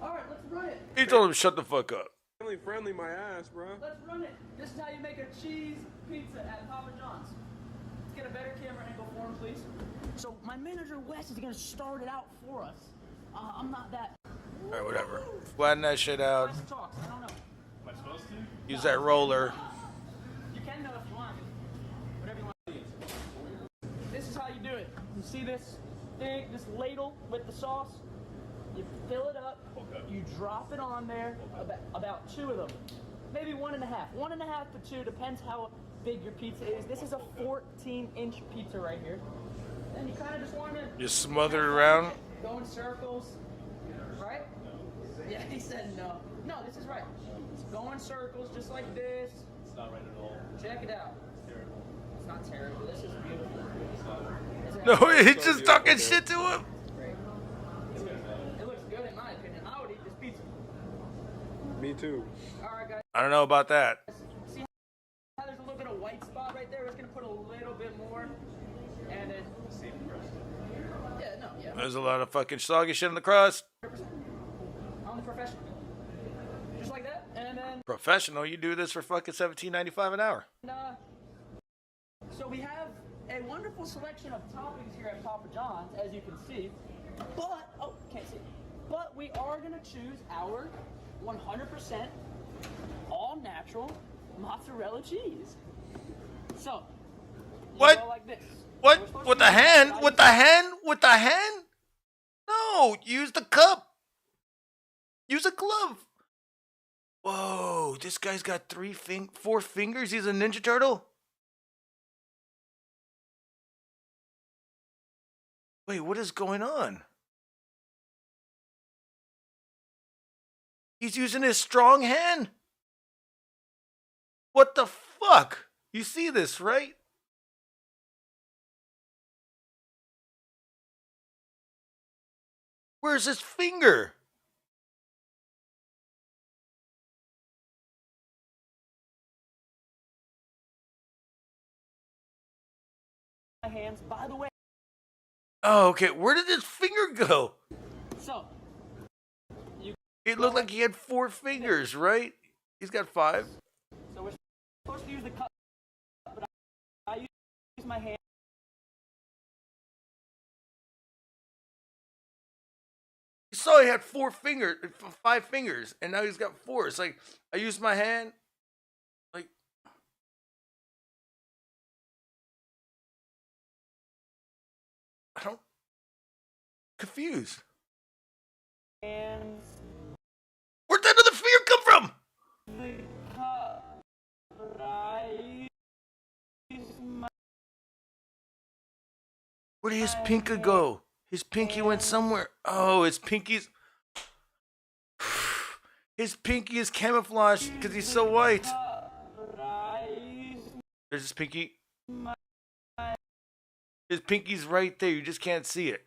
All right, let's run it. He told him shut the fuck up. Family friendly, my ass, bro. Let's run it. This is how you make a cheese pizza at Papa John's. Let's get a better camera angle for him, please. So my manager Wes is gonna start it out for us. I'm not that. Alright, whatever. Flatten that shit out. I don't know. Am I supposed to? Use that roller. You can know if you want. Whatever you want. You see this thing, this ladle with the sauce? You fill it up, you drop it on there, about 2 of them. Maybe 1.5. 1.5 to 2, depends how big your pizza is. This is a 14-inch pizza right here. And you kind of just want to... Just smother it around? Go in circles, right? Yeah, he said no. No, this is right. Just go in circles just like this. It's not right at all. Check it out. It's not terrible. This is beautiful. No, he's just talking shit to him. It looks good in my opinion. I would eat this pizza. Me too. All right, guys. I don't know about that. See how there's a little bit of white spot right there? We're just going to put a little bit more. And then... Yeah, no, yeah. There's a lot of fucking soggy shit in the crust. I'm the professional. Just like that. And then... Professional? You do this for fucking $17.95 an hour. So we have a wonderful selection of toppings here at Papa John's, as you can see. But, oh, can't see. But we are going to choose our 100% all natural mozzarella cheese. So, what? Go like this. What? With the hand? With the hand? With the hand? No, use the cup. Use a glove. Whoa, this guy's got 4 fingers. He's a Ninja Turtle. Wait, what is going on? He's using his strong hand? What the fuck? You see this, right? Where's his finger? My hands, by the way. Oh, okay. Where did his finger go? So, it looked like he had 4 fingers, right? He's got 5. So we're supposed to use the cup, but I use my hand. You saw he had 5 fingers, and now he's got 4. It's like, I used my hand. Like, I don't, confused. And where'd that other finger come from? Where did his pinky go? His pinky went somewhere. Oh, his pinky's... His pinky is camouflaged because he's so white. There's his pinky. His pinky's right there. You just can't see it.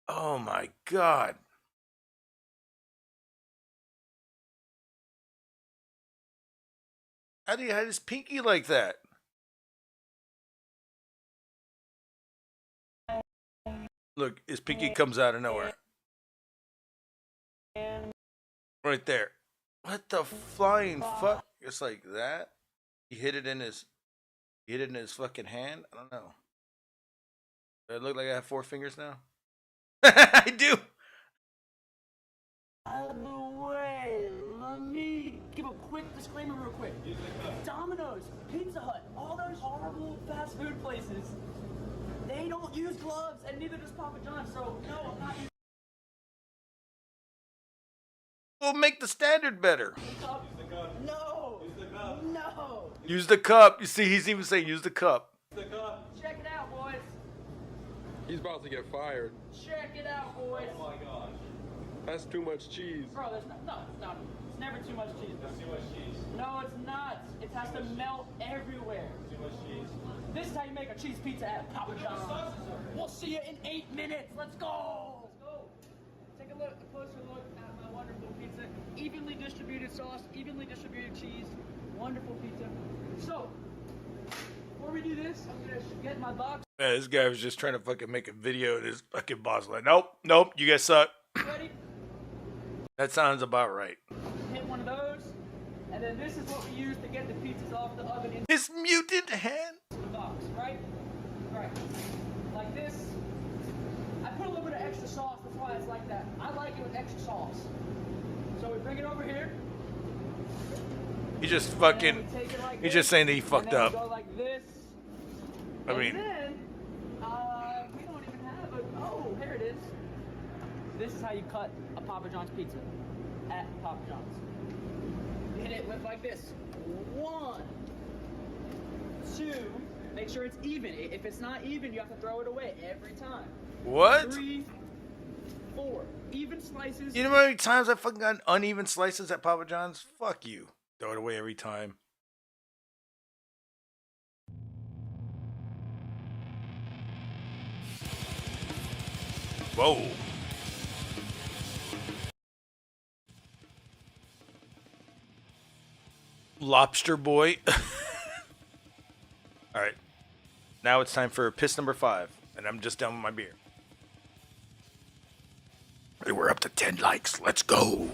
Oh my God. How do you hide his pinky like that? Look, his pinky comes out of nowhere. Right there. What the flying fuck? It's like that. He hit it in his fucking hand. I don't know. Does it look like I have 4 fingers now? I do. By the way, let me give a quick disclaimer real quick. Domino's, Pizza Hut, all those horrible fast food places, they don't use gloves, and neither does Papa John's, so no, I'm not using... We'll make the standard better. No! No! Use the cup. You see, he's even saying use the cup. Check it out, boys. He's about to get fired. Check it out, boys. Oh my gosh. That's too much cheese. Bro, there's no, it's never too much cheese. That's too much cheese. No, it's not. It has to melt everywhere. Too much cheese. This is how you make a cheese pizza at Papa John's. We'll see you in 8 minutes. Let's go. Take a closer look at my wonderful pizza. Evenly distributed sauce, evenly distributed cheese. Wonderful pizza. So, before we do this, I'm gonna get my box. Man, this guy was just trying to fucking make a video, and his fucking boss was like, nope, you guys suck. Ready? That sounds about right. Hit one of those, and then this is what we use to get the pizzas off the oven into his mutant hand. The box, right? Right. Like this. I put a little bit of extra sauce, that's why it's like that. I like it with extra sauce. So we bring it over here. He just fucking, Like he's just saying that he fucked up. Go like this. I mean, then, we don't even have This is how you cut a Papa John's pizza at Papa John's. You hit it with like this. 1, 2. Make sure it's even. If it's not even, you have to throw it away every time. What? 3, 4. Even slices. You know how many times I fucking got uneven slices at Papa John's? Fuck you. Throw it away every time. Whoa. Lobster boy. All right. Now it's time for piss number 5. And I'm just done with my beer. Hey, we're up to 10 likes. Let's go.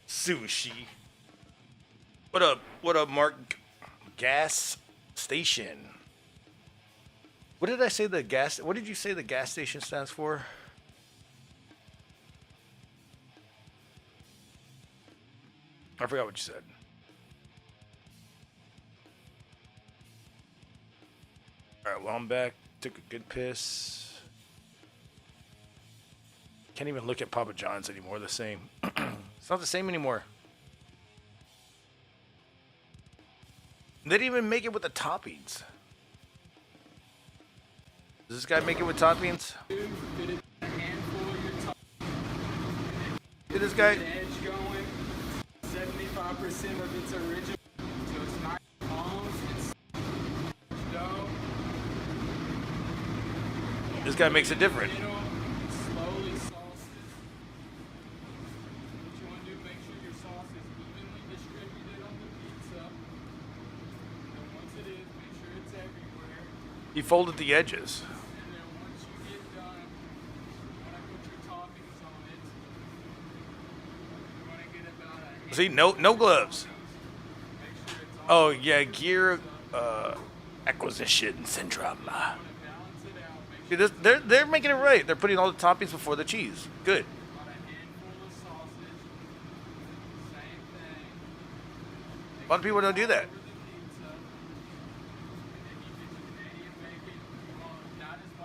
Sushi. What up? What up, Mark? Gas station. What did I say the gas? What did you say the gas station stands for? I forgot what you said. All right, well, I'm back. Took a good piss. Can't even look at Papa John's anymore. The same. It's not the same anymore. They didn't even make it with the toppings. Does this guy make it with toppings? Look at this guy. 75% of its original, so it's not bones, it's dough. This guy makes it different. Slowly sauces. What you want to do, make sure your sauce is evenly distributed on the pizza. He folded the edges. See, no gloves. Oh yeah, gear acquisition syndrome. See, they're making it right. They're putting all the toppings before the cheese. Good. A lot of people don't do that.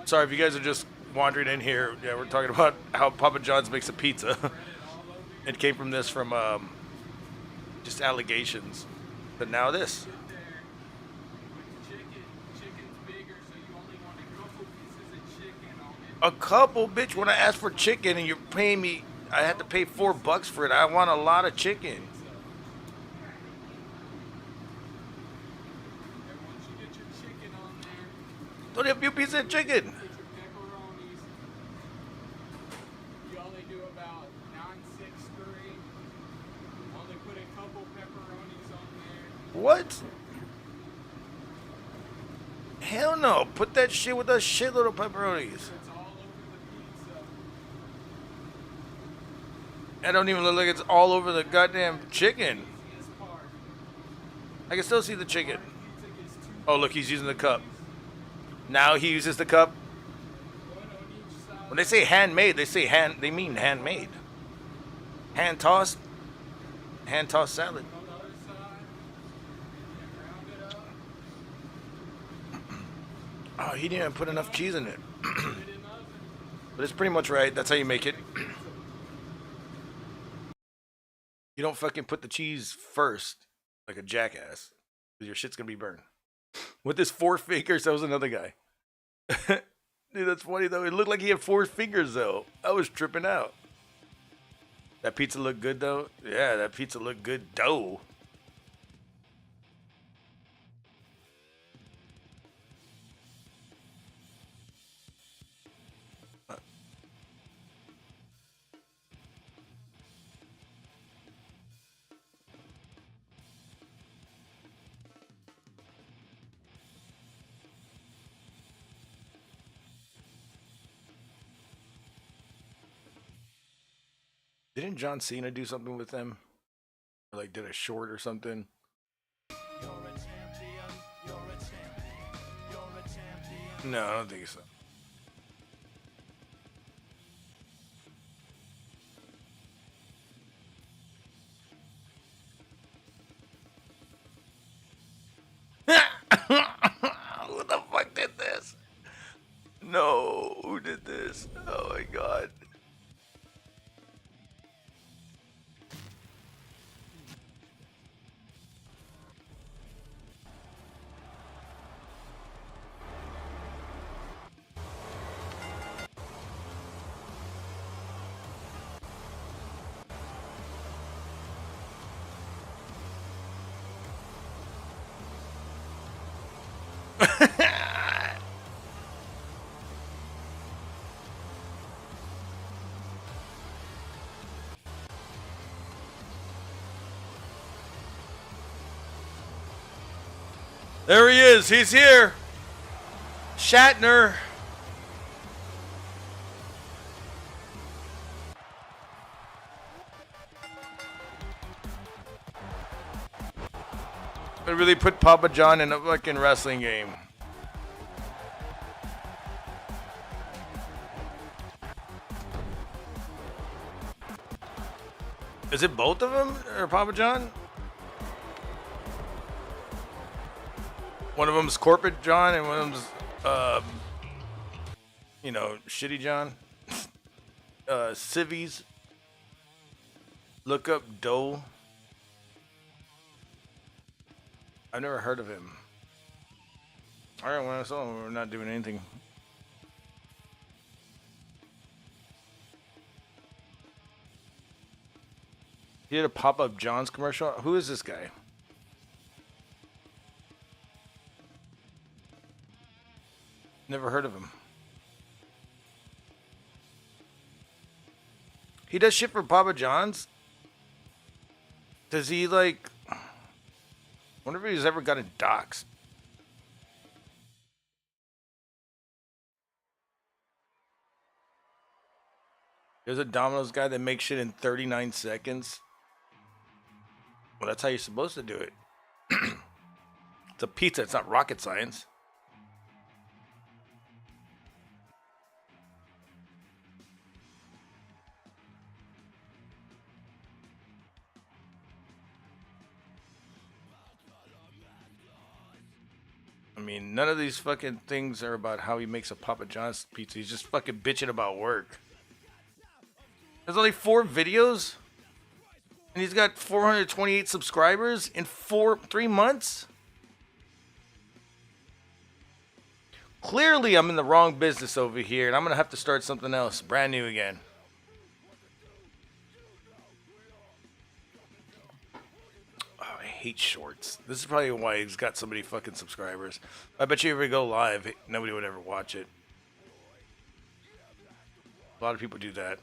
Sorry if you guys are just wandering in here. Yeah, we're talking about how Papa John's makes a pizza. It came from this, from just allegations. But now this. A couple, bitch. When I asked for chicken and you're paying me, I had to pay $4 for it. I want a lot of chicken. Only a few pieces of chicken. You only do about 963. Only put a couple pepperonis on there. What? Hell no. Put that shit with a shitload of pepperonis. It's all over the pizza. I don't even look like it's all over the goddamn chicken. I can still see the chicken. Oh, look, he's using the cup. Now he uses the cup. When they say handmade, they mean handmade. Hand tossed salad. Oh, he didn't even put enough cheese in it. But it's pretty much right. That's how you make it. You don't fucking put the cheese first like a jackass, because your shit's gonna be burned. With his 4 fingers, that was another guy. Dude, that's funny though. It looked like he had 4 fingers though. I was tripping out. That pizza looked good though. Yeah, that pizza looked good dough. Didn't John Cena do something with them? Or like did a short or something? No, I don't think so. Who the fuck did this? No, who did this? Oh my god. There he is. He's here. Shatner. I really put Papa John in a fucking wrestling game. Is it both of them or Papa John? One of them's corporate John and one of them's, shitty John. Civvies. Look up Doe. I've never heard of him. Alright, well, so we're not doing anything. He did a pop-up John's commercial. Who is this guy? Never heard of him. He does shit for Papa John's? Does he like... I wonder if he's ever gotten doxxed. There's a Domino's guy that makes shit in 39 seconds. Well, that's how you're supposed to do it. It's a pizza. It's not rocket science. I mean, none of these fucking things are about how he makes a Papa John's pizza. He's just fucking bitching about work. There's only 4 videos, and he's got 428 subscribers in 3 months. Clearly, I'm in the wrong business over here, and I'm gonna have to start something else, brand new again. Oh, I hate shorts. This is probably why he's got so many fucking subscribers. I bet you if we go live, nobody would ever watch it. A lot of people do that.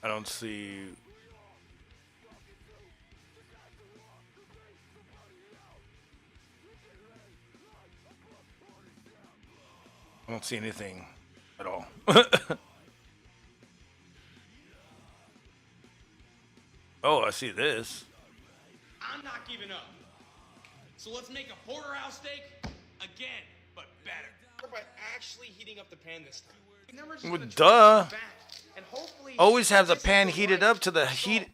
I don't see. I don't see anything at all. Oh, I see this. I'm not giving up. So let's make a porterhouse steak again, but better. By actually heating up the pan this time. Well, duh. Always have the pan heated up to the heat.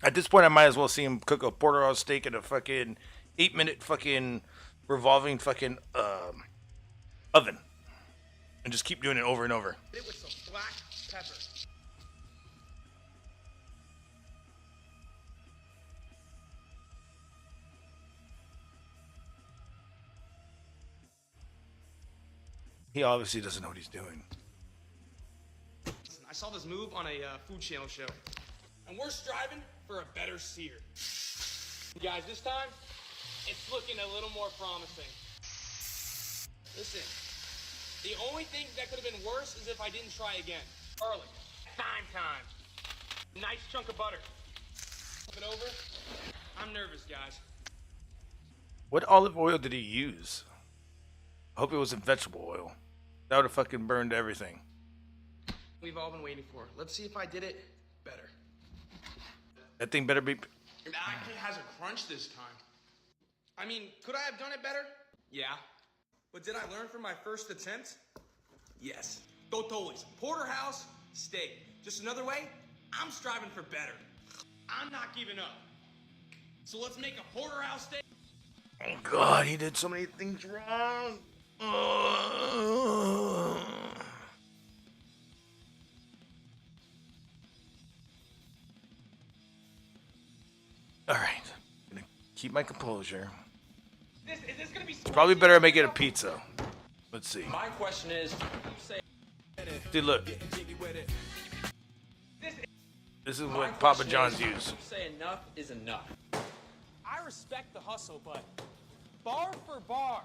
At this point, I might as well see him cook a porterhouse steak in a fucking 8-minute fucking revolving fucking oven, and just keep doing it over and over. It with some black pepper. He obviously doesn't know what he's doing. I saw this move on a food channel show, and we're striving for a better sear. Guys, this time, it's looking a little more promising. Listen, the only thing that could have been worse is if I didn't try again. Garlic, time. Nice chunk of butter. Flip it over. I'm nervous, guys. What olive oil did he use? I hope it wasn't vegetable oil. That would have fucking burned everything. We've all been waiting for. Let's see if I did it better. That thing better be. It actually has a crunch this time. I mean, could I have done it better? Yeah. But did I learn from my first attempt? Yes. Totally. Porterhouse steak. Just another way, I'm striving for better. I'm not giving up. So let's make a porterhouse steak. Oh God, he did so many things wrong. All right, I'm gonna keep my composure. Is this gonna be It's probably better I make it a pizza. Let's see. My question is, you say, Dude, look. This is what Papa John's use. You say enough is enough. I respect the hustle, but bar for bar,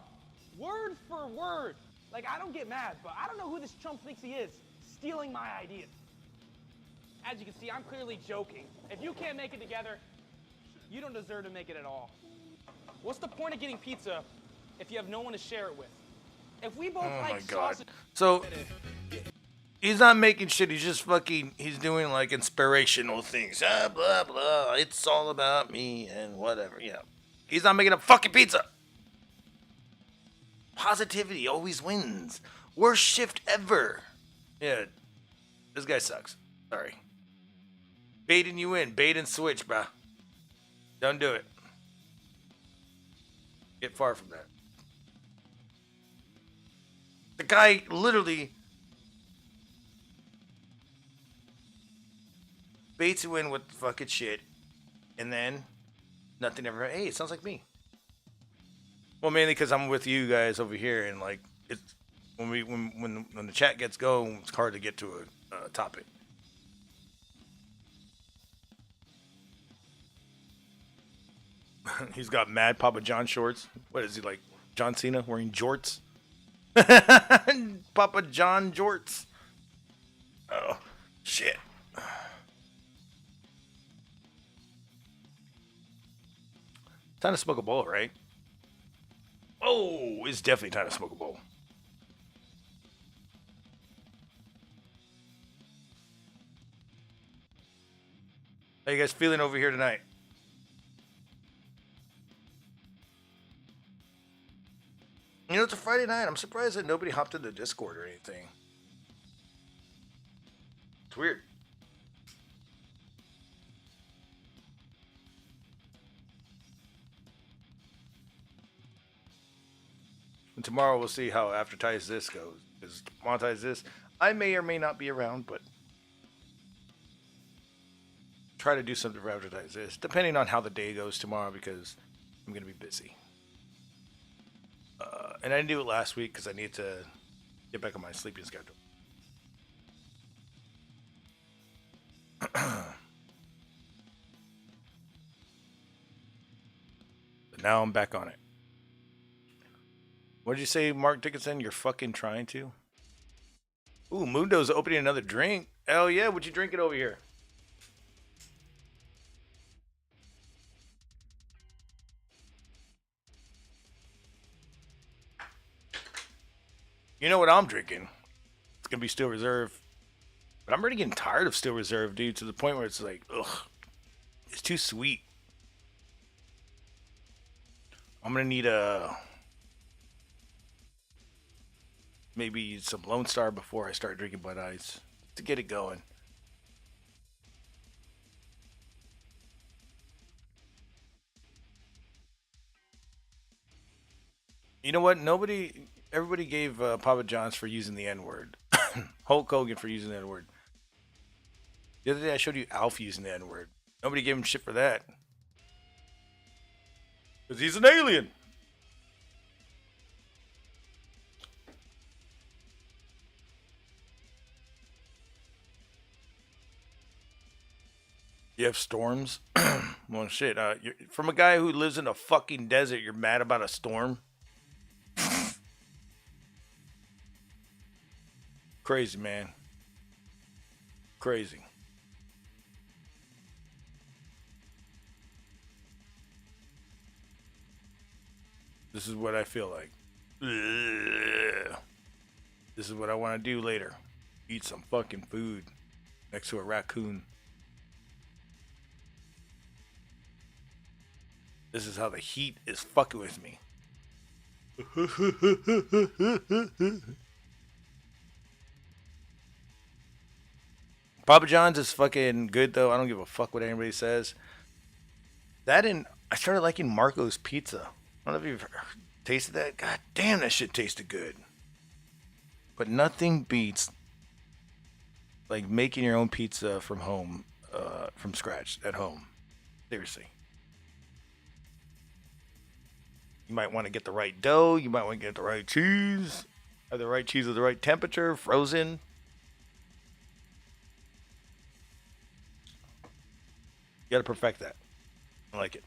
word for word, like I don't get mad, but I don't know who this chump thinks he is, stealing my ideas. As you can see, I'm clearly joking. If you can't make it together, you don't deserve to make it at all. What's the point of getting pizza if you have no one to share it with? If we both Oh like my God. sausage... So he's not making shit. He's just fucking. He's doing like inspirational things. Blah blah. It's all about me and whatever. Yeah. He's not making a fucking pizza. Positivity always wins. Worst shift ever. Yeah. This guy sucks. Sorry. Baiting you in. Bait and switch, bruh. Don't do it. Get far from that. The guy literally baits you in with fucking shit, and then nothing ever. Hey, it sounds like me. Well, mainly because I'm with you guys over here, and like it's when the chat gets going, it's hard to get to a topic. He's got mad Papa John shorts. What is he like? John Cena wearing jorts? Papa John jorts. Oh, shit. Time to smoke a bowl, right? Oh, it's definitely time to smoke a bowl. How you guys feeling over here tonight? You know, it's a Friday night. I'm surprised that nobody hopped into Discord or anything. It's weird. And tomorrow we'll see how Aftertize This goes. Because Monetize This, I may or may not be around, but try to do something for Aftertize This, depending on how the day goes tomorrow, because I'm going to be busy. And I didn't do it last week because I need to get back on my sleeping schedule. But now I'm back on it. What did you say, Mark Dickinson? You're fucking trying to? Ooh, Mundo's opening another drink. Hell yeah, would you drink it over here? You know what I'm drinking? It's going to be Still Reserve. But I'm already getting tired of Still Reserve, dude, to the point where it's like, ugh. It's too sweet. I'm going to need maybe some Lone Star before I start drinking Bud Ice to get it going. You know what? Everybody gave Papa John's for using the N-word. Hulk Hogan for using the N-word. The other day I showed you Alf using the N-word. Nobody gave him shit for that. Because he's an alien. You have storms? Well, shit. From a guy who lives in a fucking desert, you're mad about a storm? Crazy, man. Crazy. This is what I feel like. Ugh. This is what I want to do later. Eat some fucking food next to a raccoon. This is how the heat is fucking with me. Papa John's is fucking good, though. I don't give a fuck what anybody says. That and I started liking Marco's Pizza. I don't know if you've tasted that. God damn, that shit tasted good. But nothing beats like making your own pizza from home, from scratch at home. Seriously. You might want to get the right dough. You might want to get the right cheese. Have the right cheese at the right temperature, frozen. You gotta perfect that. I like it.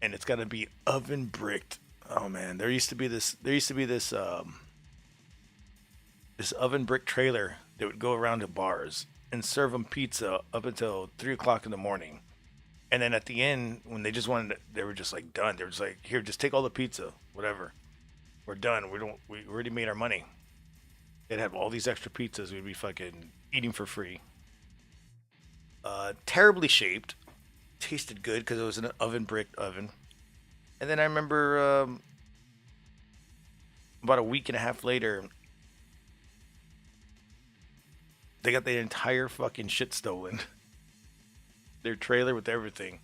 And it's gotta be oven bricked. Oh man, there used to be this this oven brick trailer that would go around to bars and serve them pizza up until 3 o'clock in the morning. And then at the end, when they just wanted, they were just like done. They were just like, here, just take all the pizza, whatever. We're done. We already made our money. They'd have all these extra pizzas we'd be fucking eating for free. Terribly shaped. Tasted good because it was an oven bricked oven. And then I remember about a week and a half later, they got the entire fucking shit stolen. Their trailer with everything.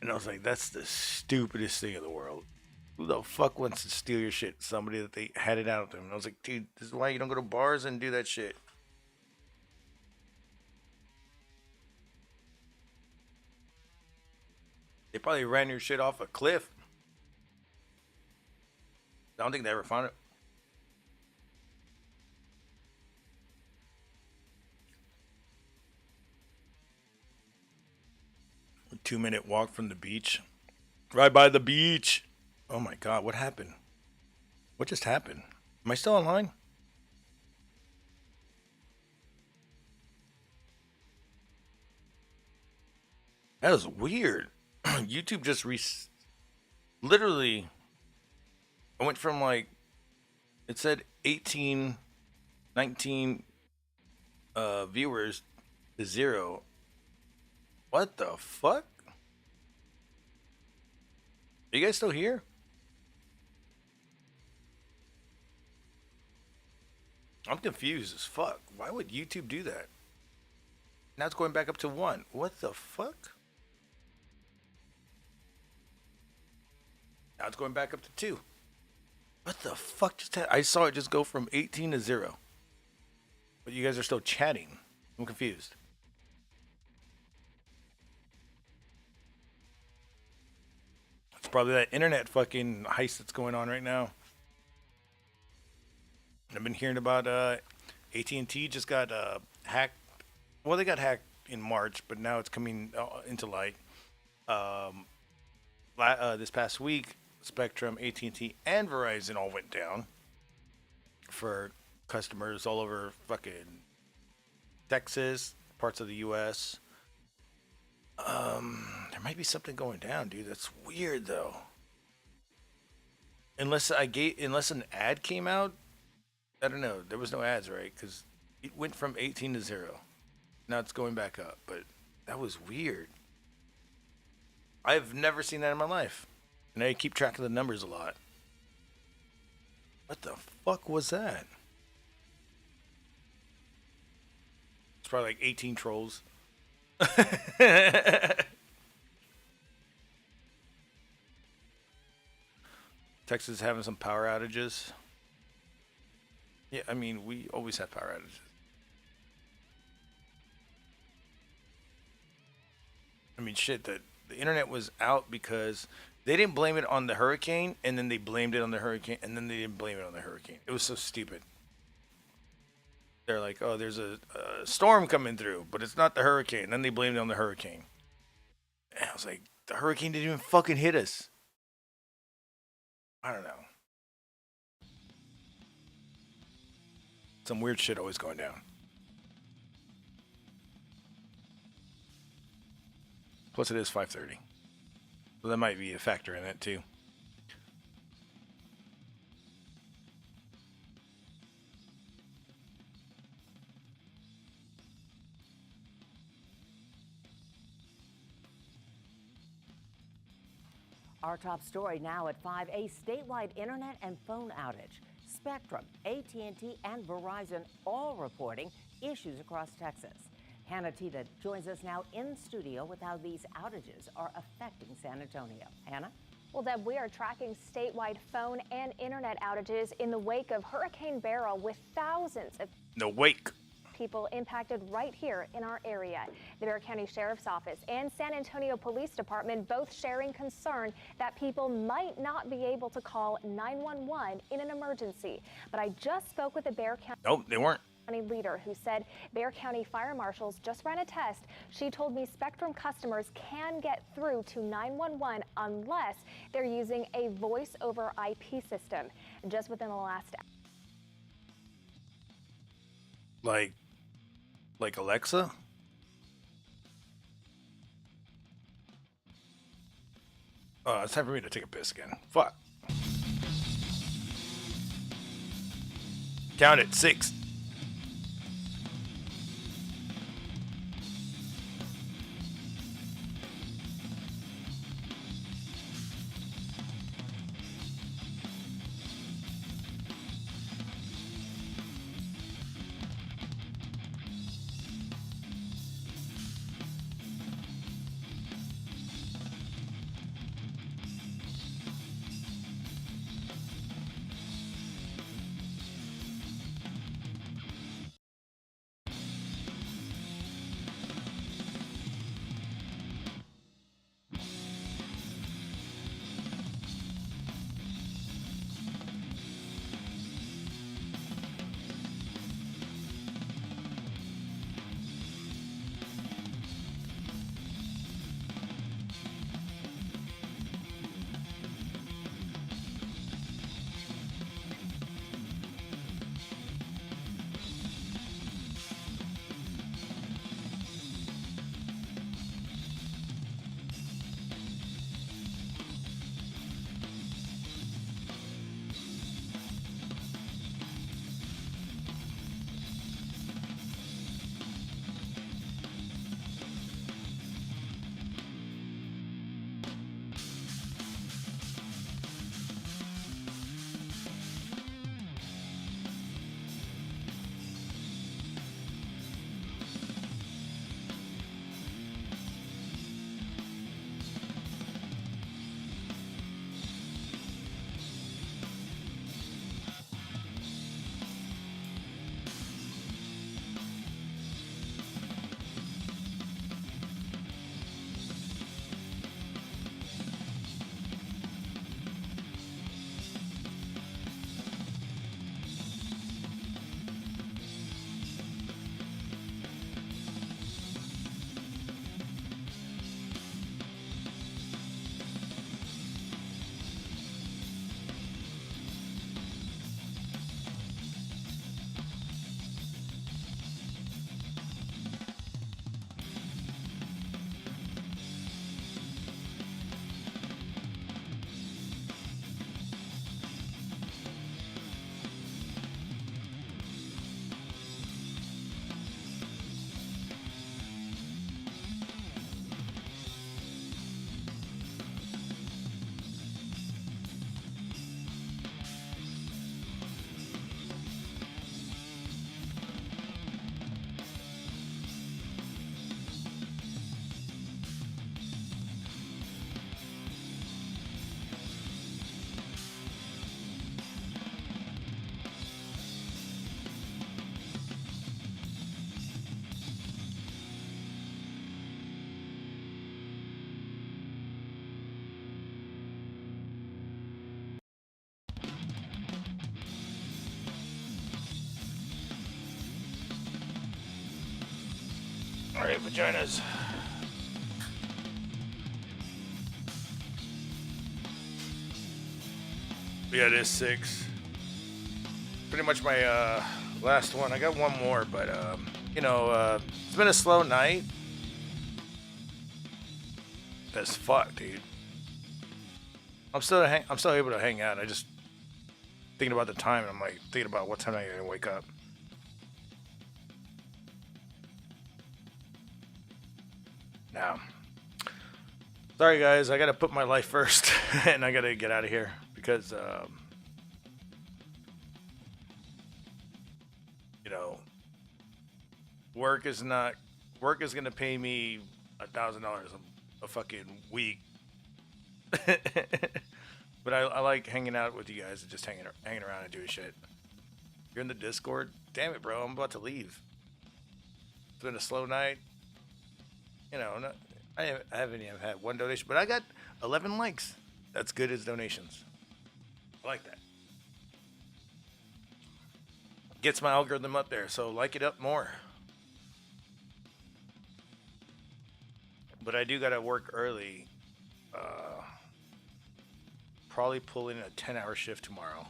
And I was like, that's the stupidest thing in the world. Who the fuck wants to steal your shit? Somebody that they had it out of them. And I was like, dude, this is why you don't go to bars and do that shit. They probably ran your shit off a cliff. I don't think they ever found it. 2-minute walk from the beach. Right by the beach. Oh my God, what happened? What just happened? Am I still online? That was weird. YouTube just literally, I went from like, it said 18, 19 viewers to 0. What the fuck? Are you guys still here? I'm confused as fuck. Why would YouTube do that? Now it's going back up to 1. What the fuck? Now it's going back up to 2. What the fuck just happened? I saw it just go from 18 to 0. But you guys are still chatting. I'm confused. It's probably that internet fucking heist that's going on right now. I've been hearing about AT&T just got hacked. Well, they got hacked in March, but now it's coming into light. This past week, Spectrum, AT&T, and Verizon all went down for customers all over fucking Texas, parts of the U.S. There might be something going down, dude. That's weird, though. Unless an ad came out, I don't know. There was no ads, right? Because it went from 18 to 0. Now it's going back up, but that was weird. I've never seen that in my life. And I keep track of the numbers a lot. What the fuck was that? It's probably like 18 trolls. Texas is having some power outages. Yeah, I mean, we always have power outages. I mean, shit, the internet was out because they didn't blame it on the hurricane, and then they blamed it on the hurricane, and then they didn't blame it on the hurricane. It was so stupid. They're like, oh, there's a storm coming through, but it's not the hurricane. And then they blamed it on the hurricane. And I was like, the hurricane didn't even fucking hit us. I don't know. Some weird shit always going down. Plus it is 5:30. So that might be a factor in it too. Our top story now at 5, a statewide internet and phone outage. Spectrum, AT&T, and Verizon all reporting issues across Texas. Hannah Tita joins us now in studio with how these outages are affecting San Antonio. Hannah? Well, Deb, we are tracking statewide phone and internet outages in the wake of Hurricane Beryl, with thousands of people impacted right here in our area. The Bexar County Sheriff's Office and San Antonio Police Department both sharing concern that people might not be able to call 911 in an emergency. But I just spoke with the Bexar County. Nope, they weren't. Leader who said Bexar County fire marshals just ran a test. She told me Spectrum customers can get through to 911 unless they're using a voice over IP system. Just within the last Like Alexa? Oh, it's time for me to take a piss again. Fuck. Count it. 6. All right, vaginas. Yeah, it is 6. Pretty much my last one. I got one more, but you know, it's been a slow night. As fuck, dude. I'm still able to hang out. I just thinking about the time, and I'm like thinking about what time I'm gonna wake up. Now, sorry guys, I gotta put my life first, and I gotta get out of here because you know, work is gonna pay me $1,000 a fucking week. But I like hanging out with you guys and just hanging around and doing shit. You're in the Discord? Damn it, bro. I'm about to leave. It's been a slow night. You know, I haven't even had one donation, but I got 11 likes. That's good as donations. I like that. Gets my algorithm up there, so like it up more. But I do gotta work early. Probably pull in a 10-hour shift tomorrow.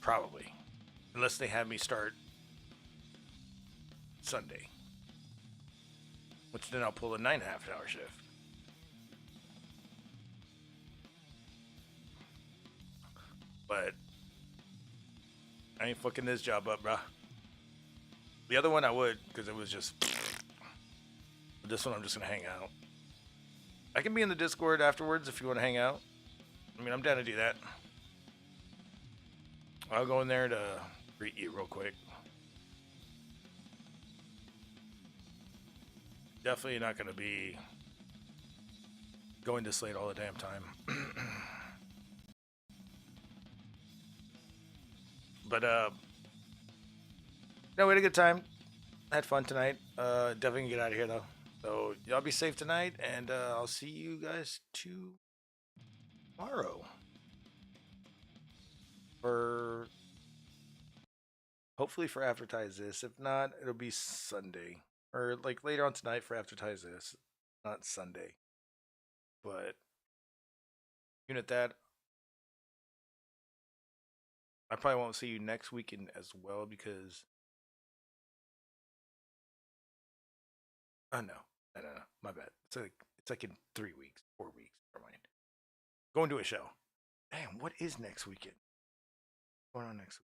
Probably. Unless they have me start Sunday. Which then I'll pull a 9.5-hour shift. But I ain't fucking this job up, bruh. The other one I would, because it was just... But this one I'm just gonna hang out. I can be in the Discord afterwards if you want to hang out. I mean, I'm down to do that. I'll go in there to greet you real quick. Definitely not going to be going to Slate all the damn time. But, no, we had a good time. I had fun tonight. Definitely gonna get out of here, though. So, y'all be safe tonight, and I'll see you guys tomorrow. Hopefully for Advertise This. If not, it'll be Sunday. Or, like, later on tonight for Advertise This. Not Sunday. But, even at that, I probably won't see you next weekend as well because... Oh, no. No. My bad. It's like in 3 weeks, 4 weeks. Never mind. Going to a show. Damn, what is next weekend? What's going on next week?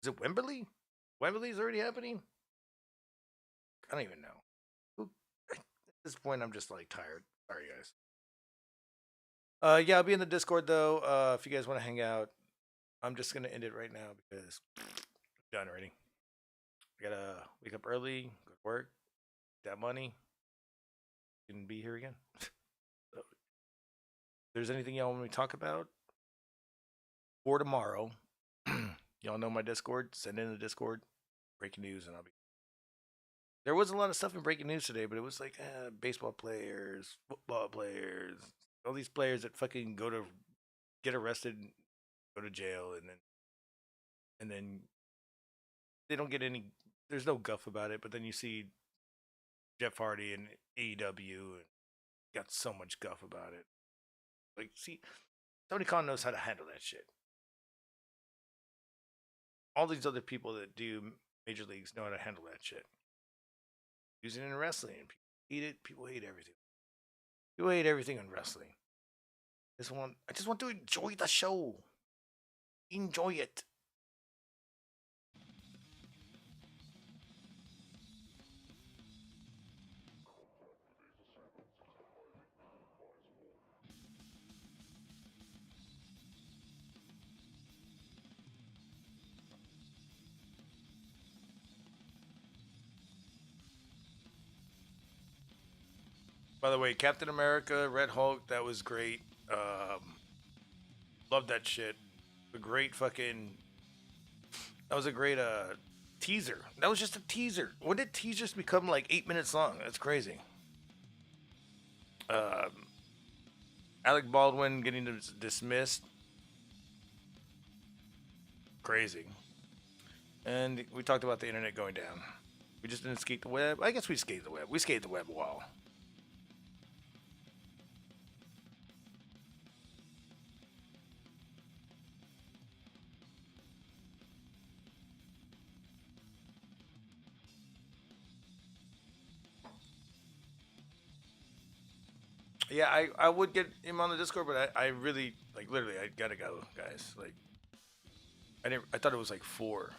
Is it Wembley? Wembley's already happening? I don't even know. At this point, I'm just like tired. Sorry, guys. Yeah, I'll be in the Discord though. If you guys want to hang out, I'm just gonna end it right now because I'm done already. I gotta wake up early, go to work, get that money, and be here again. So, if there's anything y'all want me to talk about for tomorrow, y'all know my Discord. Send in the Discord. Breaking news, and I'll be. There was a lot of stuff in breaking news today, but it was like baseball players, football players, all these players that fucking get arrested, go to jail, and then they don't get any. There's no guff about it, but then you see Jeff Hardy and AEW and got so much guff about it. Like, see, Tony Khan knows how to handle that shit. All these other people that do major leagues know how to handle that shit. Using it in wrestling. People hate it. People hate everything. People hate everything in wrestling. I just want to enjoy the show. Enjoy it. By the way, Captain America, Red Hulk, that was great. Loved that shit. That was a great teaser. That was just a teaser. When did teasers become like 8 minutes long? That's crazy. Alec Baldwin getting dismissed. crazy. And we talked about the internet going down. We just didn't skate the web. I guess we skated the web. We skated the web a while. Yeah, I would get him on the Discord, but I really, like, literally, I gotta go, guys. Like, I thought it was like 4.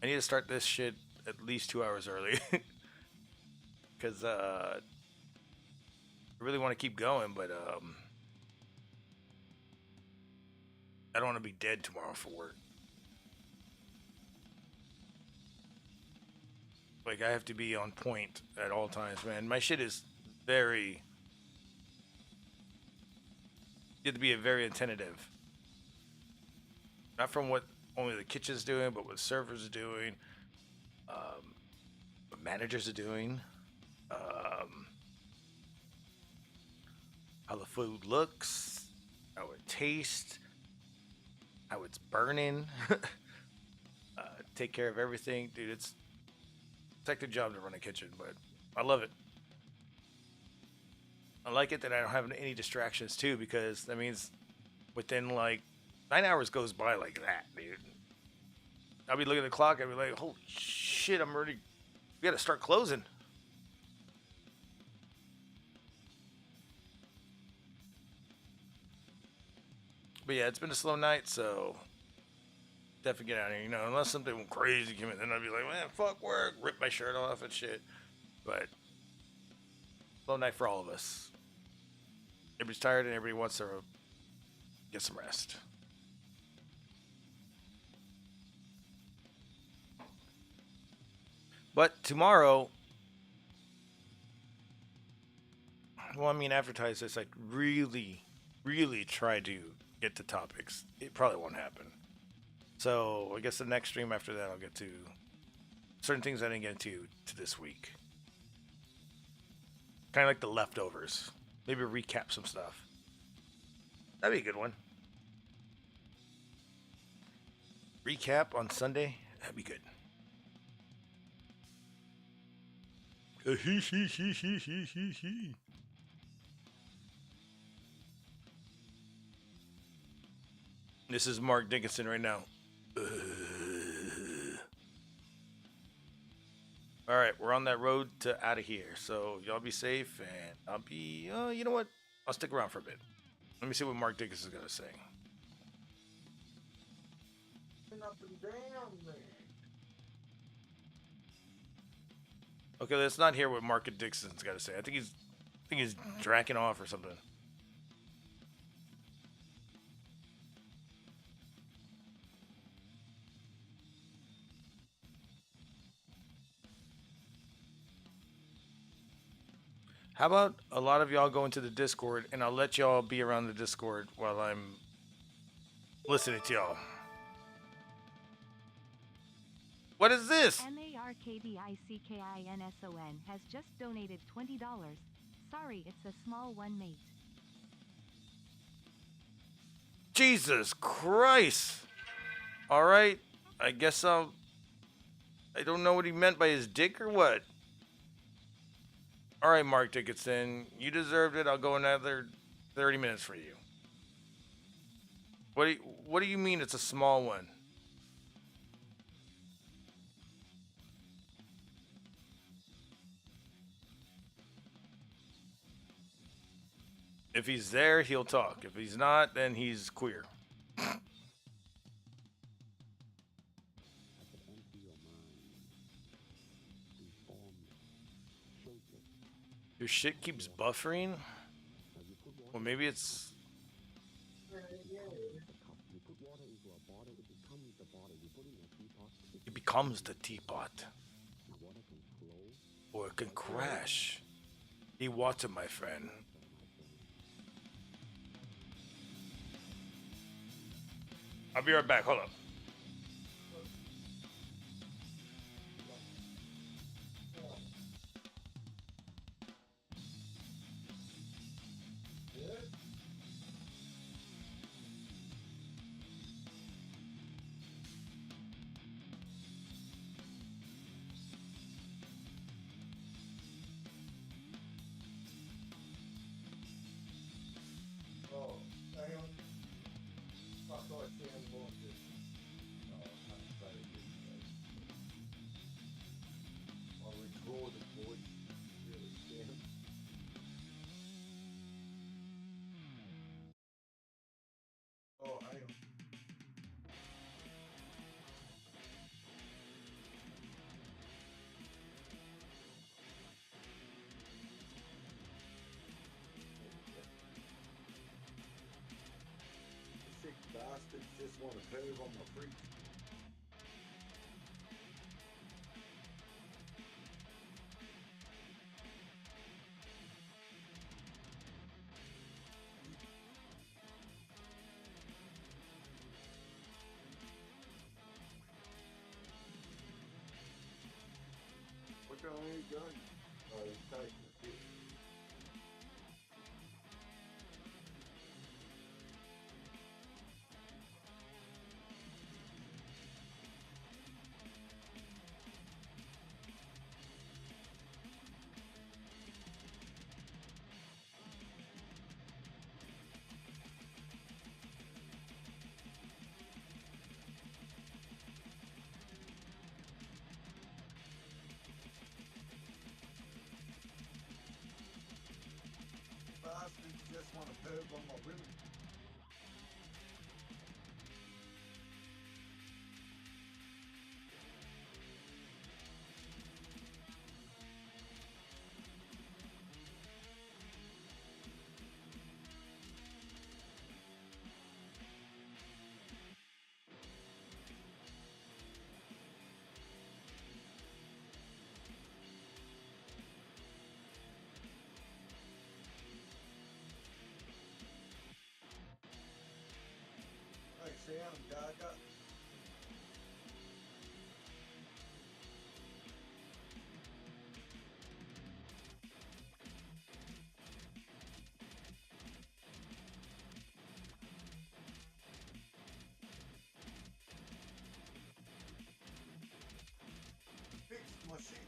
I need to start this shit at least 2 hours early. Because, I really want to keep going, but, I don't want to be dead tomorrow for work. Like, I have to be on point at all times, man. My shit is very... You have to be very attentive. Not from what only the kitchen's doing, but what servers are doing, what managers are doing, how the food looks, how it tastes, how it's burning. Take care of everything. Dude, it's a hectic job to run a kitchen, but I love it. I like it that I don't have any distractions too, because that means within like 9 hours goes by like that, dude. I'll be looking at the clock. I'll be like, holy shit, I'm ready. We gotta start closing. But yeah, it's been a slow night, so definitely get out of here. You know, unless something crazy came in, then I'd be like, man, fuck work, rip my shirt off and shit. But slow night for all of us. Everybody's tired and everybody wants to get some rest. But tomorrow, well, I mean, advertise this. Like, really try to get to topics. It probably won't happen. So I guess the next stream after that, I'll get to certain things I didn't get to this week. Kind of like the leftovers. Maybe recap some stuff. That'd be a good one. Recap on Sunday. That'd be good. This is Mark Dickinson right now. All right, we're on that road to out of here. So y'all be safe, and I'll be. You know what? I'll stick around for a bit. Let me see what Mark Dickinson is gonna say. Okay, let's not hear what Mark Dickinson's got to say. I think he's dracking off or something. How about a lot of y'all go into the Discord, and I'll let y'all be around the Discord while I'm listening to y'all. What is this? MARKDICKINSON has just donated $20. Sorry, it's a small one, mate. Jesus Christ. All right. I guess I don't know what he meant by his dick or what. All right, Mark Dickinson, you deserved it. I'll go another 30 minutes for you. What do you mean it's a small one? If he's there, he'll talk. If he's not, then he's queer. Your shit keeps buffering? Well, maybe it's... It becomes the teapot. Or it can crash. Be water, my friend. I'll be right back. Hold up. just want to put on my freak. What the hell are you doing? Oh, it's taking the fish. Bastards just want to poop on my women. Hey, Sam, Gaga. Fix my shit.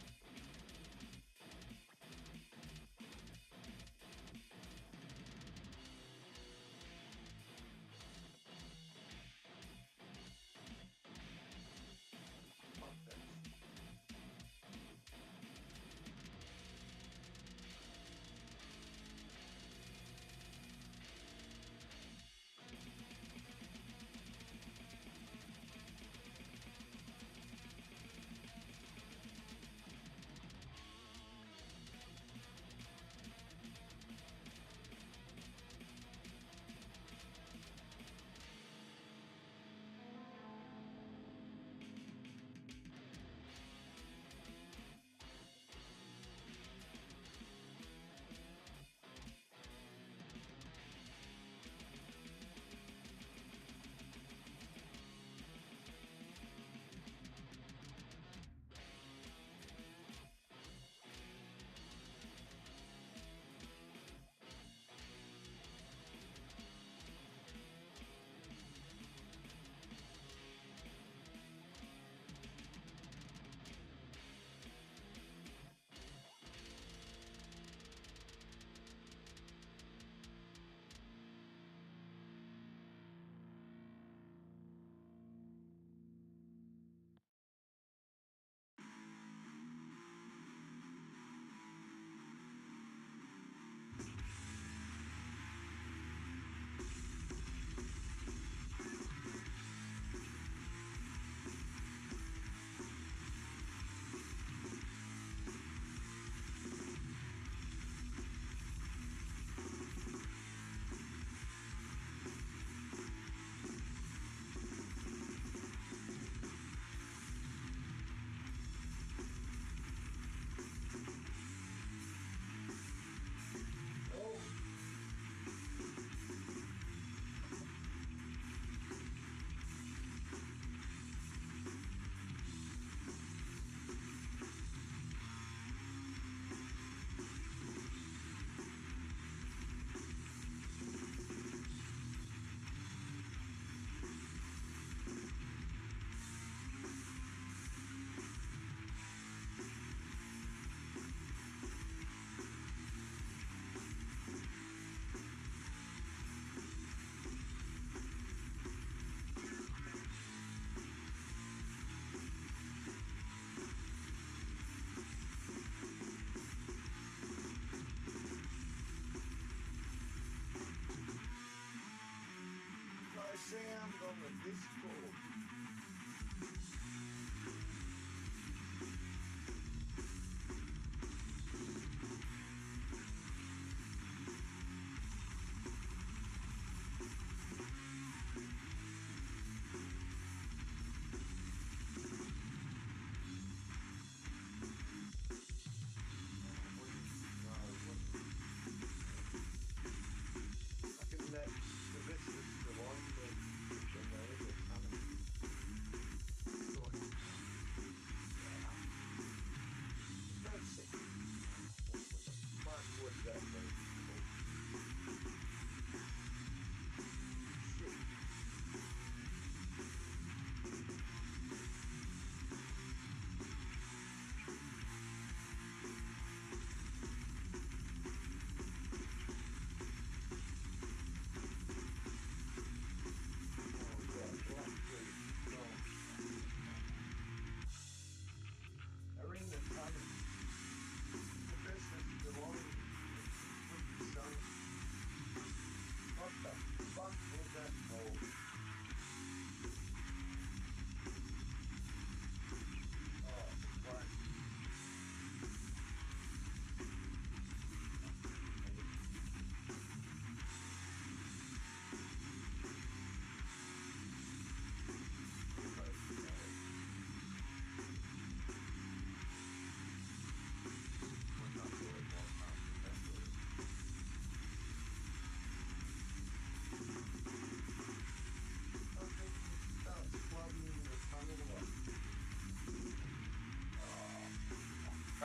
Sam on the Discord.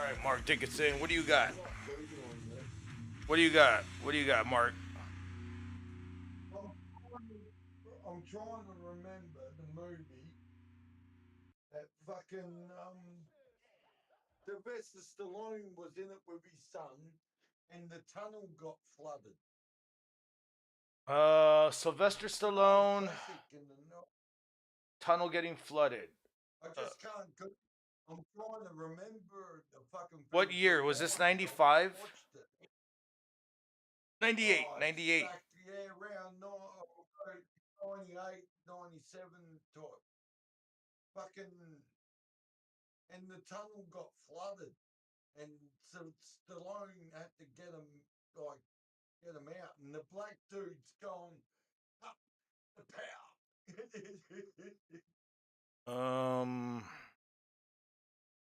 All right, Mark Dickinson, what do you got? What do you got? What do you got, Mark? I'm trying to remember the movie that fucking Sylvester Stallone was in it with his son, and the tunnel got flooded. Sylvester Stallone. Tunnel getting flooded. I just can't. I'm trying to remember the fucking. What year was this? 95? 98. 98. Yeah, around 98, 97 type. Fucking, and the tunnel got flooded, and so Stallone had to get him out, and the black dude's going up the power.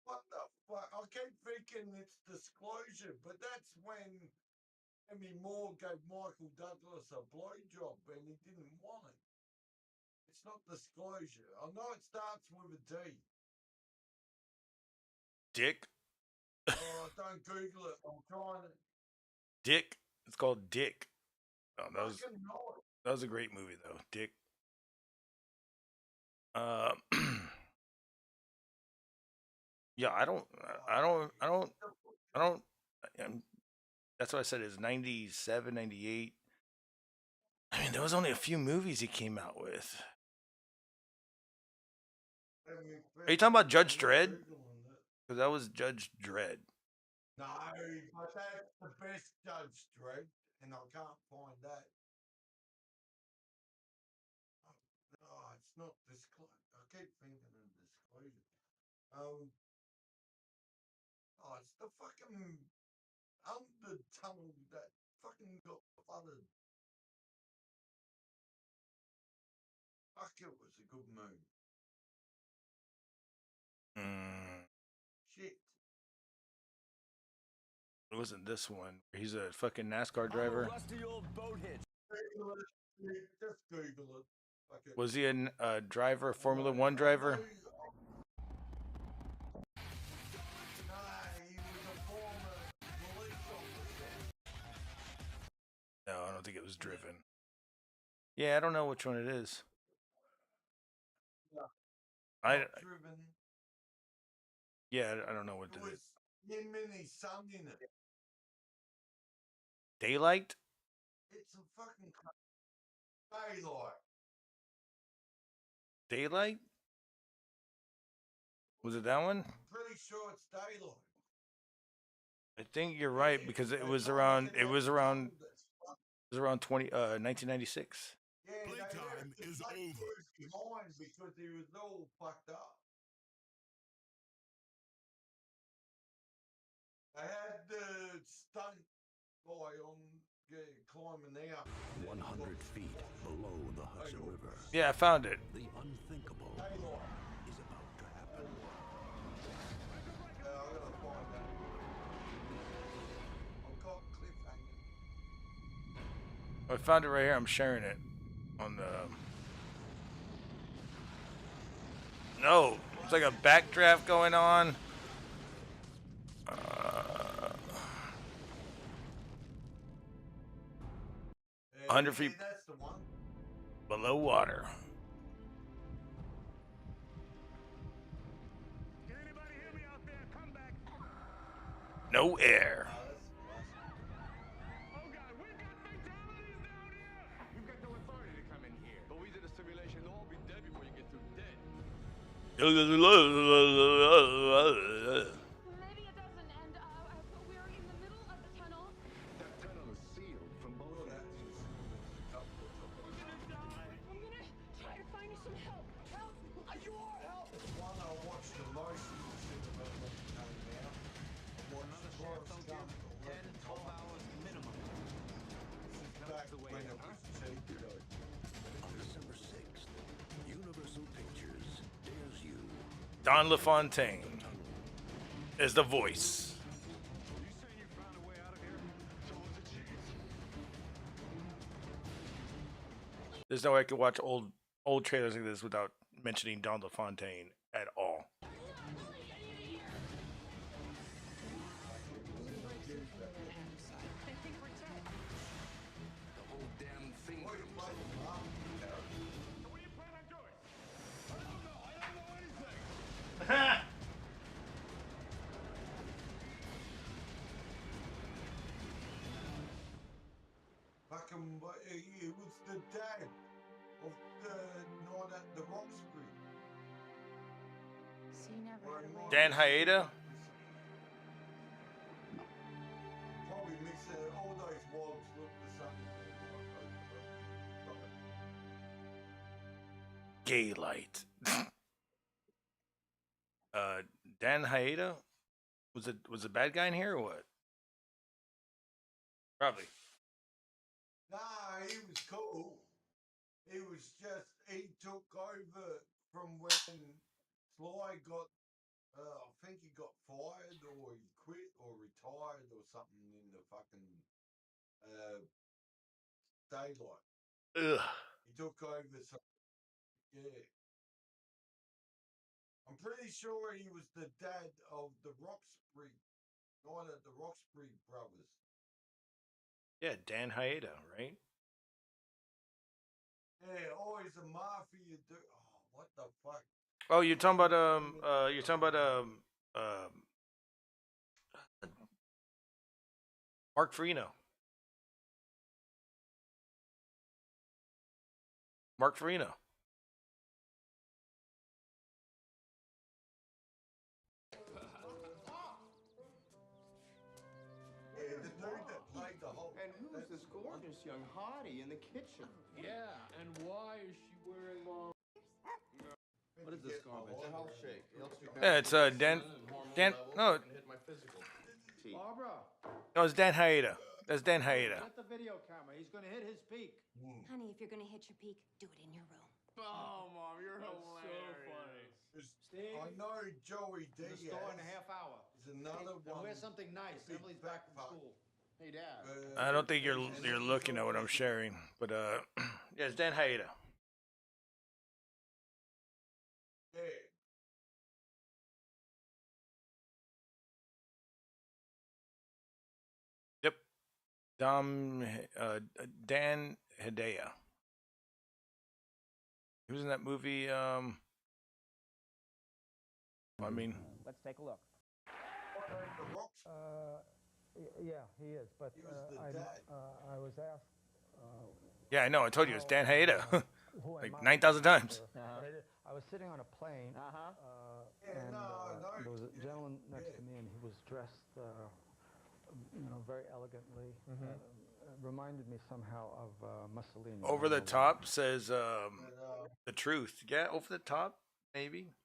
What the fuck? I keep thinking it's Disclosure, but that's when Demi Moore gave Michael Douglas a blowjob and he didn't want it. It's not Disclosure. I know it starts with a D. Dick. Oh, don't Google it. I'm trying to. Dick. It's called Dick. Oh, that was a great movie though. Dick. Yeah, I don't. That's what I said. Is 97, 98. I mean, there was only a few movies he came out with. Are you talking about Judge Dredd? Because that was Judge Dredd. No, but that's the best Judge Dredd, and I can't find that. Oh, it's not Disclosure. I keep thinking of Disclosure. Oh, it's the fucking under tunnel that fucking got flooded. Fuck, it was a good movie. Shit. It wasn't this one. He's a fucking NASCAR driver. Rusty old boat hitch. Just Google it. Fuck it. Was he a driver, a Formula One driver? No, I don't think it was driven. Yeah, I don't know which one it is. Yeah, I don't know what it is. Him and his son in it. Daylight? It's a fucking Daylight. Daylight? Was it that one? I'm pretty sure it's Daylight. I think you're right because it was around 1996. Yeah, playtime is over. Because he was all fucked up. I had the stunt guy on climbing out 100 feet below the Hudson River. Yeah, I found it. The unthinkable is about to happen. I gotta find that. I've got cliffhanger. I found it right here. I'm sharing it on the. No, it's like a backdraft going on. 100 feet below water. Can anybody hear me out there? Come back. No air. Oh God, we've got fatalities down here. You've got no authority to come in here. But we did a simulation. They'll all be dead before you get through dead. Maybe it doesn't, and we're in the middle of the tunnel. That tunnel is sealed from both ends. We're gonna die. I'm gonna try to find you some help. Help! You are help! One I watched the most of the cinema when it came out. I watched Forrest Gump 10, 12 hours minimum. This is back when it was cheap. On December 6th, Universal Pictures dares you. Don LaFontaine is the voice. There's no way I could watch old trailers like this without mentioning Don LaFontaine at all. Dan Haida? Probably mixing it. All those wogs look the same. Gay light. Dan Haida? Was a bad guy in here or what? Probably. Nah, he was cool. He was just, he took over from when Sly got, I think he got fired or he quit or retired or something in the fucking daylight. Ugh. He took over some, yeah. I'm pretty sure he was the dad of the Roxbury, one of the Roxbury brothers. Yeah, Dan Haida, right? Yeah, always a mafia dude. Oh, what the fuck? Oh, you're talking about Mark Farino. Mark Farino. And who's this gorgeous young hottie in the kitchen? Yeah, and why is she wearing long? What is this garbage? It's a health shake. It helps me Yeah, it's Dan. No, hit my physical. Barbara, no, it's Dan Haida. That's Dan Haida. get the video camera. He's going to hit his peak. Honey, if you're gonna hit your peak, do it in your room. Oh, Mom, you're That's hilarious. Steve, I know Joey in the Diaz store in a half hour. is another And one. wear something nice. big Emily's back from backpack. school. Hey, Dad. I don't think you're looking at what I'm sharing, but yeah, it's Dan Haida. Yeah. Yep. Dan Hedaya. He was in that movie. I mean, Let's take a look. Yeah, he is. But I was asked. yeah, I know. I told you it's Dan Haida. Who Like am I? 9,000 times. I was sitting on a plane, and there was a gentleman next to me, and he was dressed, very elegantly. Reminded me somehow of Mussolini. Over the top says the truth. Yeah, over the top, maybe.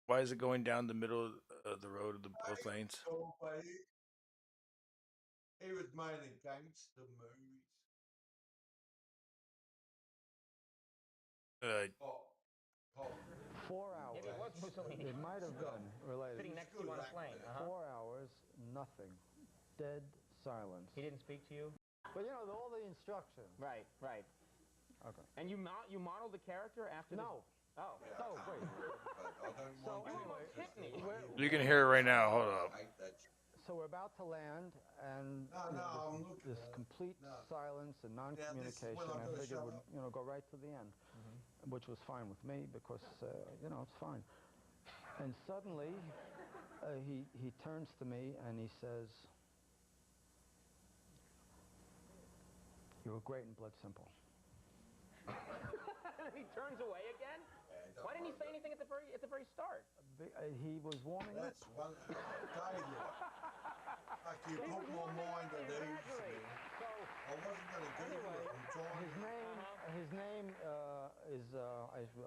Why is it going down the middle of the road of the both lanes? He was made in gangster movies. 4 hours. Maybe it was Mussolini. It might have been related. Sitting next to you on a plane. 4 hours, nothing. Dead silence. He didn't speak to you? But all the instructions. Right. Okay. And you modeled the character after No. Oh, great. so you almost hit me. You can hear it right now. Hold up. So we're about to land, and this complete silence and non-communication. I figured would go right to the end, which was fine with me because it's fine. And suddenly, he turns to me and he says, "You were great in Blood Simple." He turns away again? Why didn't he say anything at the very start? He was warming up. That's one. Like you put my mind at ease. I wasn't going to do it. I'm trying. His name is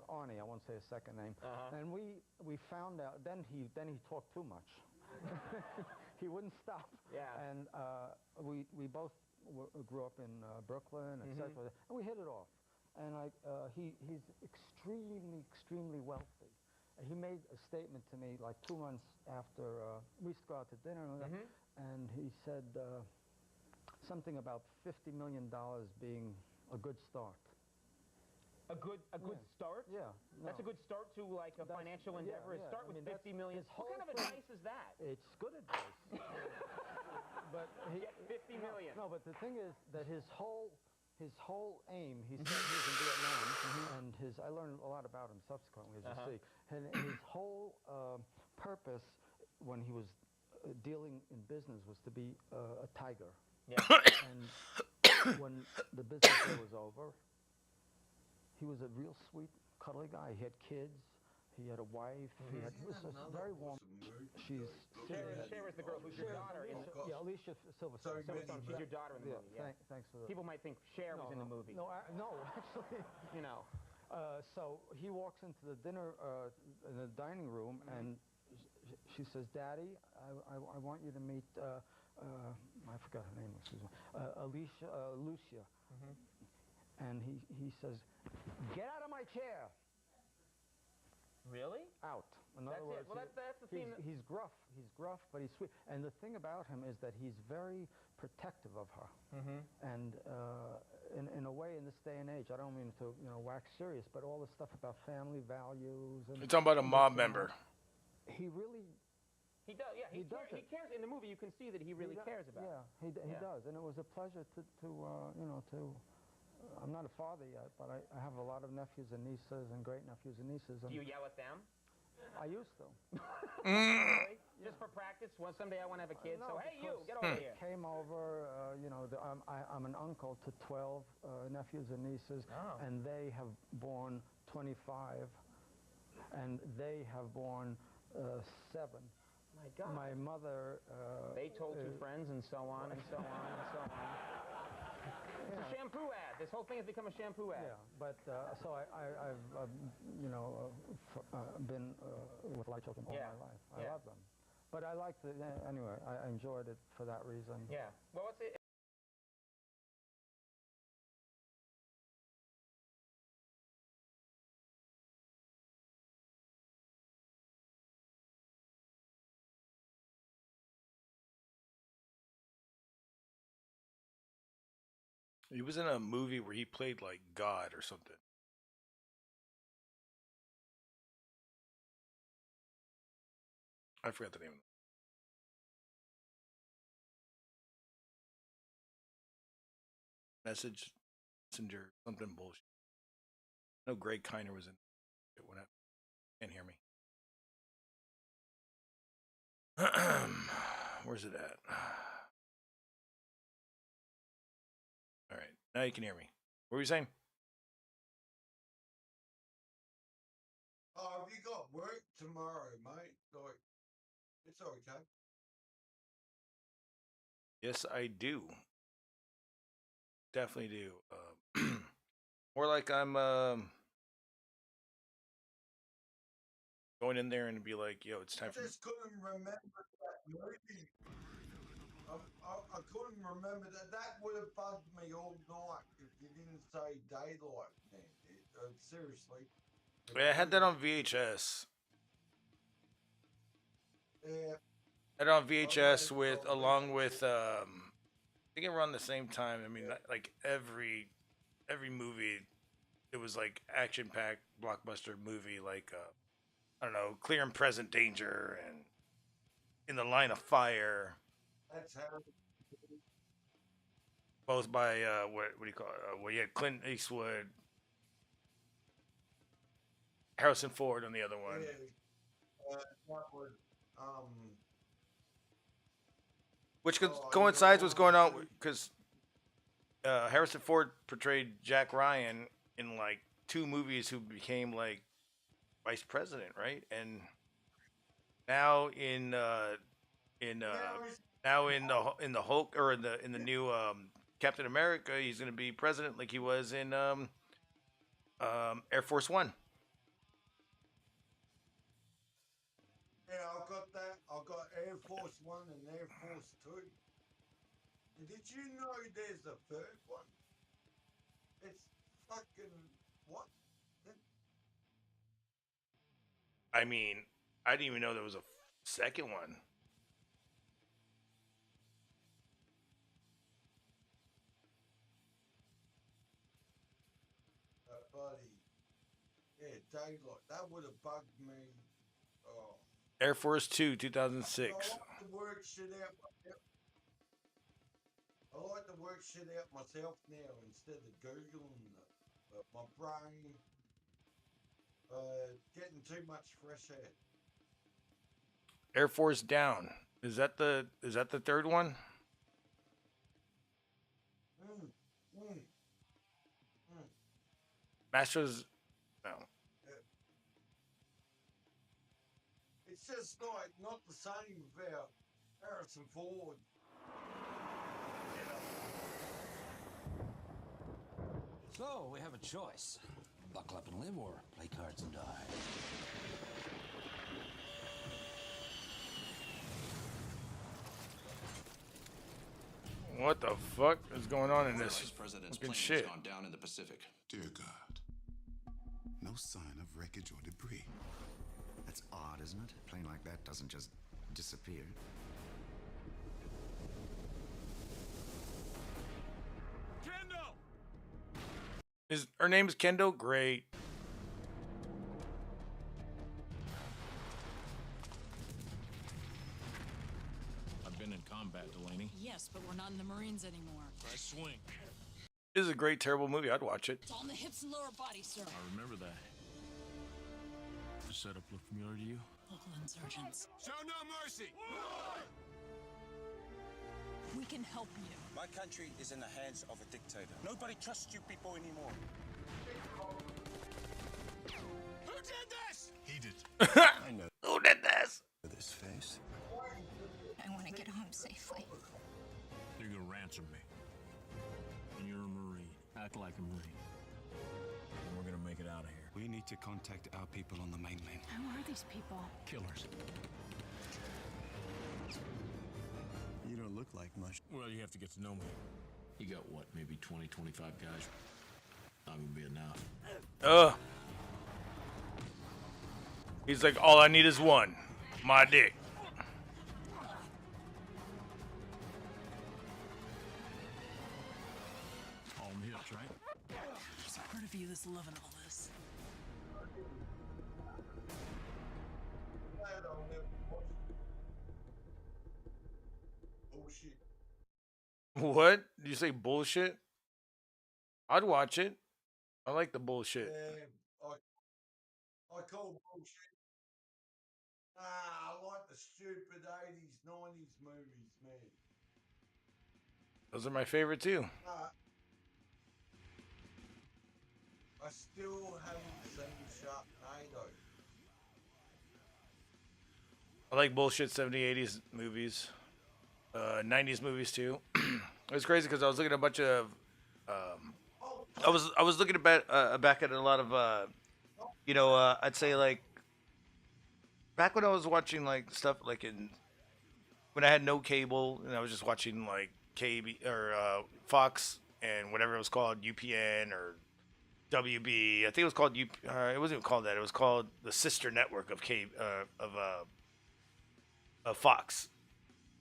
Arnie. I won't say his second name. And we found out. Then he talked too much. He wouldn't stop. Yeah. And we both grew up in Brooklyn, etc. And we hit it off. And he's extremely wealthy. He made a statement to me like 2 months after we used to go out to dinner, and he said something about $50 million being a good start. A good start? Yeah. That's a good start to like a financial endeavor. Yeah, Start with 50 million. What kind of advice is that? It's good advice. But get 50 million. No, but the thing is that his whole aim, he said he was in Vietnam, and I learned a lot about him subsequently, as you see. And his whole purpose when he was dealing in business was to be a tiger. Yeah. And when the business day was over, he was a real sweet, cuddly guy. He had kids. He had a wife. He was a very warm. She's Cher is the girl who's your daughter in the... Yeah, Alicia Silverstone. Silverstone, she's your daughter in the movie. Yeah. Thanks for that. People might think Cher was in the movie. No, actually, You know. so he walks into the dinner, in the dining room, and she says, "Daddy, I want you to meet, I forgot her name, excuse me, Lucia." And he says, "Get out of my chair." Really? Out. In That's other words, it. Well, that's the theme. he's gruff. He's gruff, but he's sweet. And the thing about him is that he's very protective of her. And in a way, in this day and age, I don't mean to wax serious, but all the stuff about family values. And You're talking about a mob member. He really. He does. Yeah, he cares. In the movie, you can see that he really cares about. Yeah, he does, and it was a pleasure to. I'm not a father yet, but I have a lot of nephews and nieces and great nephews and nieces. And Do you yell at them? I used to. Really? Just for practice? Well, someday I want to have a kid, so hey, you, get over here. Came over, I'm an uncle to 12 nephews and nieces, and they have born 25, and they have born 7. My God. My mother... they told you friends and so on and so on and so on. It's a shampoo ad. This whole thing has become a shampoo ad. Yeah, but so I've been with light children all my life. I love them, but I like the anyway. I enjoyed it for that reason. Yeah. Well, what's it? He was in a movie where he played like God or something. I forgot the name of it. Messenger, something bullshit. No, Greg Kiner was in it. What happened? Can't hear me. Where's it at? All right, now you can hear me. What were you saying? Oh, have you got work tomorrow, mate? Like, it's okay. Yes, I do. Definitely do. More like I'm going in there and be like, yo, it's time for... I just couldn't remember that movie. I couldn't remember that. That would have bugged me all night if you didn't say daylight, man. Seriously. Yeah, I had that on VHS. Yeah. I had it on VHS along with I think around the same time. I mean, like every movie, it was like action-packed blockbuster movie, like I don't know, Clear and Present Danger and In the Line of Fire. That's how. Both by what do you call it? Well, you had Clint Eastwood, Harrison Ford on the other one. Yeah, that was, which coincides with what's going on because Harrison Ford portrayed Jack Ryan in like 2 movies who became like vice president, right? And now in the Hulk or in the new Captain America, he's going to be president like he was in Air Force One. Yeah, I've got that. I've got Air Force One and Air Force Two. And did you know there's a third one? It's fucking what? I mean, I didn't even know there was a second one. Buddy. Yeah, daylight. That would have bugged me. Oh. Air Force 2, 2006. I like to work shit out myself. I like to work shit out myself now instead of Googling it. But my brain getting too much fresh air. Air Force Down. Is that the third one? Masters, no. it's just like not the same without Harrison Ford. So, we have a choice. Buckle up and live or play cards and die. What the fuck is going on in this Vice President's fucking plane shit? has gone down in the Pacific. Dear God, no sign of wreckage or debris. That's odd, isn't it? A plane like that doesn't just disappear. Her name's Kendo? Great. I've been in combat, Delaney. Yes, but we're not in the Marines anymore. Try swing. This is a great, terrible movie. I'd watch it. It's on the hips and lower body, sir. I remember that. The setup look familiar to you? Local insurgents. Show no mercy! We can help you. My country is in the hands of a dictator. Nobody trusts you people anymore. Who did this? He did. I know. Who did this? With his face. I want to get home safely. You're gonna ransom me. And you're a Marine. Act like a Marine. And we're gonna make it out of here. We need to contact our people on the mainland. Who are these people? Killers. You don't look like much. Well, you have to get to know me. You got what, maybe 20, 25 guys? Not gonna be enough. Ugh. He's like, all I need is one. My dick. All in hips, right? There's a part of you that's loving all this. Bullshit. What? Did you say bullshit? I'd watch it. I like the bullshit. I call bullshit. I like the stupid 80s, 90s movies, man. Those are my favorite too. I still haven't seen Sharknado. I like bullshit 70s, 80s movies. 90s movies too. It was crazy because I was looking at a bunch of I was looking at back at a lot of I'd say like back when I was watching like stuff like when I had no cable and I was just watching like KB or Fox and whatever it was called, UPN or WB. I think it was called it wasn't even called that. It was called the sister network of Fox.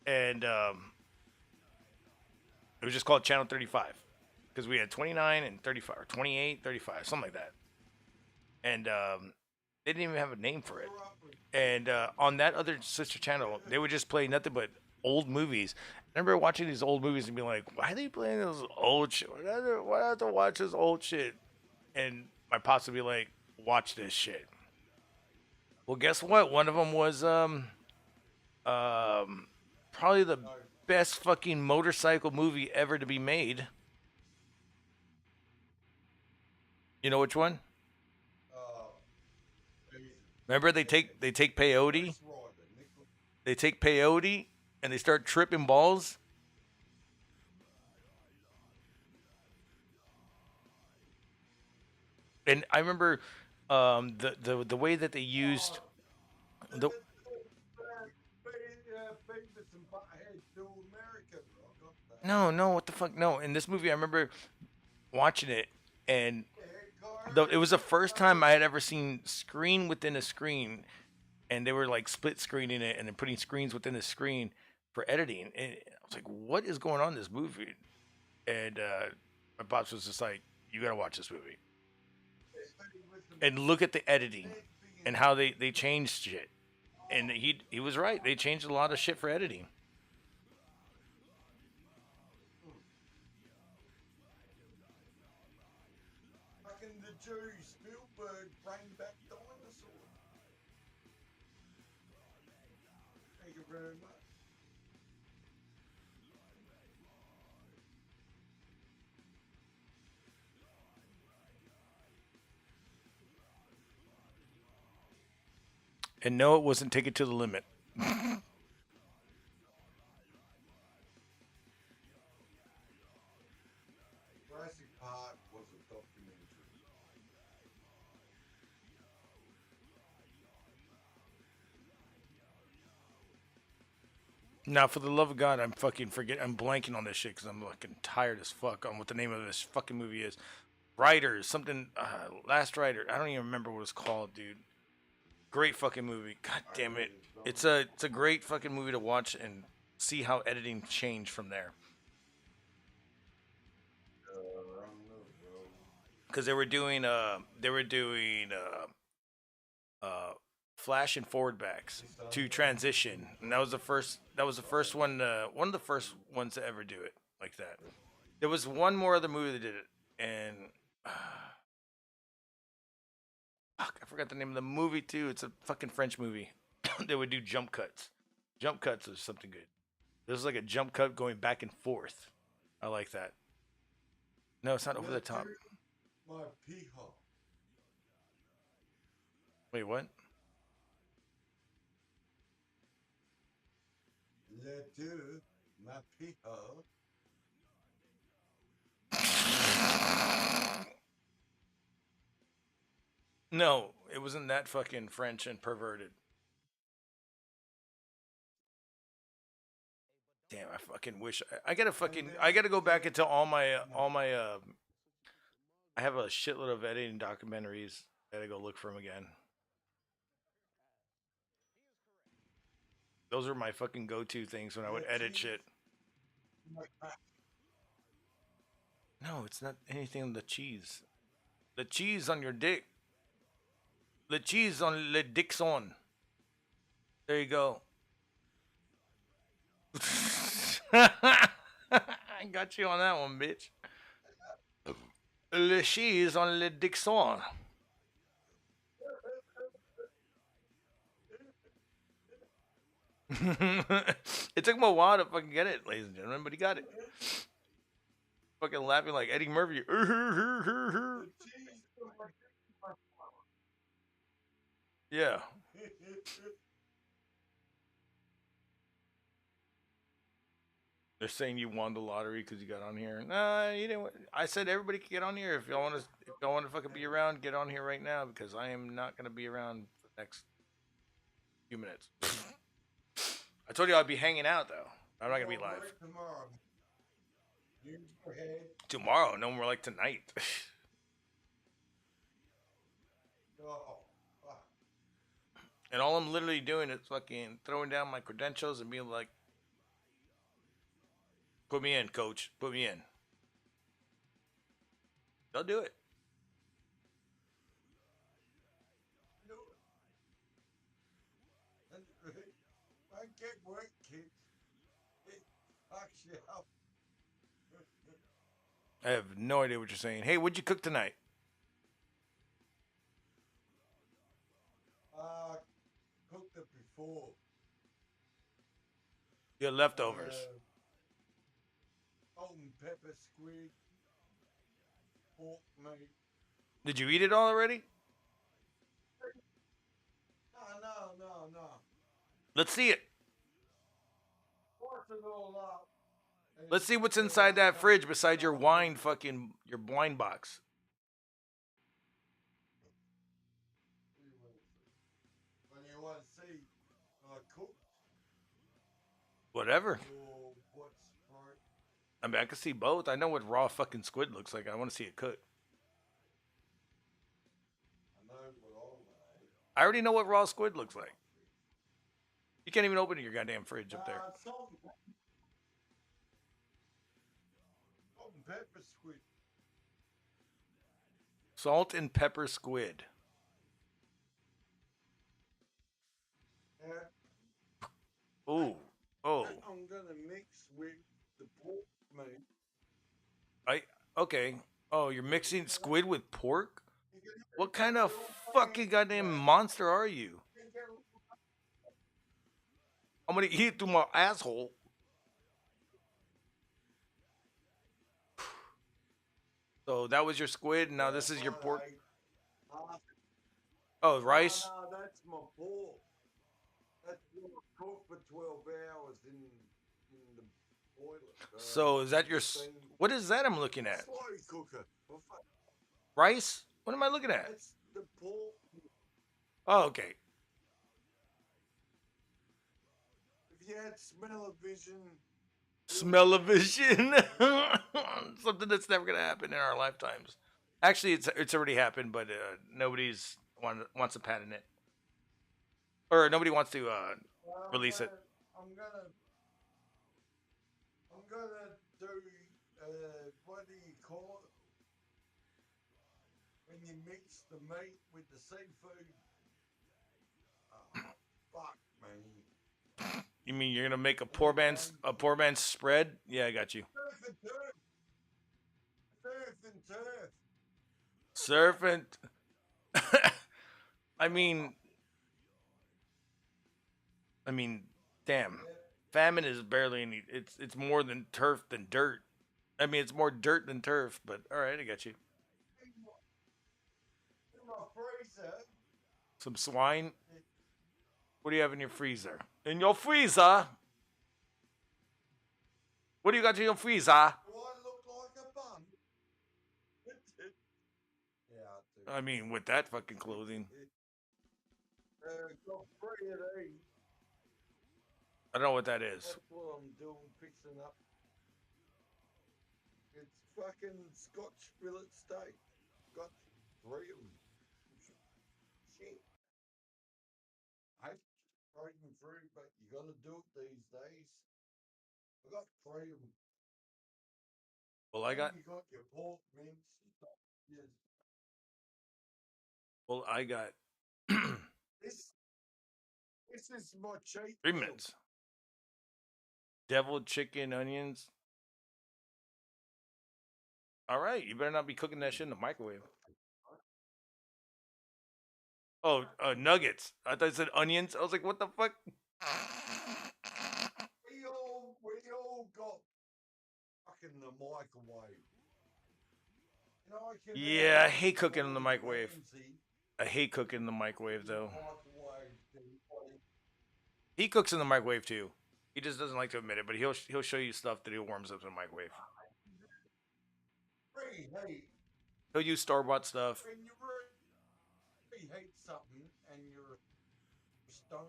And it was just called Channel 35 because we had 29 and 35 or 28, 35, something like that. And they didn't even have a name for it. And on that other sister channel, they would just play nothing but old movies. I remember watching these old movies and being like, why are they playing this old shit? Why do I have to watch this old shit? And my pops would be like, watch this shit. Well, guess what? One of them was probably the best fucking motorcycle movie ever to be made. You know which one? Remember they take peyote? They take peyote and they start tripping balls. And I remember the way that they used the No, what the fuck? No, in this movie I remember watching it and it was the first time I had ever seen screen within a screen, and they were like split screening it and then putting screens within the screen for editing. And I was like, what is going on in this movie? And my boss was just like, you gotta watch this movie. And look at the editing and how they changed shit. And he was right. They changed a lot of shit for editing. Jerry Spielberg bring back dinosaurs. Thank you very much. And no, it wasn't Take It to the Limit. Jurassic Park was a documentary. Now, for the love of God, I'm blanking on this shit because I'm fucking tired as fuck on what the name of this fucking movie is. Riders, something, Last Rider. I don't even remember what it's called, dude. Great fucking movie. God damn it. It's a great fucking movie to watch and see how editing changed from there. Because they were doing flash and forward backs to transition, and that was the first one, one of the first ones to ever do it like that. There was one more other movie that did it, and fuck, I forgot the name of the movie too. It's a fucking French movie. They would do jump cuts. Jump cuts was something good. This was like a jump cut going back and forth. I like that. No, it's not over the top. My pee hole. Wait, what? Le deux, ma pee hole. No, it wasn't that fucking French and perverted. Damn, I fucking wish I gotta go back into all my I have a shitload of editing documentaries. I gotta go look for them again. Those are my fucking go-to things when I would edit shit. No, it's not anything on the cheese. The cheese on your dick. The cheese on le Dixon. There you go. I got you on that one, bitch. Le cheese on le Dixon. It took him a while to fucking get it, ladies and gentlemen, but he got it. Fucking laughing like Eddie Murphy. Yeah. They're saying you won the lottery because you got on here. Nah, you didn't. I said everybody can get on here if y'all want to fucking be around. Get on here right now because I am not gonna be around for the next few minutes. I told you I'd be hanging out though. I'm not gonna be live tomorrow. No more like tonight. And all I'm literally doing is fucking throwing down my credentials and being like, put me in, coach. Put me in. They'll do it. I get work, kids. It fucks you up. I have no idea what you're saying. Hey, what'd you cook tonight? Cooked it before. Your leftovers. Salt and pepper squid. Pork meat. Did you eat it all already? No. Let's see it. Wash it all up. Let's see what's inside that fridge besides your wine box. When you want to see cooked. Whatever. Or what's right. I mean, I can see both. I know what raw fucking squid looks like. I want to see it cook. I already know what raw squid looks like. You can't even open your goddamn fridge up there. Salt and pepper squid. Salt and pepper squid. Yeah. Ooh. Oh. I'm gonna mix with the pork meat. Okay. Oh, you're mixing squid with pork? What kind of fucking goddamn monster are you? I'm gonna eat it through my asshole. So that was your squid, and now this is your pork. Oh, rice? No, that's my pork. cook for 12 hours in the boiler. So is that your? What is that I'm looking at? Slow cooker. Rice? What am I looking at? It's the pork. Oh, okay. If you had smell-o-vision. Smell-o-vision. Something that's never gonna happen in our lifetimes. Actually, it's already happened, but nobody's wants a patent it, or nobody wants to release it. I'm gonna do what do you call it? When you mix the meat with the seafood. Oh, fuck me. You mean you're gonna make a poor man's spread? Yeah, I got you. Surf and turf. Surf and I mean, damn. Famine is barely any. It's more than turf than dirt. I mean, it's more dirt than turf. But all right, I got you. In my freezer. Some swine. What do you have in your freezer? In your freezer? What do you got in your freezer? Do I look like a bum? Yeah, I do. I mean, with that fucking clothing. Got 3 of these. I don't know what that is. That's what I'm doing, fixing up. It's fucking Scotch fillet steak. Got 3 of them. Shit. I've tried them through, but you gotta do it these days. I got 3 of them. Well, I got. You got your pork mince and stuff. Yes. Well, I got. This is my cheat 3 meal. minutes. Deviled chicken, onions. All right, you better not be cooking that shit in the microwave. Oh, nuggets. I thought you said onions. I was like, what the fuck? We all got fucking the microwave. You know, I can Yeah, I hate cooking in the microwave. I hate cooking in the microwave though. He cooks in the microwave too. He just doesn't like to admit it, but he'll show you stuff that he warms up in the microwave. Hey, He'll use store-bought stuff. when you really hate something and you're a stoner.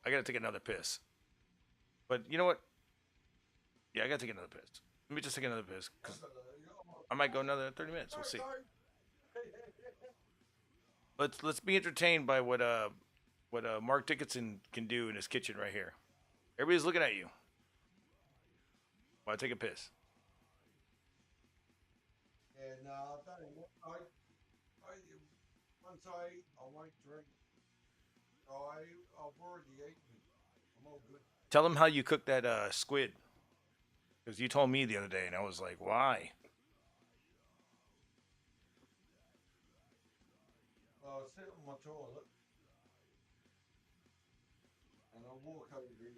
I gotta take another piss. But you know what? Yeah, I gotta take another piss. Let me just take another piss, because I might go another 30 minutes. We'll see. Let's be entertained by what Mark Dickinson can do in his kitchen right here. Everybody's looking at you while I take a piss. Yeah, no, I don't. Once I eat, I won't drink. I've already eaten. I'm all good. Tell them how you cook that squid. Because you told me the other day, and I was like, why? I sit on my toilet and I walk over here.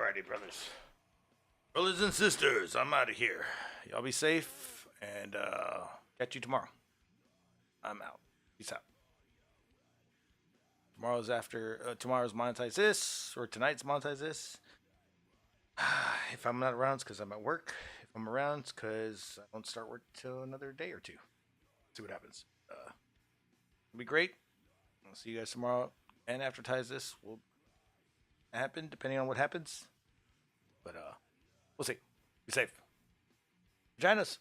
Alrighty, brothers. Brothers and sisters, I'm out of here. Y'all be safe, and catch you tomorrow. I'm out. Peace out. Tomorrow's monetize this, or tonight's monetize this. If I'm not around, it's because I'm at work. If I'm around, it's because I won't start work till another day or two. See what happens. It'll be great. I'll see you guys tomorrow. And aftertize this will happen, depending on what happens. But we'll see. Be safe. Join us.